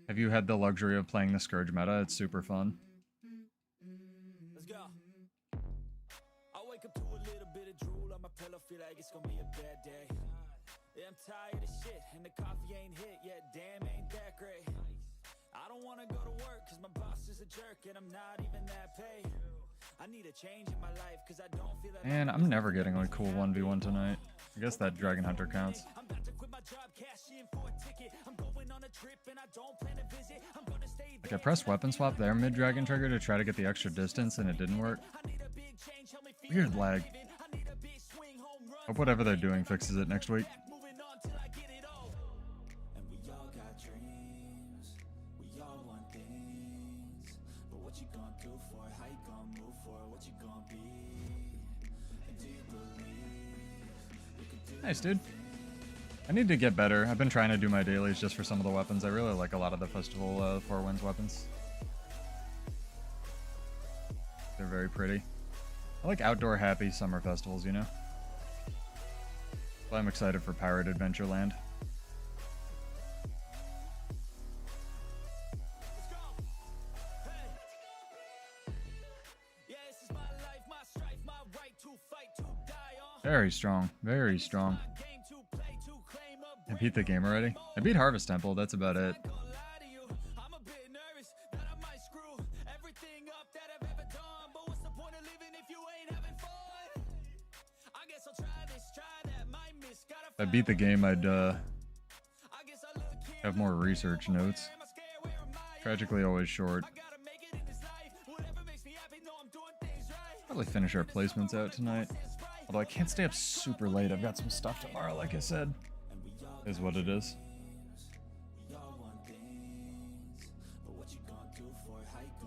[SPEAKER 1] Have you had the luxury of playing the Scourge meta? It's super fun.
[SPEAKER 2] Let's go. I wake up to a little bit of drool on my pillow, feel like it's gonna be a bad day. Yeah, I'm tired of shit, and the coffee ain't hit yet, damn, ain't that great. I don't wanna go to work, cause my boss is a jerk, and I'm not even that paid. I need a change in my life, cause I don't feel that.
[SPEAKER 1] Man, I'm never getting a cool 1v1 tonight. I guess that Dragon Hunter counts.
[SPEAKER 2] I'm about to quit my job, cash in for a ticket. I'm going on a trip, and I don't plan to visit. I'm gonna stay there.
[SPEAKER 1] Like, I pressed weapon swap there mid-dragon trigger to try to get the extra distance, and it didn't work. Weird lag. Hope whatever they're doing fixes it next week.
[SPEAKER 2] And we all got dreams, we all want things, but what you gonna do for it? How you gonna move for it? What you gonna be? And do you believe you can do
[SPEAKER 1] Nice, dude. I need to get better. I've been trying to do my dailies just for some of the weapons. I really like a lot of the Festival 4 Winds weapons. They're very pretty. I like outdoor happy summer festivals, you know? But I'm excited for Pirate Adventureland. Very strong. Very strong. I beat the game already. I beat Harvest Temple. That's about it. If I beat the game, I'd have more research notes. Tragically always short. Probably finish our placements out tonight. Although I can't stay up super late. I've got some stuff tomorrow, like I said. Is what it is.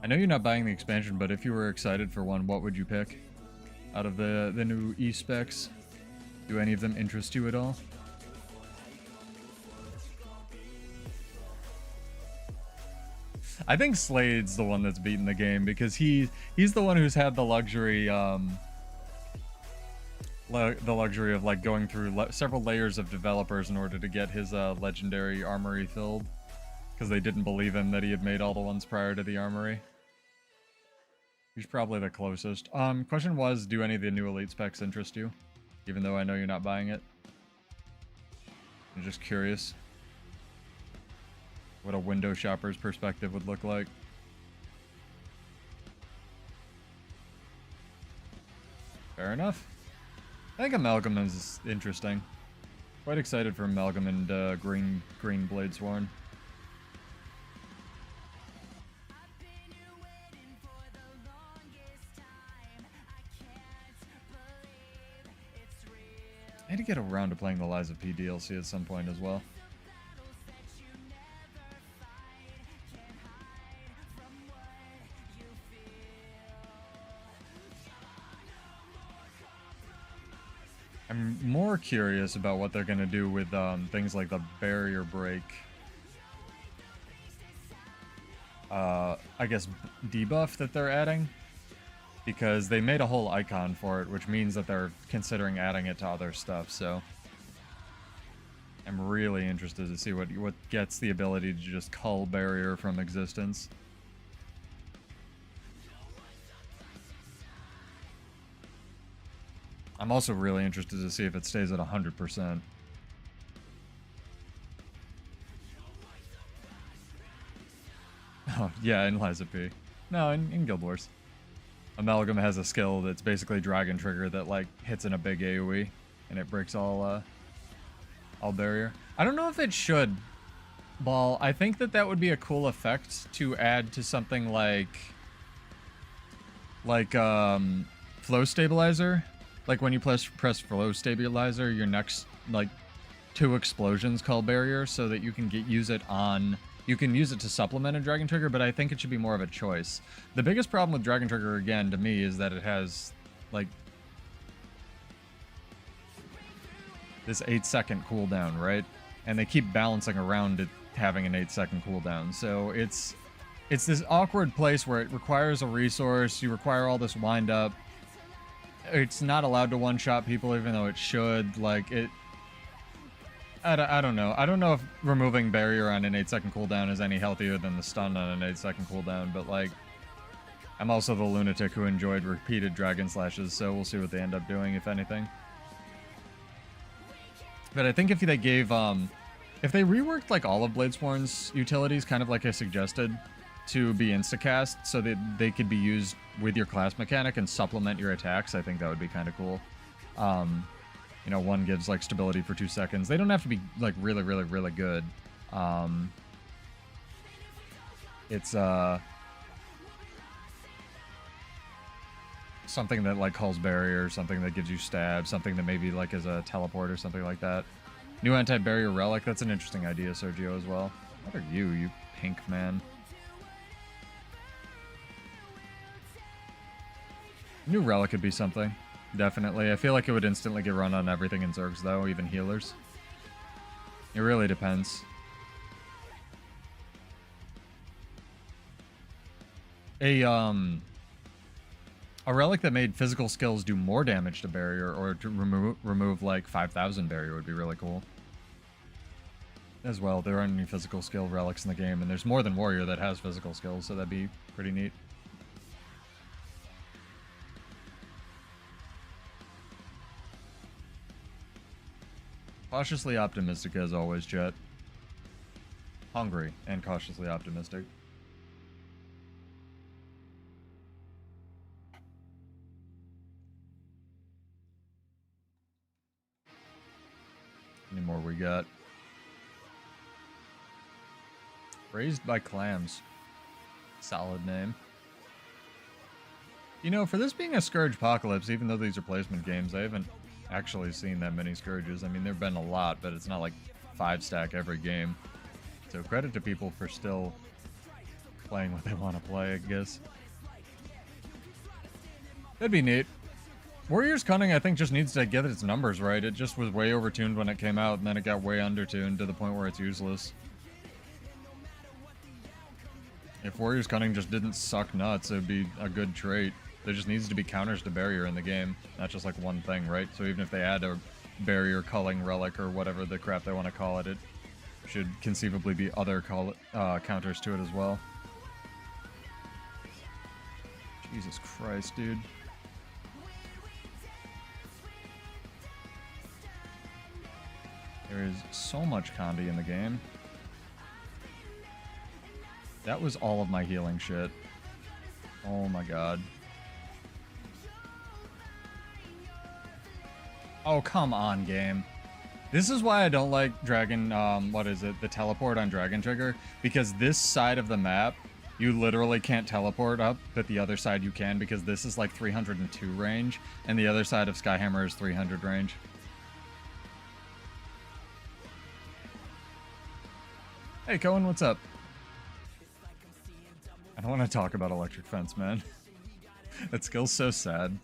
[SPEAKER 1] I know you're not buying the expansion, but if you were excited for one, what would you pick? Out of the new E-specs? Do any of them interest you at all? I think Slade's the one that's beaten the game because he's the one who's had the luxury of like going through several layers of developers in order to get his legendary armory filled, because they didn't believe him that he had made all the ones prior to the armory. He's probably the closest. Question was, do any of the new elite specs interest you? Even though I know you're not buying it. I'm just curious what a window shopper's perspective would look like. Fair enough. I think Amalgam is interesting. Quite excited for Amalgam and Green Bladesworn. I need to get around to playing the Lies of P DLC at some point as well. I'm more curious about what they're going to do with things like the barrier break. I guess debuff that they're adding. Because they made a whole icon for it, which means that they're considering adding it to other stuff, so... I'm really interested to see what gets the ability to just cull barrier from existence. I'm also really interested to see if it stays at 100%. Oh, yeah, in Lies of P. No, in Guild Wars. Amalgam has a skill that's basically Dragon Trigger that, like, hits in a big AoE, and it breaks all barrier. I don't know if it should, Ball. I think that would be a cool effect to add to something like Flow Stabilizer. Like, when you press Flow Stabilizer, your next, like, 2 explosions call barrier, so that you can use it on... You can use it to supplement a Dragon Trigger, but I think it should be more of a choice. The biggest problem with Dragon Trigger, again, to me, is that it has, like, this 8-second cooldown, right? And they keep balancing around it having an 8-second cooldown. So it's this awkward place where it requires a resource, you require all this wind-up. It's not allowed to one-shot people, even though it should. Like, it... I don't know. I don't know if removing barrier on an 8-second cooldown is any healthier than the stun on an 8-second cooldown, but, like, I'm also the lunatic who enjoyed repeated dragon slashes, so we'll see what they end up doing, if anything. But I think if they gave, if they reworked, like, all of Bladesworn's utilities, kind of like I suggested, to be instacast, so that they could be used with your class mechanic and supplement your attacks, I think that would be kind of cool. You know, one gives, like, stability for 2 seconds. They don't have to be, like, really, really, really good. It's, something that, like, calls barrier, something that gives you stab, something that maybe, like, is a teleport or something like that. New anti-barrier relic, that's an interesting idea, Sergio, as well. What are you pink man? New relic could be something. Definitely. I feel like it would instantly get run on everything in Zergs, though, even healers. It really depends. A relic that made physical skills do more damage to barrier, or to remove like 5,000 barrier would be really cool. As well, there aren't any physical skill relics in the game, and there's more than warrior that has physical skills, so that'd be pretty neat. Cautiously optimistic as always, chat. Hungry and cautiously optimistic. Any more we got? Raised by Clams. Solid name. You know, for this being a Scourge Apocalypse, even though these are placement games, I haven't actually seen that many Scourges. I mean, there have been a lot, but it's not like 5-stack every game. So credit to people for still playing what they want to play, I guess. That'd be neat. Warrior's Cunning, I think, just needs to get its numbers right. It just was way overtuned when it came out, and then it got way undertuned to the point where it's useless. If Warrior's Cunning just didn't suck nuts, it would be a good trait. There just needs to be counters to barrier in the game, not just like one thing, right? So even if they add a barrier culling relic or whatever the crap they want to call it, it should conceivably be other counters to it as well. Jesus Christ, dude. There is so much Condi in the game. That was all of my healing shit. Oh my god. Oh, come on, game. This is why I don't like Dragon, what is it? The teleport on Dragon Trigger. Because this side of the map, you literally can't teleport up, but the other side you can, because this is like 302 range, and the other side of Skyhammer is 300 range. Hey, Cohen, what's up? I don't want to talk about Electric Fence, man. That skill's so sad.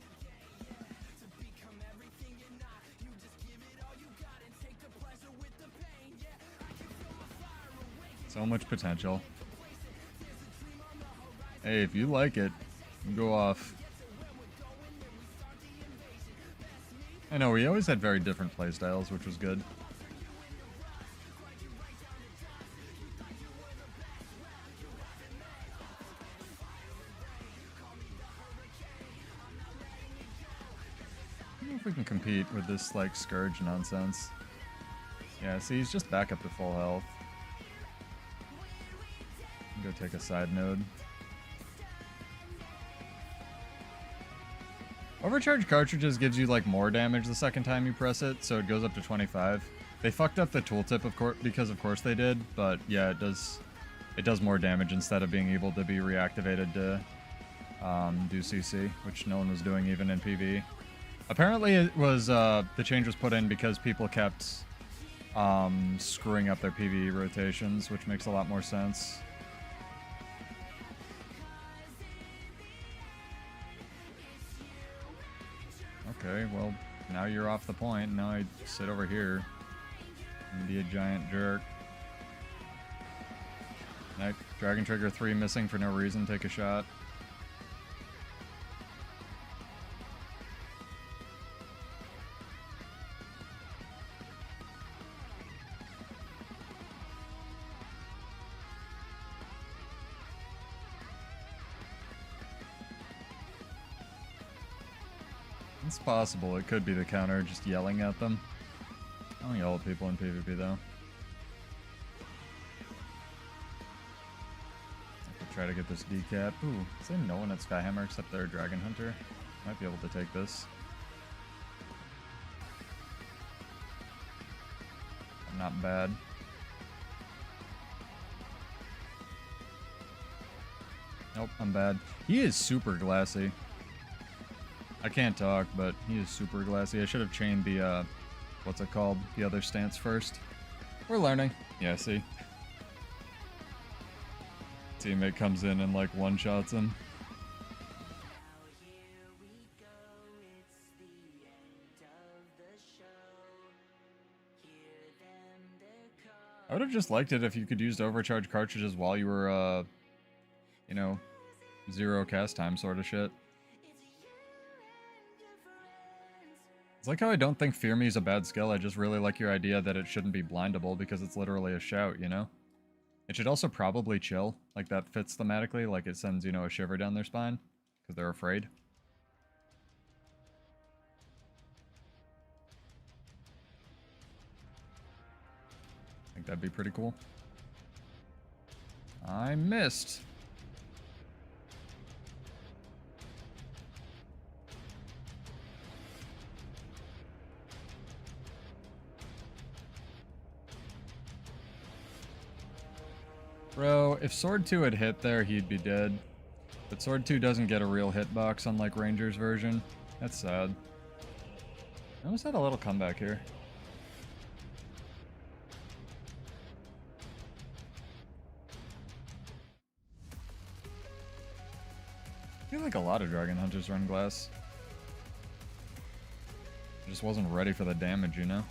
[SPEAKER 1] So much potential. Hey, if you like it, you go off. I know, we always had very different playstyles, which was good. If we can compete with this, like, Scourge nonsense. Yeah, see, he's just back up to full health. Go take a side node. Overcharge cartridges gives you, like, more damage the second time you press it, so it goes up to 25. They fucked up the tooltip, of course, because of course they did, but yeah, it does more damage instead of being able to be reactivated to do CC, which no one was doing even in PvE. Apparently it was, the change was put in because people kept screwing up their PvE rotations, which makes a lot more sense. Okay, well, now you're off the point. Now I sit over here and be a giant jerk. Now, Dragon Trigger 3 missing for no reason. Take a shot. It's possible. It could be the counter just yelling at them. I don't yell at people in PvP though. I could try to get this decap. Ooh, is there no one at Skyhammer except their Dragon Hunter? Might be able to take this. Not bad. Nope, I'm bad. He is super glassy. I can't talk, but he is super glassy. I should have chained the, what's it called? The other stance first. We're learning. Yeah, see? Teammate comes in and, like, one-shots him. I would have just liked it if you could use overcharge cartridges while you were, you know, zero cast time sort of shit. It's like how I don't think Fear Me is a bad skill, I just really like your idea that it shouldn't be blindable because it's literally a shout, you know? It should also probably chill, like that fits thematically, like it sends, you know, a shiver down their spine, because they're afraid. I think that'd be pretty cool. I missed. Bro, if Sword 2 had hit there, he'd be dead. But Sword 2 doesn't get a real hitbox unlike Ranger's version. That's sad. I almost had a little comeback here. I feel like a lot of Dragon Hunters run glass. I just wasn't ready for the damage, you know?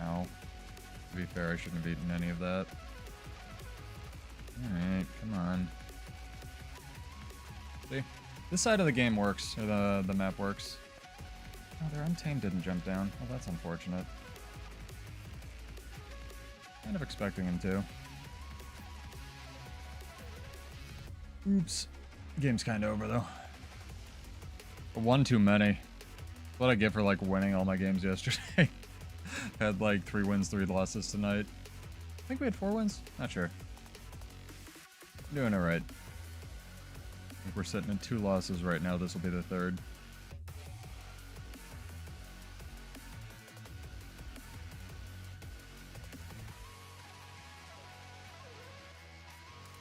[SPEAKER 1] Ow. To be fair, I shouldn't have eaten any of that. Alright, come on. See? This side of the game works, or the map works. Oh, their Untamed didn't jump down. Well, that's unfortunate. Kind of expecting him to. Oops. Game's kind of over, though. But one too many. That's what I get for, like, winning all my games yesterday. Had, like, 3 wins, 3 losses tonight. I think we had 4 wins? Not sure. Doing it right. I think we're sitting in 2 losses right now. This will be the 3rd.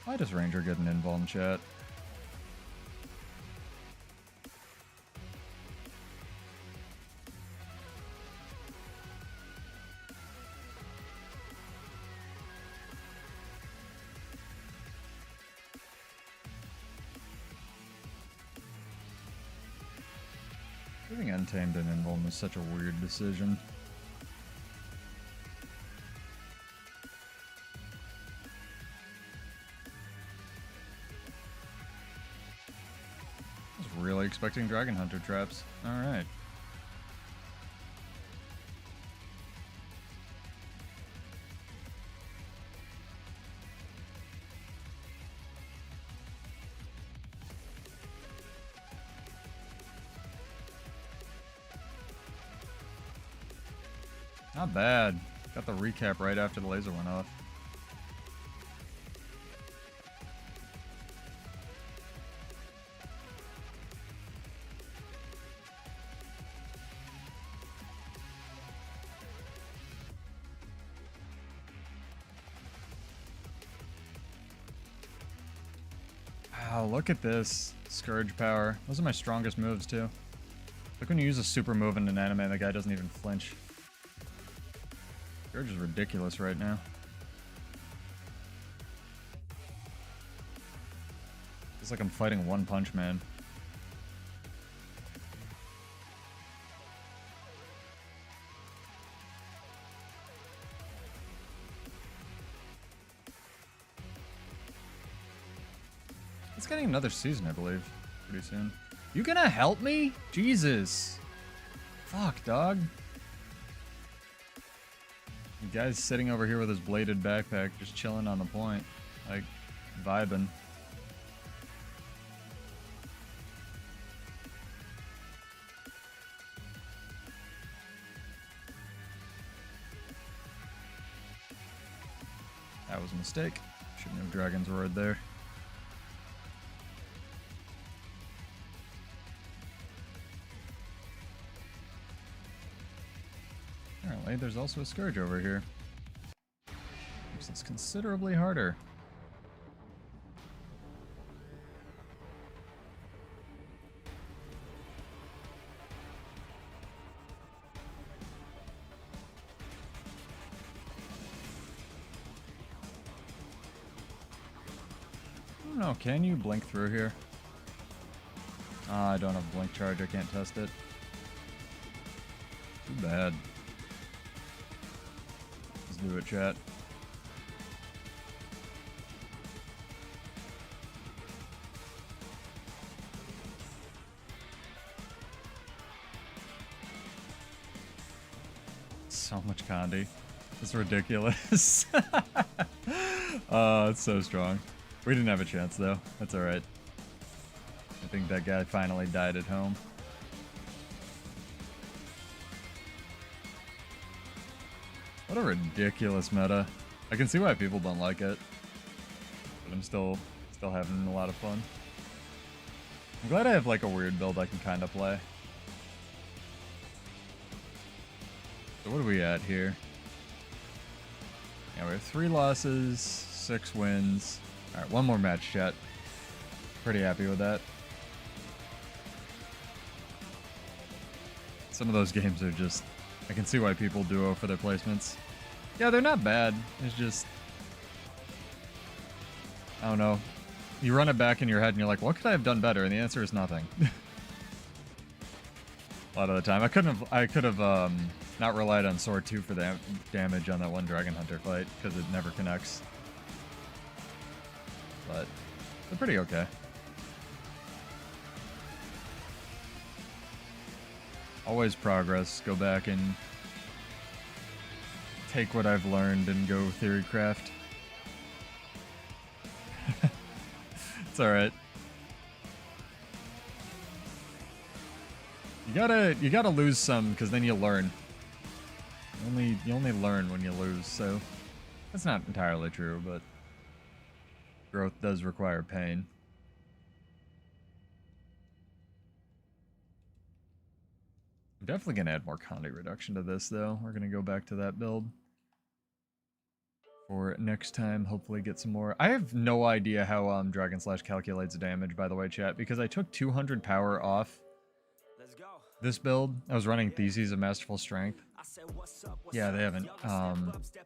[SPEAKER 1] Why does Ranger get an invul in chat? Giving Untamed an invul was such a weird decision. I was really expecting Dragon Hunter traps. Alright. Not bad. Got the recap right after the laser went off. Wow, look at this. Scourge power. Those are my strongest moves, too. Look when you use a super move in an anime and the guy doesn't even flinch. Scourge is ridiculous right now. It's like I'm fighting One Punch Man. It's getting another season, I believe, pretty soon. You gonna help me? Jesus. Fuck, dog. The guy's sitting over here with his bladed backpack, just chilling on the point. Like, vibing. That was a mistake. Shouldn't have Dragon's Roared there. Apparently, there's also a Scourge over here. Makes this considerably harder. I don't know, can you blink through here? Ah, I don't have blink charge, I can't test it. Too bad. Let's do it, chat. So much Condi. It's ridiculous. It's so strong. We didn't have a chance though. That's alright. I think that guy finally died at home. What a ridiculous meta. I can see why people don't like it. But I'm still having a lot of fun. I'm glad I have like a weird build I can kind of play. So what are we at here? Yeah, we have 3 losses, 6 wins. Alright, one more match, chat. Pretty happy with that. Some of those games are just... I can see why people duo for their placements. Yeah, they're not bad. It's just... I don't know. You run it back in your head and you're like, what could I have done better? And the answer is nothing. A lot of the time. I could have not relied on Sword 2 for the damage on that one Dragon Hunter fight, because it never connects. But they're pretty okay. Always progress. Go back and take what I've learned and go theory craft. It's alright. You gotta lose some, because then you learn. You only learn when you lose, so that's not entirely true, but growth does require pain. I'm definitely gonna add more Condi reduction to this, though. We're gonna go back to that build for next time. Hopefully get some more. I have no idea how Dragon Slash calculates damage, by the way, chat, because I took 200 power off this build. I was running Theses of Masterful Strength. Yeah, they haven't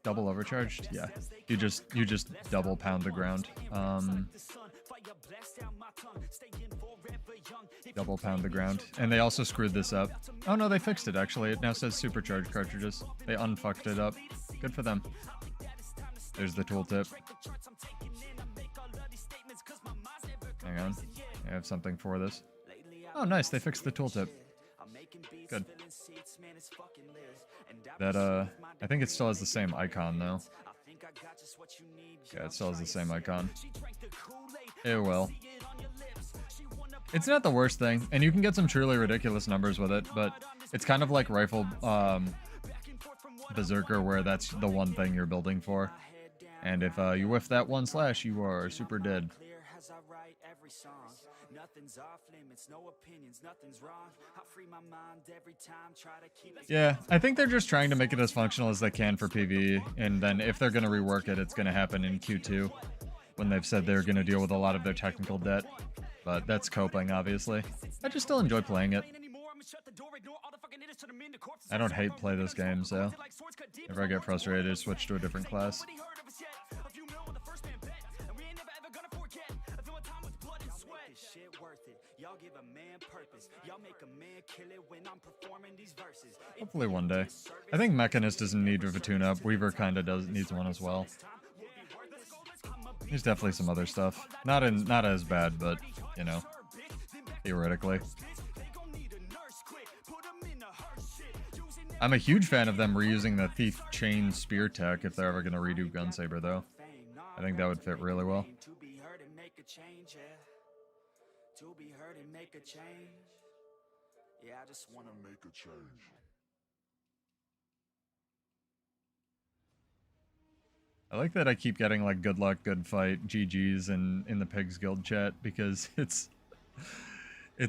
[SPEAKER 1] double overcharged. Yeah, you just double pound the ground. Double pound the ground, and they also screwed this up. Oh no, they fixed it actually. It now says supercharged cartridges. They unfucked it up. Good for them. There's the tooltip. Hang on, I have something for this. Oh nice, they fixed the tooltip. Good. That, I think it still has the same icon, though. Yeah, it still has the same icon. Ew, well. It's not the worst thing, and you can get some truly ridiculous numbers with it, but it's kind of like Rifle, Berserker, where that's the one thing you're building for. And if, you whiff that one slash, you are super dead. Yeah, I think they're just trying to make it as functional as they can for PvE, and then if they're going to rework it, it's going to happen in Q2, when they've said they're going to deal with a lot of their technical debt. But that's coping, obviously. I just still enjoy playing it. I don't hate play this game, so if I get frustrated, I just switch to a different class. Hopefully one day. I think Mechanist is in need of a tune-up. Weaver kind of needs one as well. There's definitely some other stuff. Not as bad, but, you know, theoretically. I'm a huge fan of them reusing the Thief Chain Spear tech if they're ever going to redo Gunsaber, though. I think that would fit really well. Yeah, I just want to make a change. I like that I keep getting like good luck, good fight, GG's in the Pigs Guild chat, because it's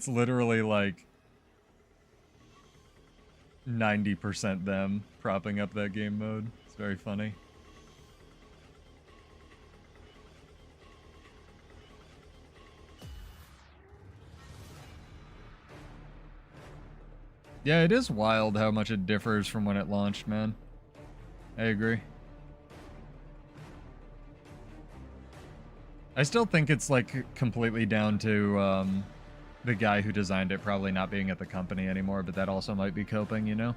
[SPEAKER 1] literally like 90% them propping up that game mode. It's very funny. Yeah, it is wild how much it differs from when it launched, man. I agree. I still think it's like completely down to the guy who designed it probably not being at the company anymore, but that also might be coping, you know?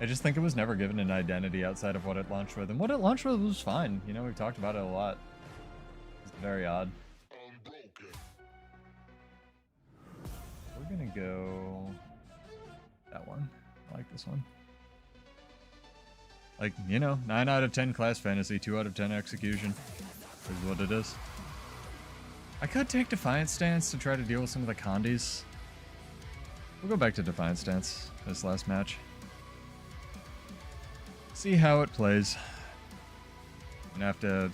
[SPEAKER 1] I just think it was never given an identity outside of what it launched with, and what it launched with was fine. You know, we've talked about it a lot. It's very odd. We're gonna go that one. I like this one. Like, you know, 9 out of 10 class fantasy, 2 out of 10 execution is what it is. I could take Defiant Stance to try to deal with some of the Condis. We'll go back to Defiant Stance this last match. See how it plays. I'm gonna have to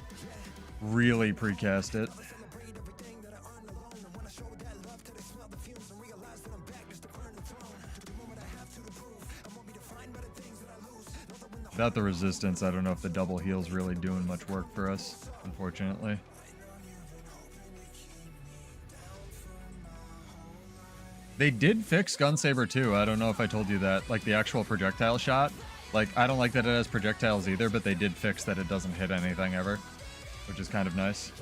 [SPEAKER 1] really precast it. Without the resistance, I don't know if the double heal's really doing much work for us, unfortunately. They did fix Gunsaber too. I don't know if I told you that. Like the actual projectile shot. Like, I don't like that it has projectiles either, but they did fix that it doesn't hit anything ever, which is kind of nice.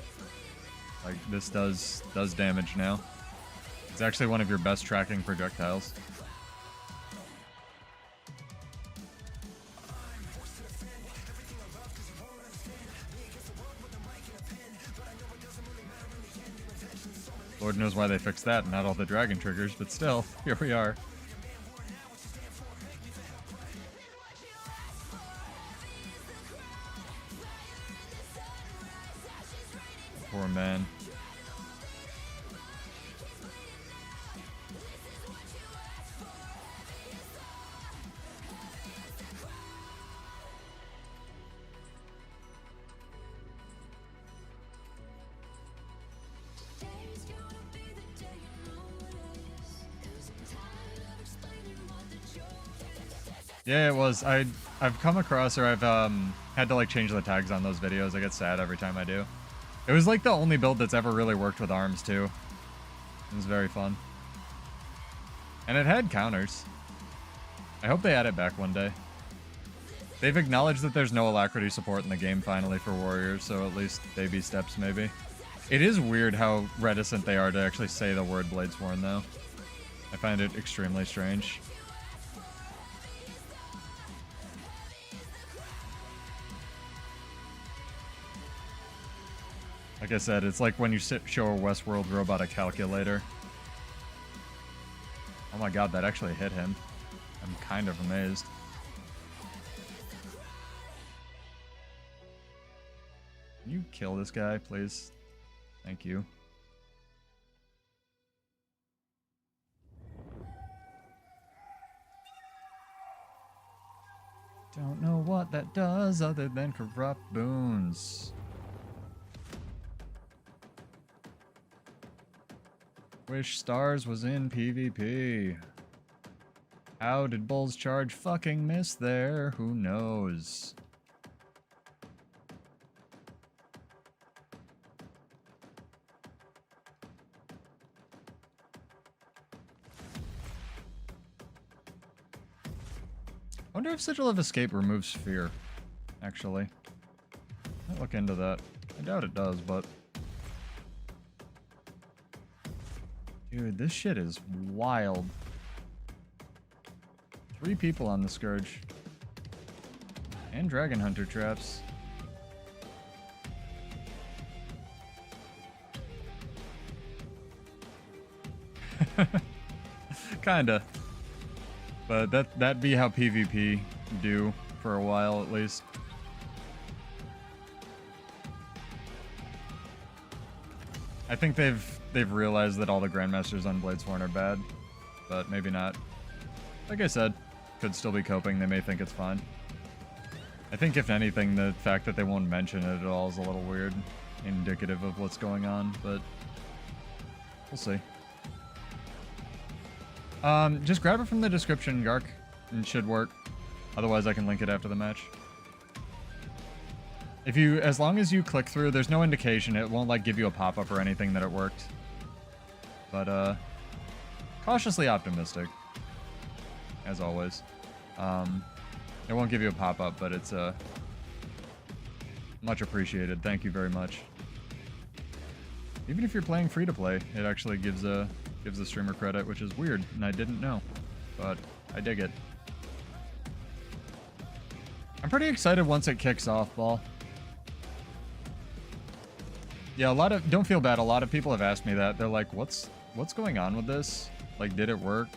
[SPEAKER 1] Like, this does damage now. It's actually one of your best tracking projectiles. Lord knows why they fixed that and not all the dragon triggers, but still, here we are. Poor man. Yeah, it was. I've come across, or I've had to like change the tags on those videos. I get sad every time I do. It was like the only build that's ever really worked with arms too. It was very fun. And it had counters. I hope they add it back one day. They've acknowledged that there's no alacrity support in the game finally for warriors, so at least baby steps maybe. It is weird how reticent they are to actually say the word Bladesworn though. I find it extremely strange. Like I said, it's like when you show a Westworld robot a calculator. Oh my god, that actually hit him. I'm kind of amazed. Can you kill this guy, please? Thank you. Don't know what that does other than corrupt boons. Wish Stars was in PvP. How did Bull's Charge fucking miss there? Who knows? I wonder if Sigil of Escape removes fear, actually. I'll look into that. I doubt it does, but... Dude, this shit is wild. 3 people on the Scourge. And Dragon Hunter traps. Kinda. But that'd be how PvP do for a while at least. I think they've realized that all the Grandmasters on Bladesworn are bad, but maybe not. Like I said, could still be coping. They may think it's fine. I think if anything, the fact that they won't mention it at all is a little weird, indicative of what's going on, but we'll see. Just grab it from the description, Gark, and it should work. Otherwise, I can link it after the match. As long as you click through, there's no indication. It won't like give you a pop-up or anything that it worked. But cautiously optimistic, as always. It won't give you a pop-up, but it's much appreciated. Thank you very much. Even if you're playing free-to-play, it actually gives the streamer credit, which is weird, and I didn't know, but I dig it. I'm pretty excited once it kicks off, Ball. Yeah, don't feel bad. A lot of people have asked me that. They're like, what's going on with this? Like, did it work?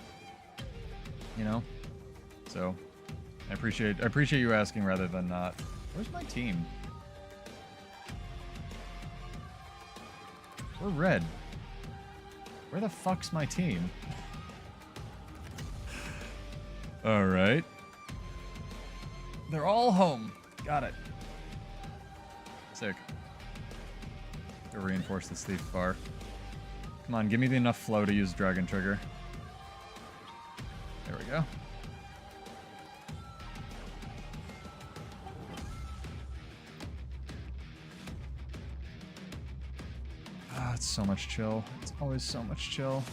[SPEAKER 1] You know? So, I appreciate you asking rather than not. Where's my team? We're red. Where the fuck's my team? Alright. They're all home. Got it. Sick. To reinforce this thief bar. Come on, give me enough flow to use Dragon Trigger. There we go. Ah, it's so much chill. It's always so much chill.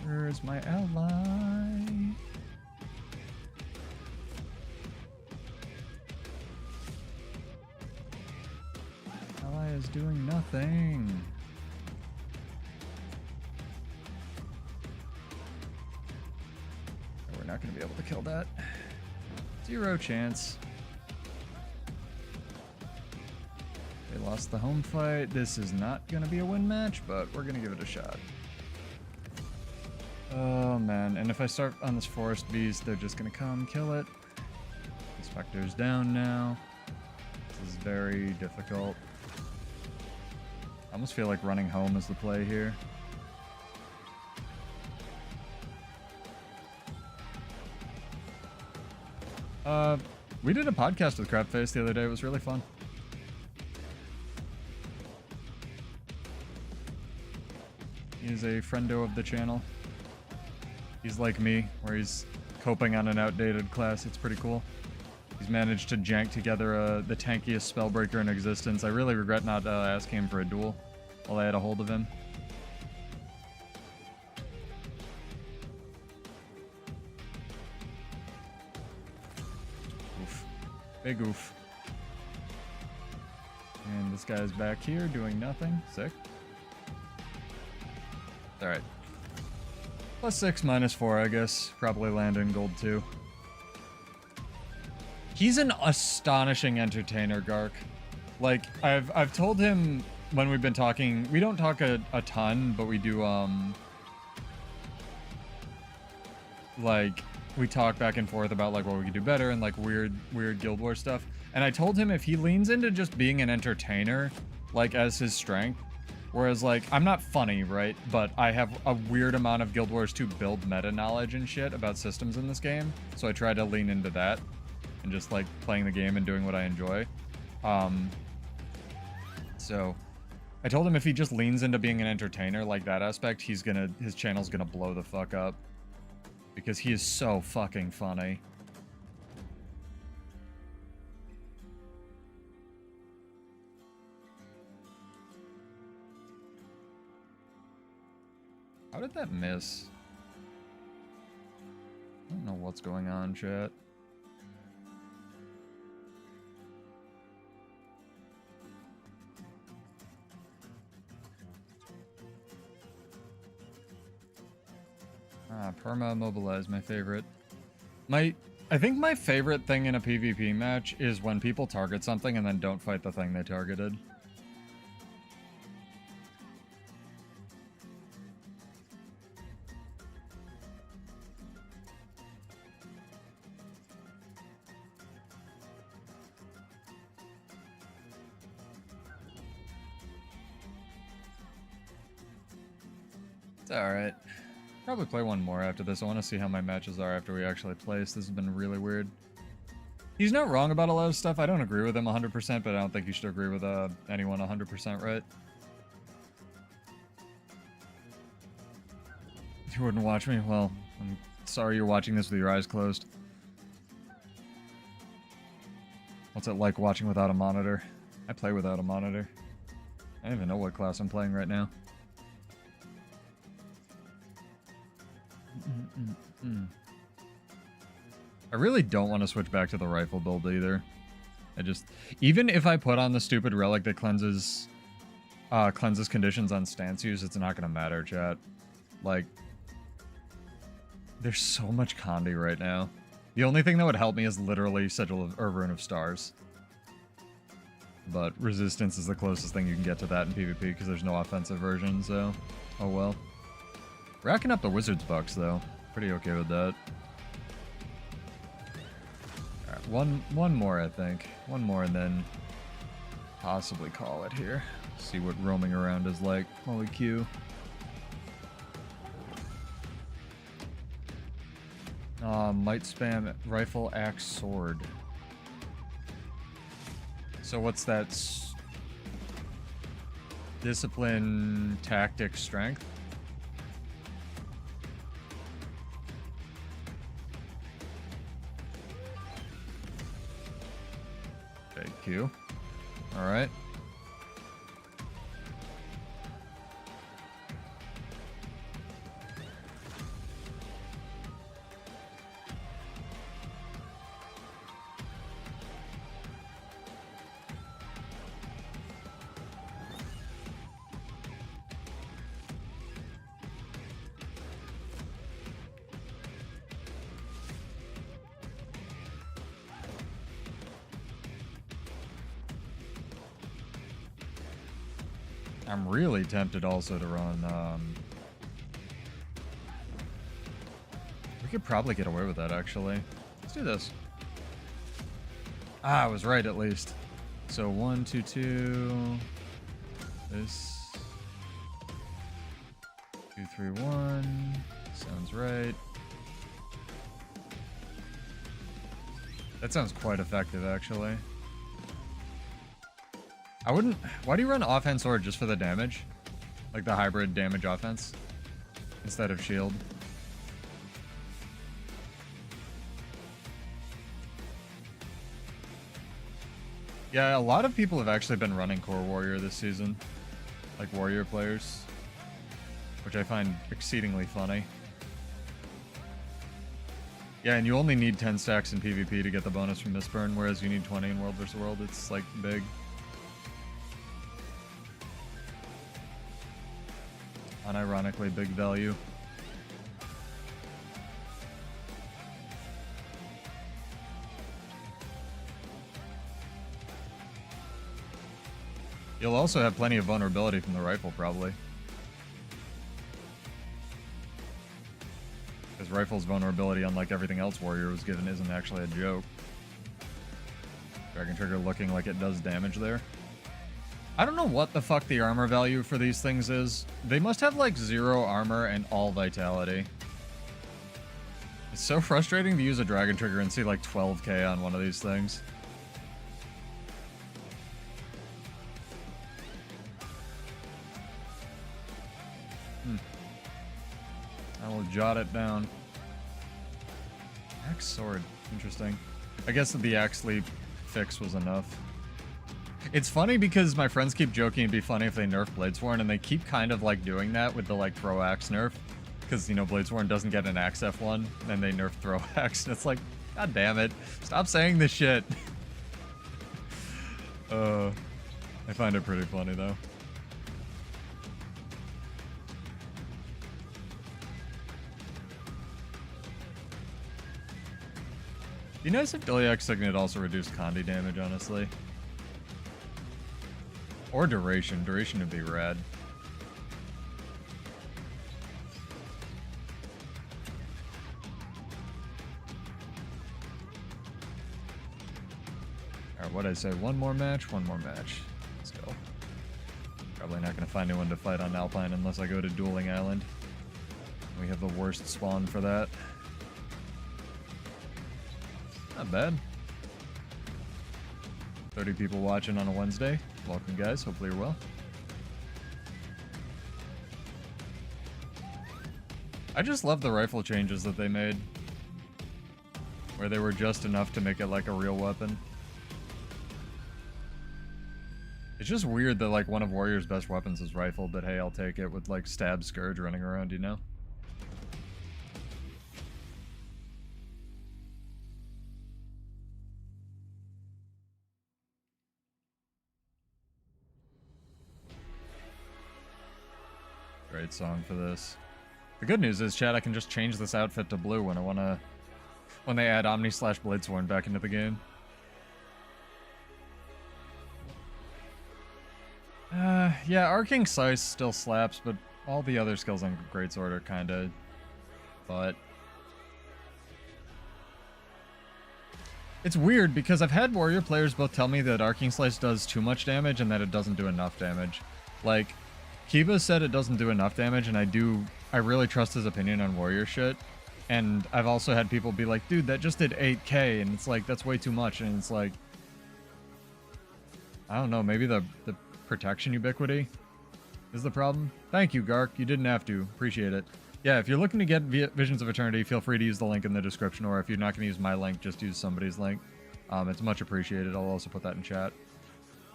[SPEAKER 1] Where's my ally? Ally is doing nothing. We're not going to be able to kill that. 0 chance. They lost the home fight. This is not going to be a win match, but we're going to give it a shot. Oh man, and if I start on this forest beast, they're just gonna come kill it. Inspector's down now. This is very difficult. I almost feel like running home is the play here. We did a podcast with Crabface the other day. It was really fun. He's a friendo of the channel. He's like me, where he's coping on an outdated class. It's pretty cool. He's managed to jank together the tankiest spellbreaker in existence. I really regret not asking him for a duel while I had a hold of him. Oof. Big oof. And this guy's back here doing nothing. Sick. Alright. +6, -4, I guess. Probably land in gold too. He's an astonishing entertainer, Gark. Like, I've told him when we've been talking, we don't talk a ton, but we do, like, we talk back and forth about, like, what we could do better and, like, weird Guild Wars stuff. And I told him if he leans into just being an entertainer, like, as his strength, whereas, like, I'm not funny, right? But I have a weird amount of Guild Wars 2 build meta knowledge and shit about systems in this game. So I try to lean into that and just, like, playing the game and doing what I enjoy. So I told him if he just leans into being an entertainer, like that aspect, his channel's gonna blow the fuck up. Because he is so fucking funny. How did that miss? I don't know what's going on, chat. Ah, perma immobilize, my favorite. I think my favorite thing in a PvP match is when people target something and then don't fight the thing they targeted. It's alright. Probably play one more after this. I want to see how my matches are after we actually place. This has been really weird. He's not wrong about a lot of stuff. I don't agree with him 100%, but I don't think you should agree with anyone 100%, right? You wouldn't watch me? Well, I'm sorry you're watching this with your eyes closed. What's it like watching without a monitor? I play without a monitor. I don't even know what class I'm playing right now. I really don't want to switch back to the rifle build either. Even if I put on the stupid relic that cleanses conditions on stance use, it's not gonna matter, chat. Like, there's so much Condi right now. The only thing that would help me is literally Sigil or Rune of Stars. But resistance is the closest thing you can get to that in PvP because there's no offensive version, so oh well. Racking up the wizard's bucks though. Pretty okay with that. One more, I think. One more, and then possibly call it here. See what roaming around is like. Holy Q. Might spam rifle, axe, sword. So what's that? Discipline, tactic, strength. Okay, Q. All right. I'm really tempted also to run, we could probably get away with that, actually. Let's do this. Ah, I was right, at least. So 1, 2, 2. This. 2, 3, 1. Sounds right. That sounds quite effective, actually. I wouldn't... Why do you run offhand sword just for the damage? Like the hybrid damage offense? Instead of shield? Yeah, a lot of people have actually been running core warrior this season. Like warrior players. Which I find exceedingly funny. Yeah, and you only need 10 stacks in PvP to get the bonus from Mistburn, whereas you need 20 in World vs. World. It's like big. Unironically big value. You'll also have plenty of vulnerability from the rifle, probably. Because rifle's vulnerability, unlike everything else Warrior was given, isn't actually a joke. Dragon Trigger looking like it does damage there. I don't know what the fuck the armor value for these things is. They must have like 0 armor and all vitality. It's so frustrating to use a Dragon Trigger and see like 12k on one of these things. I will jot it down. Axe sword. Interesting. I guess that the axe leap fix was enough. It's funny because my friends keep joking it'd be funny if they nerf Bladesworn, and they keep kind of like doing that with the like throw axe nerf. Because, you know, Bladesworn doesn't get an axe F1, and they nerf throw axe, and it's like, god damn it. Stop saying this shit. I find it pretty funny though. Be nice if Iliac Signet also reduced Condi damage, honestly. Or duration. Duration would be rad. Alright, what'd I say? One more match? One more match. Let's go. Probably not gonna find anyone to fight on Alpine unless I go to Dueling Island. We have the worst spawn for that. Not bad. 30 people watching on a Wednesday. Welcome, guys. Hopefully you're well. I just love the rifle changes that they made. Where they were just enough to make it like a real weapon. It's just weird that like one of Warrior's best weapons is rifle, but hey, I'll take it with like Stab Scourge running around, you know? Great song for this. The good news is, chat, I can just change this outfit to blue when I wanna... when they add Omni/Bladesworn back into the game. Yeah, Arcing Scythe still slaps, but all the other skills on Greatsword are kinda... but... It's weird because I've had warrior players both tell me that Arcing Slice does too much damage and that it doesn't do enough damage. Like, Kiba said it doesn't do enough damage, and I really trust his opinion on warrior shit. And I've also had people be like, dude, that just did 8k, and it's like, that's way too much, and it's like, I don't know, maybe the protection ubiquity is the problem? Thank you, Gark, you didn't have to, appreciate it. Yeah, if you're looking to get Visions of Eternity, feel free to use the link in the description, or if you're not going to use my link, just use somebody's link. It's much appreciated. I'll also put that in chat.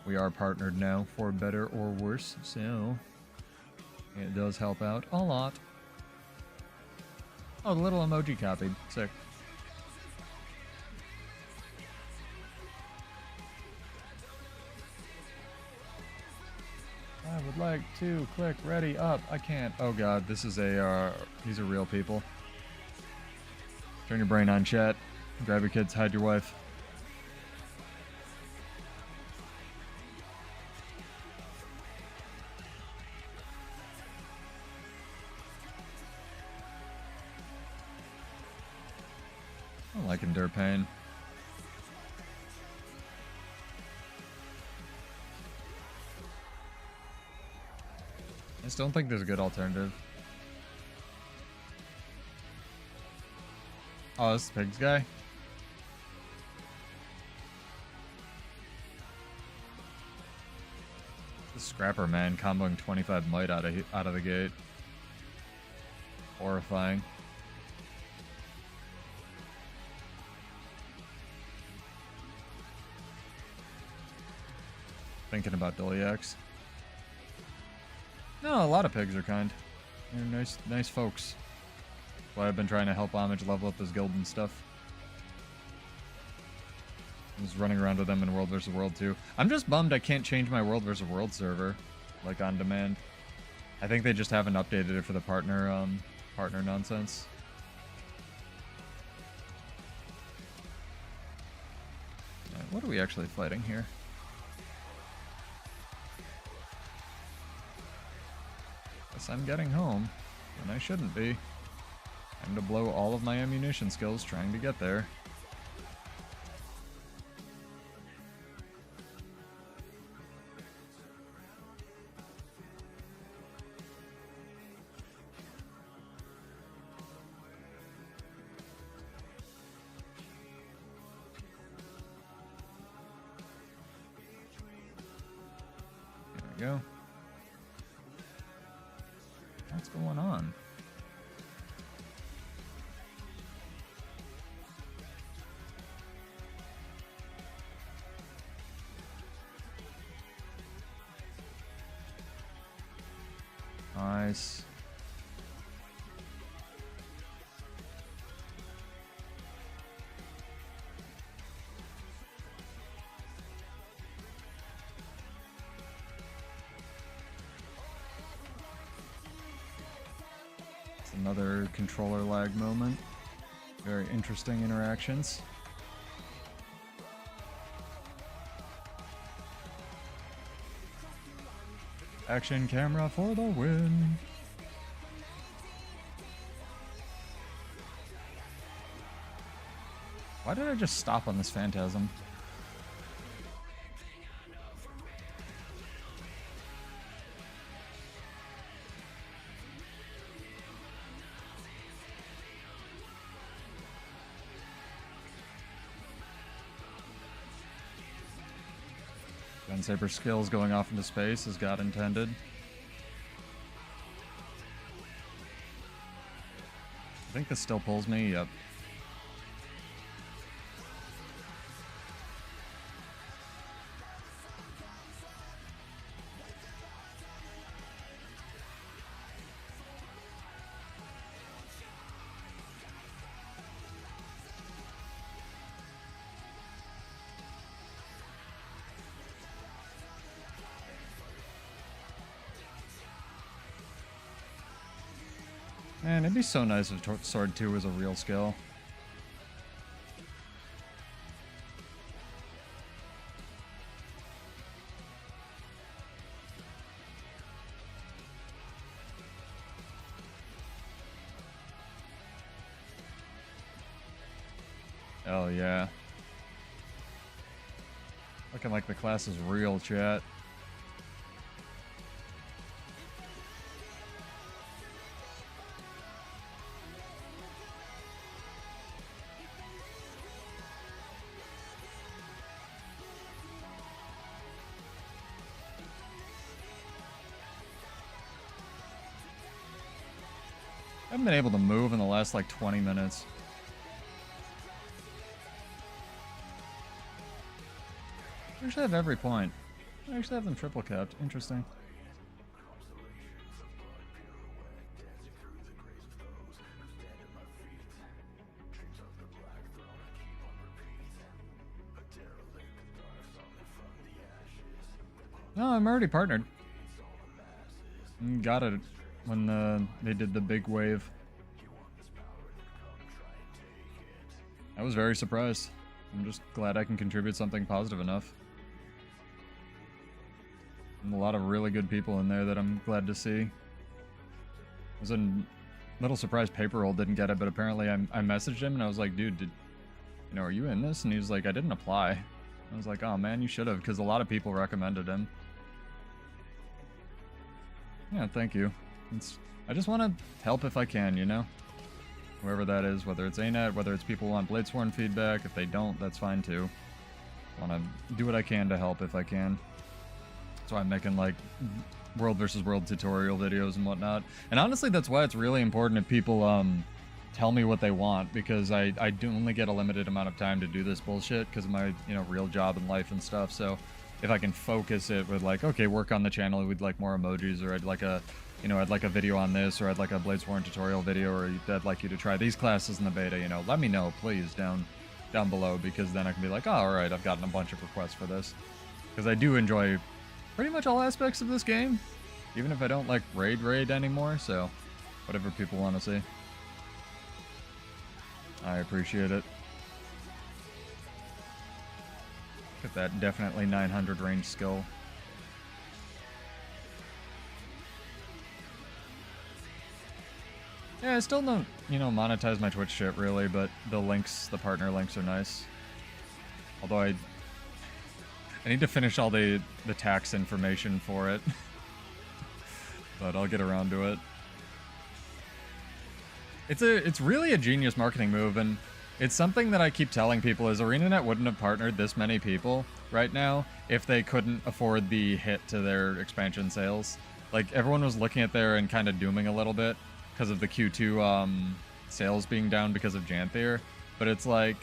[SPEAKER 1] We are partnered now, for better or worse, so it does help out a lot. Oh, the little emoji copied. Sick. I would like to click ready up. I can't. Oh god, this is these are real people. Turn your brain on, chat. Grab your kids, hide your wife. I don't like endure pain. I just don't think there's a good alternative. Oh, this is Pigs guy? The Scrapper man comboing 25 might out of the gate. Horrifying. Thinking about Diliax. No, a lot of pigs are kind. They're nice folks. That's why I've been trying to help Homage level up his guild and stuff. I was running around with them in World vs. World too. I'm just bummed I can't change my World vs. World server, like on demand. I think they just haven't updated it for the partner nonsense. Right, what are we actually fighting here? I'm getting home, and I shouldn't be. Time to blow all of my ammunition skills trying to get there. There we go. What's going on? Nice. Another controller lag moment. Very interesting interactions. Action camera for the win. Why did I just stop on this Phantasm? Gunsaber skills going off into space as God intended. I think this still pulls me. Yep. Man, it'd be so nice if Sword 2 was a real skill. Oh yeah. Looking like the class is real, chat. I haven't been able to move in the last like 20 minutes. I actually have every point. I actually have them triple capped. Interesting. No, I'm already partnered. Got it when they did the big wave. I was very surprised. I'm just glad I can contribute something positive enough. And a lot of really good people in there that I'm glad to see. I was a little surprised Paper Roll didn't get it, but apparently I messaged him and I was like, dude, are you in this? And he was like, I didn't apply. I was like, oh man, you should have, because a lot of people recommended him. Yeah, thank you. I just want to help if I can, Whoever that is, whether it's ANET, whether it's people who want Bladesworn feedback. If they don't, that's fine too. I want to do what I can to help if I can. That's why I'm making like world versus world tutorial videos and whatnot. And honestly, that's why it's really important if people tell me what they want, because I do only get a limited amount of time to do this bullshit because of my real job and life and stuff. So if I can focus it with like, okay, work on the channel with like more emojis, or I'd like a I'd like a video on this, or I'd like a Bladesworn tutorial video, or I'd like you to try these classes in the beta, let me know, please, down below, because then I can be like, oh, alright, I've gotten a bunch of requests for this. Because I do enjoy pretty much all aspects of this game, even if I don't like raid anymore, so whatever people want to see. I appreciate it. Look at that, definitely 900 range skill. Yeah, I still don't, monetize my Twitch shit really, but the links, the partner links are nice. Although I need to finish all the tax information for it. But I'll get around to it. It's really a genius marketing move, and it's something that I keep telling people is ArenaNet wouldn't have partnered this many people right now if they couldn't afford the hit to their expansion sales. Like, everyone was looking at there and kind of dooming a little bit because of the Q2 sales being down because of Janthier, but it's like,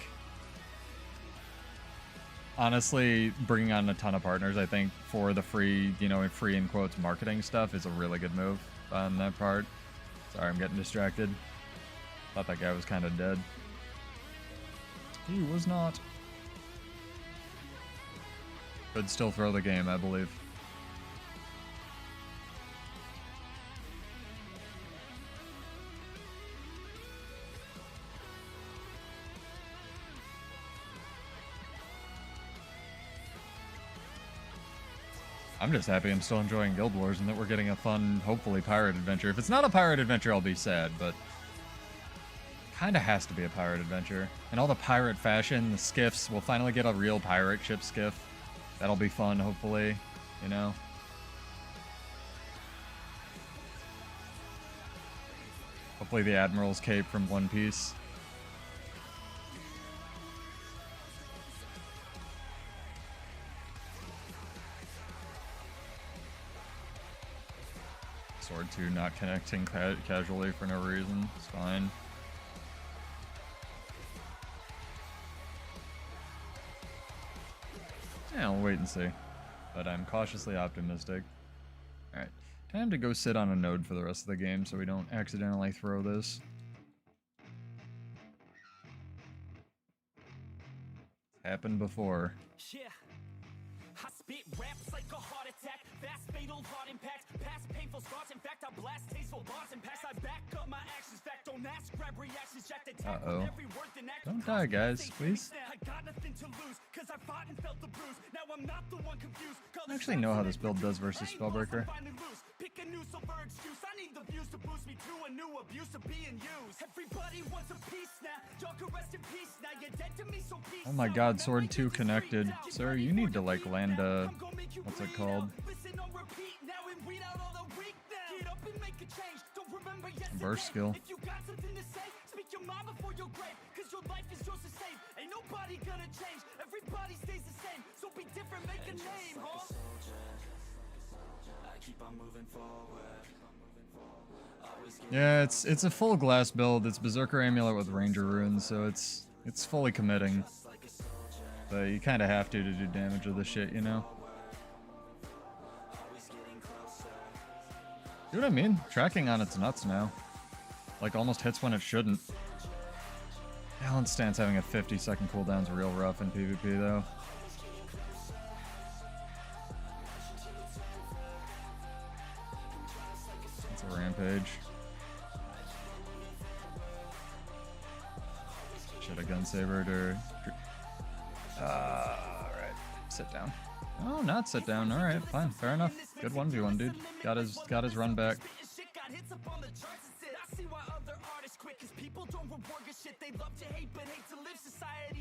[SPEAKER 1] honestly, bringing on a ton of partners, I think, for the free, free in quotes marketing stuff is a really good move on that part. Sorry, I'm getting distracted. Thought that guy was kind of dead. He was not. Could still throw the game, I believe. I'm just happy I'm still enjoying Guild Wars and that we're getting a fun, hopefully, pirate adventure. If it's not a pirate adventure, I'll be sad, but kinda has to be a pirate adventure. And all the pirate fashion, the skiffs, we'll finally get a real pirate ship skiff. That'll be fun, hopefully, Hopefully the Admiral's cape from One Piece. Sword 2 not connecting casually for no reason. It's fine. Yeah, we'll wait and see. But I'm cautiously optimistic. Alright, time to go sit on a node for the rest of the game so we don't accidentally throw this. Happened before.
[SPEAKER 2] Yeah. I spit raps like a heart attack, fast fatal heart impact, past painful scars. In fact, I blast tasteful bars and pass. I back up my actions. Fact, don't ask, grab reactions, jack the tack with every word and act.
[SPEAKER 1] Don't die, guys, please.
[SPEAKER 2] I got nothing to lose, cause I fought and felt the bruise. Now I'm not the one confused.
[SPEAKER 1] I actually know how this build does versus Spellbreaker.
[SPEAKER 2] Pick a new silver excuse. I need the views to boost me to a new abuse of being used. Everybody wants a piece now. Y'all can rest in peace now.
[SPEAKER 1] Oh my god, Sword 2 connected. Sir, you need to like land a... what's it called? Burst skill. Yeah, it's a full glass build. It's Berserker Amulet with Ranger Runes, so it's fully committing. But you kind of have to do damage with this shit, you know? See what I mean? Tracking on it's nuts now. Like, almost hits when it shouldn't. Balance stance having a 50-second cooldown's real rough in PvP, though. It's a rampage. Should have gun sabered or... alright. Sit down. Oh, not sit down. Alright, fine. Fair enough. Good 1v1, dude. Got his run back.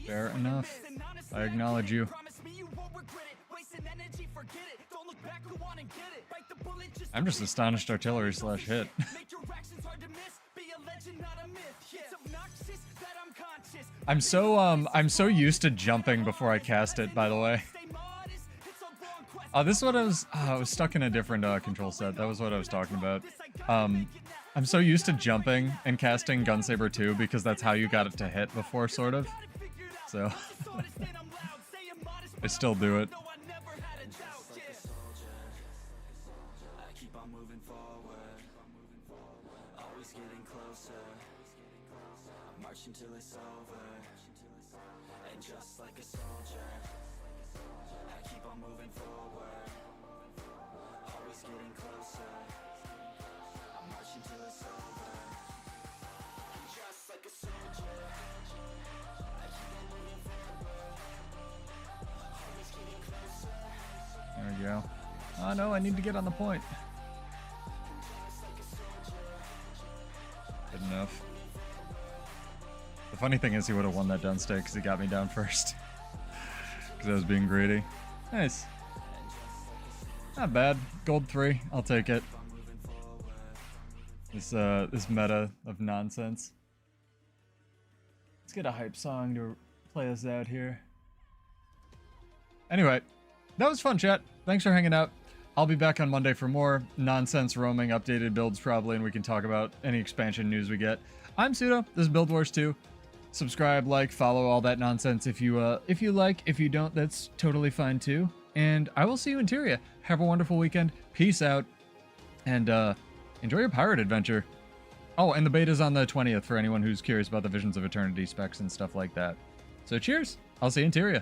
[SPEAKER 1] Fair enough. I acknowledge you. I'm just astonished artillery slash hit. I'm so used to jumping before I cast it, by the way. This is what I was stuck in a different control set. That was what I was talking about. I'm so used to jumping and casting Gunsaber 2 because that's how you got it to hit before, sort of. So I still do it.
[SPEAKER 2] Until it's over, and just like a soldier, I keep on moving forward, always getting closer. I'm marching till it's over, and just like a soldier, I keep on moving forward, always getting closer.
[SPEAKER 1] There we go. Oh no, I need to get on the point. Good enough. The funny thing is he would have won that down stake because he got me down first. Because I was being greedy. Nice. Not bad. Gold 3. I'll take it. This meta of nonsense. Let's get a hype song to play us out here. Anyway, that was fun, chat. Thanks for hanging out. I'll be back on Monday for more nonsense roaming, updated builds probably, and we can talk about any expansion news we get. I'm Pseudo. This is Build Wars 2. Subscribe, like, follow, all that nonsense if you like. If you don't, that's totally fine too. And I will see you in Tyria. Have a wonderful weekend. Peace out. And enjoy your pirate adventure. Oh, and the beta's on the 20th for anyone who's curious about the Visions of Eternity specs and stuff like that. So cheers. I'll see you in Tyria.